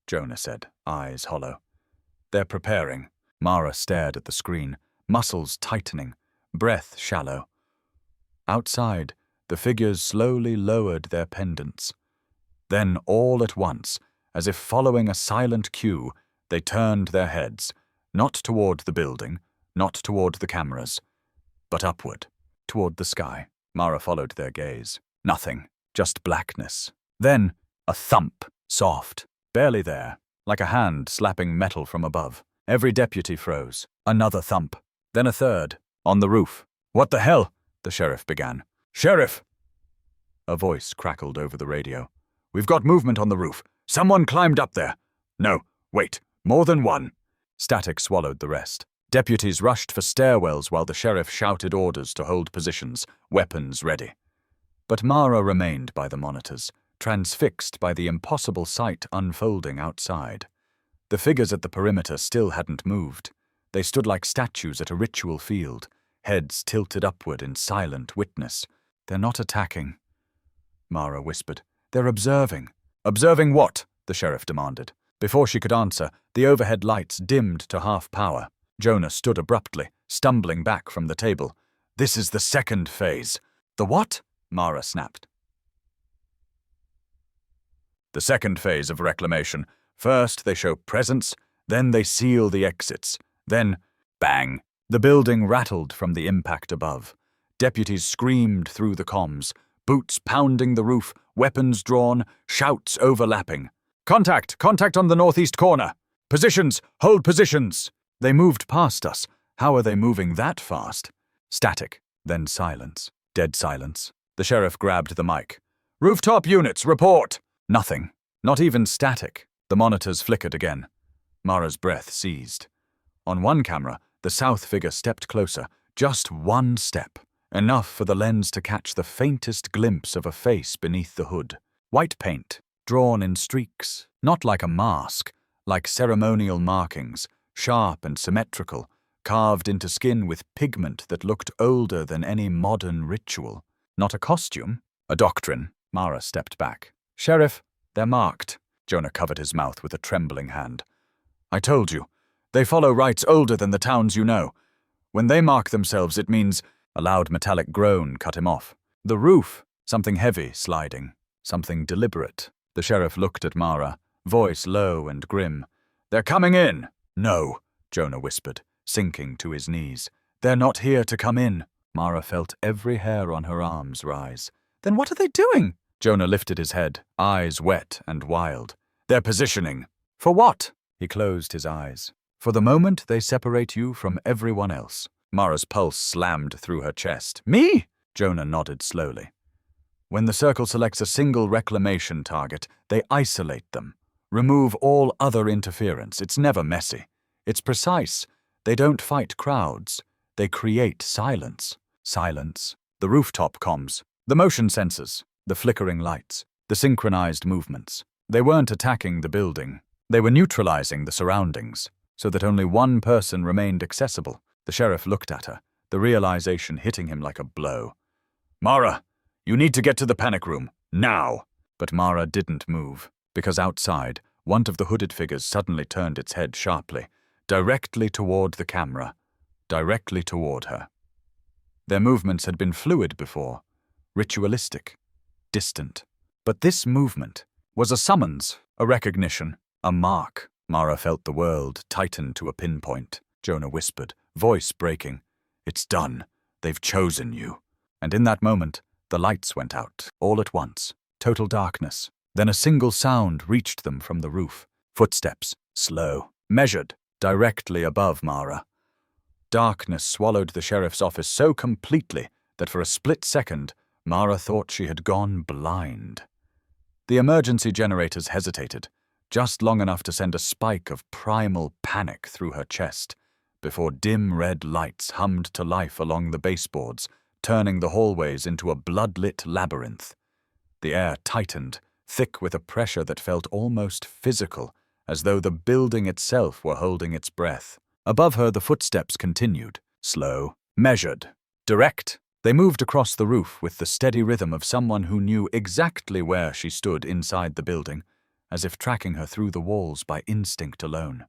Jonah said, eyes hollow. "They're preparing." Mara stared at the screen, muscles tightening, breath shallow. Outside, the figures slowly lowered their pendants. Then, all at once, as if following a silent cue, they turned their heads, not toward the building, not toward the cameras, but upward, toward the sky. Mara followed their gaze. Nothing, just blackness. Then, a thump, soft, barely there, like a hand slapping metal from above. Every deputy froze. Another thump. Then a third, on the roof. "What the hell?" the sheriff began. "Sheriff!" A voice crackled over the radio. "We've got movement on the roof. Someone climbed up there. No, wait, more than one." Static swallowed the rest. Deputies rushed for stairwells while the sheriff shouted orders to hold positions, weapons ready. But Mara remained by the monitors, transfixed by the impossible sight unfolding outside. The figures at the perimeter still hadn't moved. They stood like statues at a ritual field, heads tilted upward in silent witness. "They're not attacking," Mara whispered. "They're observing." "Observing what?" the sheriff demanded. Before she could answer, the overhead lights dimmed to half power. Jonah stood abruptly, stumbling back from the table. "This is the second phase." "The what?" Mara snapped. "The second phase of reclamation. First, they show presence, Then they seal the exits. Then, bang! The building rattled from the impact above. Deputies screamed through the comms, boots pounding the roof, weapons drawn, shouts overlapping. Contact! Contact on the northeast corner! Positions! Hold positions! They moved past us. How are they moving that fast? Static, then silence. Dead silence. The sheriff grabbed the mic. Rooftop units, report! Nothing. Not even static. The monitors flickered again. Mara's breath seized. On one camera, the south figure stepped closer. Just one step. Enough for the lens to catch the faintest glimpse of a face beneath the hood. White paint, drawn in streaks, not like a mask, like ceremonial markings, sharp and symmetrical, carved into skin with pigment that looked older than any modern ritual. Not a costume, a doctrine. Mara stepped back. Sheriff, they're marked. Jonah covered his mouth with a trembling hand. I told you, they follow rites older than the towns you know. When they mark themselves, it means... A loud metallic groan cut him off. The roof, something heavy sliding, something deliberate. The sheriff looked at Mara, voice low and grim. They're coming in! No, Jonah whispered, sinking to his knees. They're not here to come in. Mara felt every hair on her arms rise. Then what are they doing? Jonah lifted his head, eyes wet and wild. They're positioning. For what? He closed his eyes. For the moment they separate you from everyone else. Mara's pulse slammed through her chest. Me? Jonah nodded slowly. When the circle selects a single reclamation target, they isolate them. Remove all other interference. It's never messy. It's precise. They don't fight crowds. They create silence. Silence. The rooftop comms. The motion sensors. The flickering lights. The synchronized movements. They weren't attacking the building. They were neutralizing the surroundings, so that only one person remained accessible. The sheriff looked at her, the realization hitting him like a blow. Mara, you need to get to the panic room, now! But Mara didn't move, because outside, one of the hooded figures suddenly turned its head sharply, directly toward the camera, directly toward her. Their movements had been fluid before, ritualistic, distant. But this movement was a summons, a recognition, a mark. Mara felt the world tighten to a pinpoint. Jonah whispered, voice breaking. It's done. They've chosen you. And in that moment, the lights went out, all at once. Total darkness. Then a single sound reached them from the roof. Footsteps, slow, measured, directly above Mara. Darkness swallowed the sheriff's office so completely that for a split second, Mara thought she had gone blind. The emergency generators hesitated, just long enough to send a spike of primal panic through her chest, before dim red lights hummed to life along the baseboards, turning the hallways into a blood-lit labyrinth. The air tightened, thick with a pressure that felt almost physical, as though the building itself were holding its breath. Above her, the footsteps continued, slow, measured, direct. They moved across the roof with the steady rhythm of someone who knew exactly where she stood inside the building, as if tracking her through the walls by instinct alone.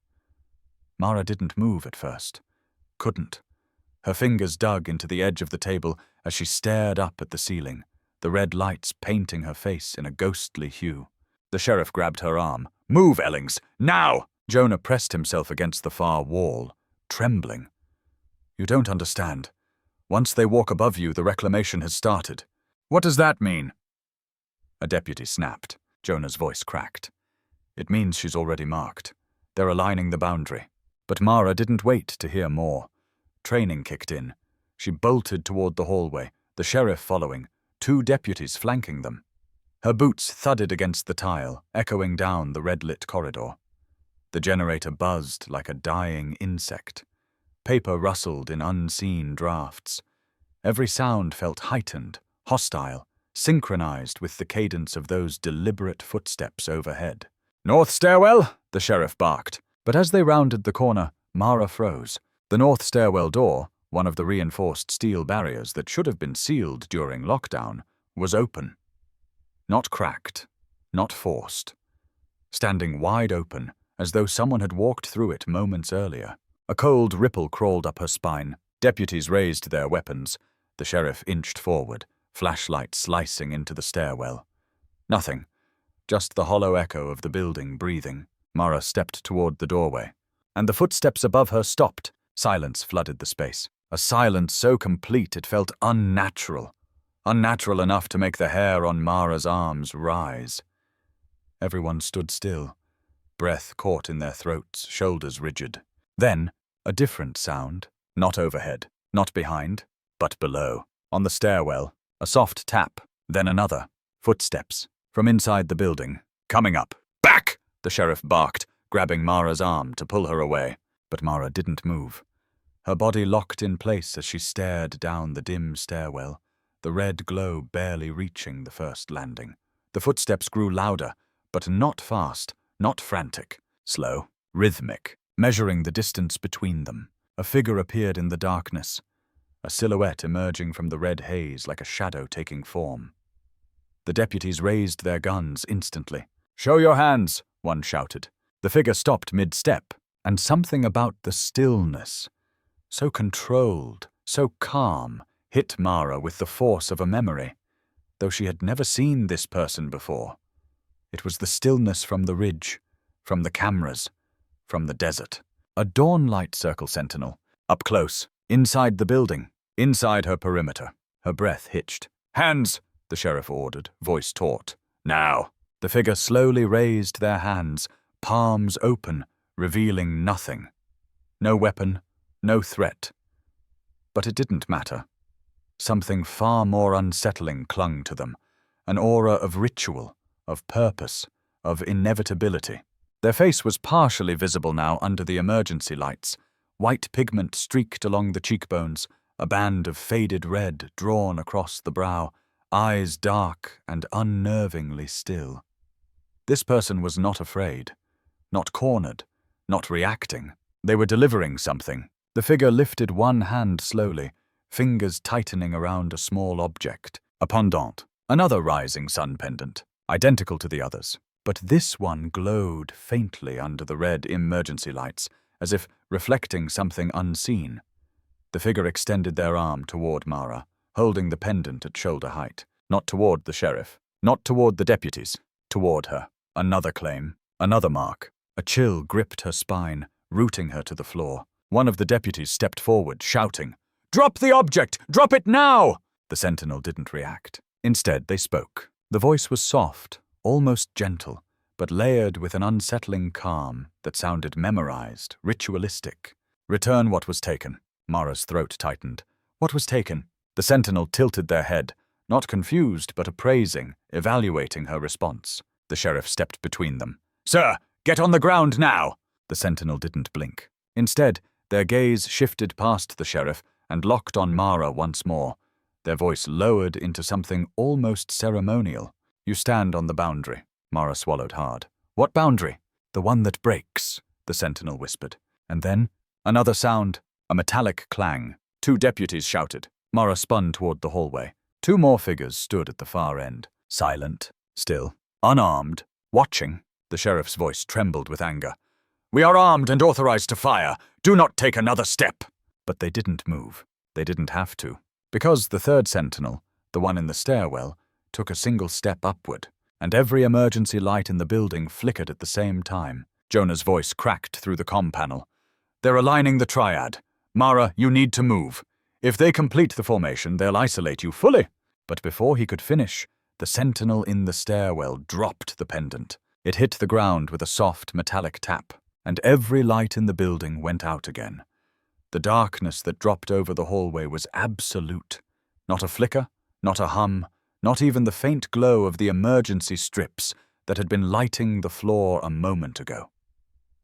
Mara didn't move at first. Couldn't. Her fingers dug into the edge of the table as she stared up at the ceiling, the red lights painting her face in a ghostly hue. The sheriff grabbed her arm. Move, Ellings, now! Jonah pressed himself against the far wall, trembling. You don't understand. Once they walk above you, the reclamation has started. What does that mean? A deputy snapped. Jonah's voice cracked. It means she's already marked. They're aligning the boundary. But Mara didn't wait to hear more. Training kicked in. She bolted toward the hallway, the sheriff following, 2 deputies flanking them. Her boots thudded against the tile, echoing down the red-lit corridor. The generator buzzed like a dying insect. Paper rustled in unseen drafts. Every sound felt heightened, hostile, synchronized with the cadence of those deliberate footsteps overhead. North stairwell, the sheriff barked. But as they rounded the corner, Mara froze. The north stairwell door, one of the reinforced steel barriers that should have been sealed during lockdown, was open. Not cracked, not forced. Standing wide open, as though someone had walked through it moments earlier. A cold ripple crawled up her spine. Deputies raised their weapons. The sheriff inched forward, flashlight slicing into the stairwell. Nothing. Just the hollow echo of the building breathing. Mara stepped toward the doorway. and the footsteps above her stopped. Silence flooded the space, a silence so complete it felt unnatural. Unnatural enough to make the hair on Mara's arms rise. Everyone stood still, breath caught in their throats, shoulders rigid. Then, a different sound, not overhead, not behind, but below. On the stairwell, a soft tap, then another. Footsteps, from inside the building, coming up. "Back!" the sheriff barked, grabbing Mara's arm to pull her away. But Mara didn't move. Her body locked in place as she stared down the dim stairwell, the red glow barely reaching the first landing. The footsteps grew louder, but not fast, not frantic. Slow, rhythmic, measuring the distance between them. A figure appeared in the darkness, a silhouette emerging from the red haze like a shadow taking form. The deputies raised their guns instantly. "Show your hands," one shouted. The figure stopped mid-step, and something about the stillness, so controlled, so calm, hit Mara with the force of a memory, though she had never seen this person before. It was the stillness from the ridge, from the cameras, from the desert. A dawn-light circle sentinel, up close, inside the building, inside her perimeter. Her breath hitched. "Hands!" the sheriff ordered, voice taut. "Now!" The figure slowly raised their hands, palms open, revealing nothing. No weapon, no threat. But it didn't matter. Something far more unsettling clung to them, an aura of ritual, of purpose, of inevitability. Their face was partially visible now under the emergency lights. White pigment streaked along the cheekbones, a band of faded red drawn across the brow, eyes dark and unnervingly still. This person was not afraid, not cornered, not reacting. They were delivering something. The figure lifted one hand slowly, fingers tightening around a small object, a pendant, another rising sun pendant, identical to the others. But this one glowed faintly under the red emergency lights, as if reflecting something unseen. The figure extended their arm toward Mara, holding the pendant at shoulder height. Not toward the sheriff, not toward the deputies, toward her. Another claim, another mark. A chill gripped her spine, rooting her to the floor. One of the deputies stepped forward, shouting, "Drop the object! Drop it now!" The sentinel didn't react. Instead, they spoke. The voice was soft, almost gentle, but layered with an unsettling calm that sounded memorized, ritualistic. "Return what was taken." Mara's throat tightened. "What was taken?" The sentinel tilted their head, not confused but appraising, evaluating her response. The sheriff stepped between them. "Sir, get on the ground now!" The sentinel didn't blink. Instead, their gaze shifted past the sheriff and locked on Mara once more. Their voice lowered into something almost ceremonial. "You stand on the boundary." Mara swallowed hard. "What boundary?" "The one that breaks," the sentinel whispered. And then, another sound, a metallic clang. Two deputies shouted. Mara spun toward the hallway. Two more figures stood at the far end, silent, still, unarmed, watching. The sheriff's voice trembled with anger. "We are armed and authorized to fire. Do not take another step." But they didn't move. They didn't have to. Because the third sentinel, the one in the stairwell, took a single step upward, and every emergency light in the building flickered at the same time. Jonah's voice cracked through the comm panel. "They're aligning the triad. Mara, you need to move. If they complete the formation, they'll isolate you fully." But before he could finish, the sentinel in the stairwell dropped the pendant. It hit the ground with a soft metallic tap, and every light in the building went out again. The darkness that dropped over the hallway was absolute. Not a flicker, not a hum, not even the faint glow of the emergency strips that had been lighting the floor a moment ago.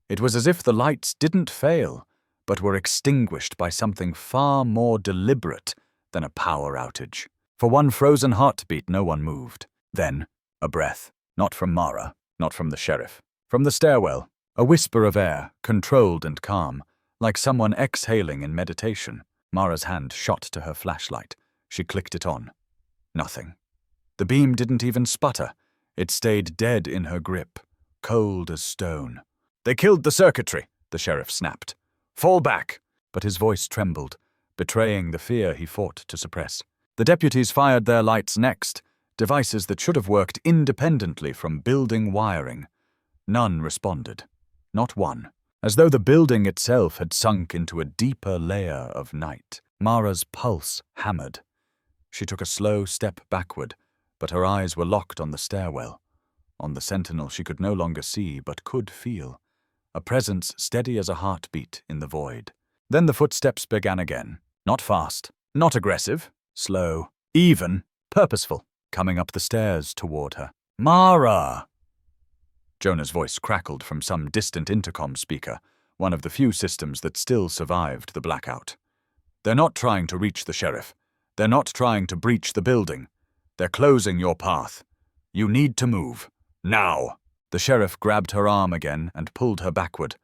It was as if the lights didn't fail, but were extinguished by something far more deliberate than a power outage. For one frozen heartbeat, no one moved. Then, a breath, not from Mara, not from the sheriff. From the stairwell, a whisper of air, controlled and calm, like someone exhaling in meditation. Mara's hand shot to her flashlight. She clicked it on. Nothing. The beam didn't even sputter. It stayed dead in her grip, cold as stone. "They killed the circuitry," the sheriff snapped. "Fall back." But his voice trembled, betraying the fear he fought to suppress. The deputies fired their lights next, devices that should have worked independently from building wiring. None responded. Not one. as though the building itself had sunk into a deeper layer of night. Mara's pulse hammered. She took a slow step backward, but her eyes were locked on the stairwell. On the sentinel she could no longer see, but could feel. A presence steady as a heartbeat in the void. Then the footsteps began again. Not fast, not aggressive, slow, even, purposeful, coming up the stairs toward her. Mara! Jonah's voice crackled from some distant intercom speaker, one of the few systems that still survived the blackout. They're not trying to reach the sheriff. They're not trying to breach the building. They're closing your path. You need to move. Now! The sheriff grabbed her arm again and pulled her backward.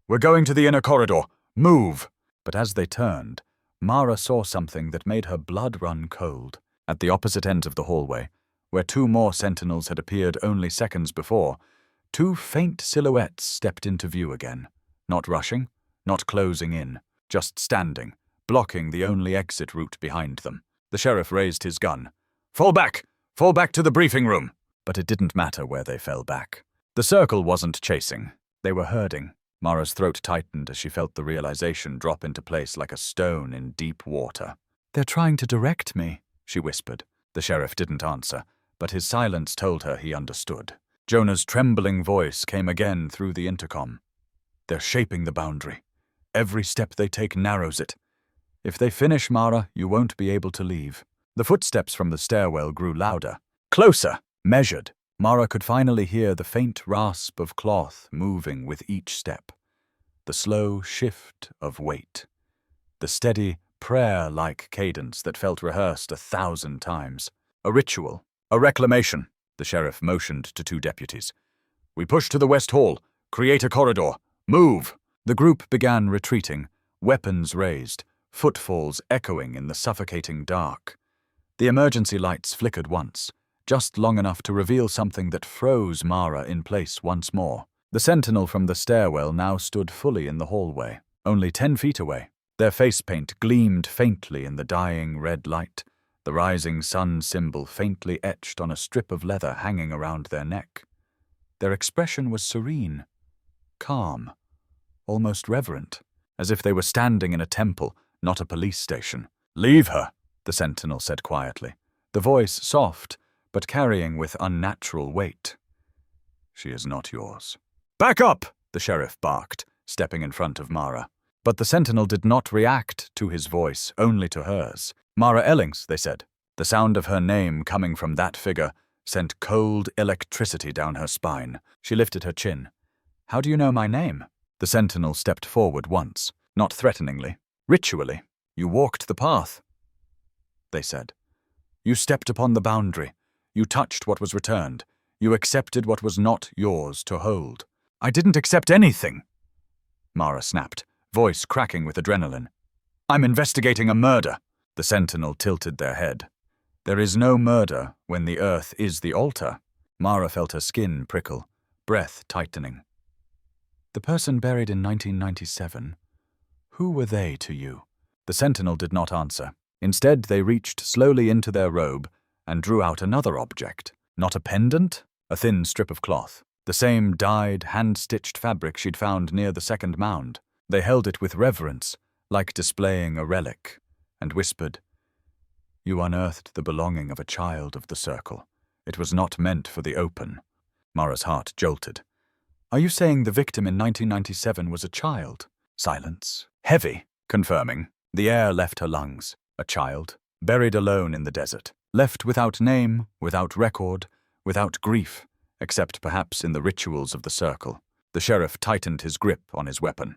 We're going to the inner corridor. Move! But as they turned, Mara saw something that made her blood run cold. At the opposite ends of the hallway, where two more sentinels had appeared only seconds before, two faint silhouettes stepped into view again. Not rushing, not closing in, just standing, blocking the only exit route behind them. The sheriff raised his gun. Fall back! Fall back to the briefing room! But it didn't matter where they fell back. The circle wasn't chasing. They were herding. Mara's throat tightened as she felt the realization drop into place like a stone in deep water. They're trying to direct me, she whispered. The sheriff didn't answer, but his silence told her he understood. Jonah's trembling voice came again through the intercom. They're shaping the boundary. Every step they take narrows it. If they finish, Mara, you won't be able to leave. The footsteps from the stairwell grew louder. Closer! Measured. Mara could finally hear the faint rasp of cloth moving with each step. The slow shift of weight. The steady, prayer-like cadence that felt rehearsed 1,000 times. A ritual. A reclamation. The sheriff motioned to two deputies. We push to the west hall. Create a corridor. Move! The group began retreating, weapons raised, footfalls echoing in the suffocating dark. The emergency lights flickered once, just long enough to reveal something that froze Mara in place once more. The sentinel from the stairwell now stood fully in the hallway, only 10 feet away. Their face paint gleamed faintly in the dying red light, the rising sun symbol faintly etched on a strip of leather hanging around their neck. Their expression was serene, calm, almost reverent, as if they were standing in a temple, not a police station. Leave her, the sentinel said quietly, the voice soft, but carrying with unnatural weight. She is not yours. Back up, the sheriff barked, stepping in front of Mara. But the sentinel did not react to his voice, only to hers. Mara Ellings, they said. The sound of her name coming from that figure sent cold electricity down her spine. She lifted her chin. How do you know my name? The sentinel stepped forward once, not threateningly, ritually. You walked the path, they said. You stepped upon the boundary. You touched what was returned. You accepted what was not yours to hold. I didn't accept anything, Mara snapped, voice cracking with adrenaline. I'm investigating a murder. The sentinel tilted their head. There is no murder when the earth is the altar. Mara felt her skin prickle, breath tightening. The person buried in 1997, who were they to you? The sentinel did not answer. Instead, they reached slowly into their robe and drew out another object. Not a pendant, a thin strip of cloth. The same dyed, hand-stitched fabric she'd found near the second mound. They held it with reverence, like displaying a relic, and whispered, You unearthed the belonging of a child of the circle. It was not meant for the open. Mara's heart jolted. Are you saying the victim in 1997 was a child? Silence. Heavy, confirming. The air left her lungs. A child, buried alone in the desert, left without name, without record, without grief, except perhaps in the rituals of the circle. The sheriff tightened his grip on his weapon.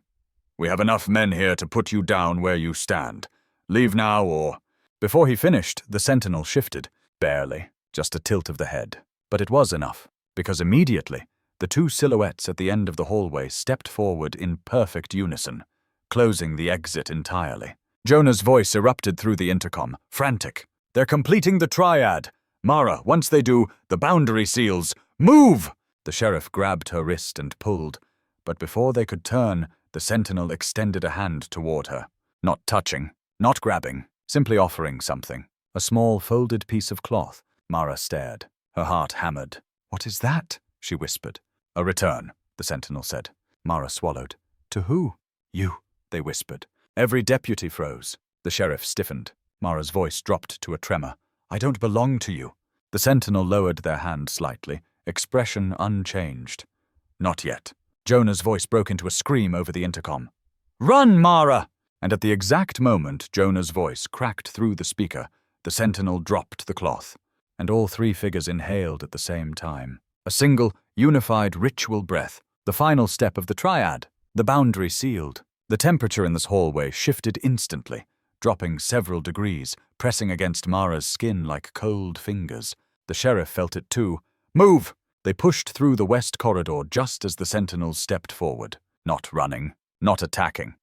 We have enough men here to put you down where you stand. Leave now or... Before he finished, the sentinel shifted. Barely, just a tilt of the head. But it was enough, because immediately, the two silhouettes at the end of the hallway stepped forward in perfect unison, closing the exit entirely. Jonah's voice erupted through the intercom, frantic. They're completing the triad. Mara, once they do, the boundary seals. Move! The sheriff grabbed her wrist and pulled, but before they could turn, the sentinel extended a hand toward her. Not touching, not grabbing, simply offering something. A small folded piece of cloth. Mara stared, her heart hammered. What is that? She whispered. A return, the sentinel said. Mara swallowed. To who? You, they whispered. Every deputy froze. The sheriff stiffened. Mara's voice dropped to a tremor. I don't belong to you. The sentinel lowered their hand slightly, expression unchanged. Not yet. Jonah's voice broke into a scream over the intercom. Run, Mara! And at the exact moment Jonah's voice cracked through the speaker, the sentinel dropped the cloth, and all three figures inhaled at the same time. A single, unified ritual breath, the final step of the triad, the boundary sealed. The temperature in this hallway shifted instantly, dropping several degrees, pressing against Mara's skin like cold fingers. The sheriff felt it too. Move! They pushed through the west corridor just as the sentinels stepped forward. Not running, not attacking,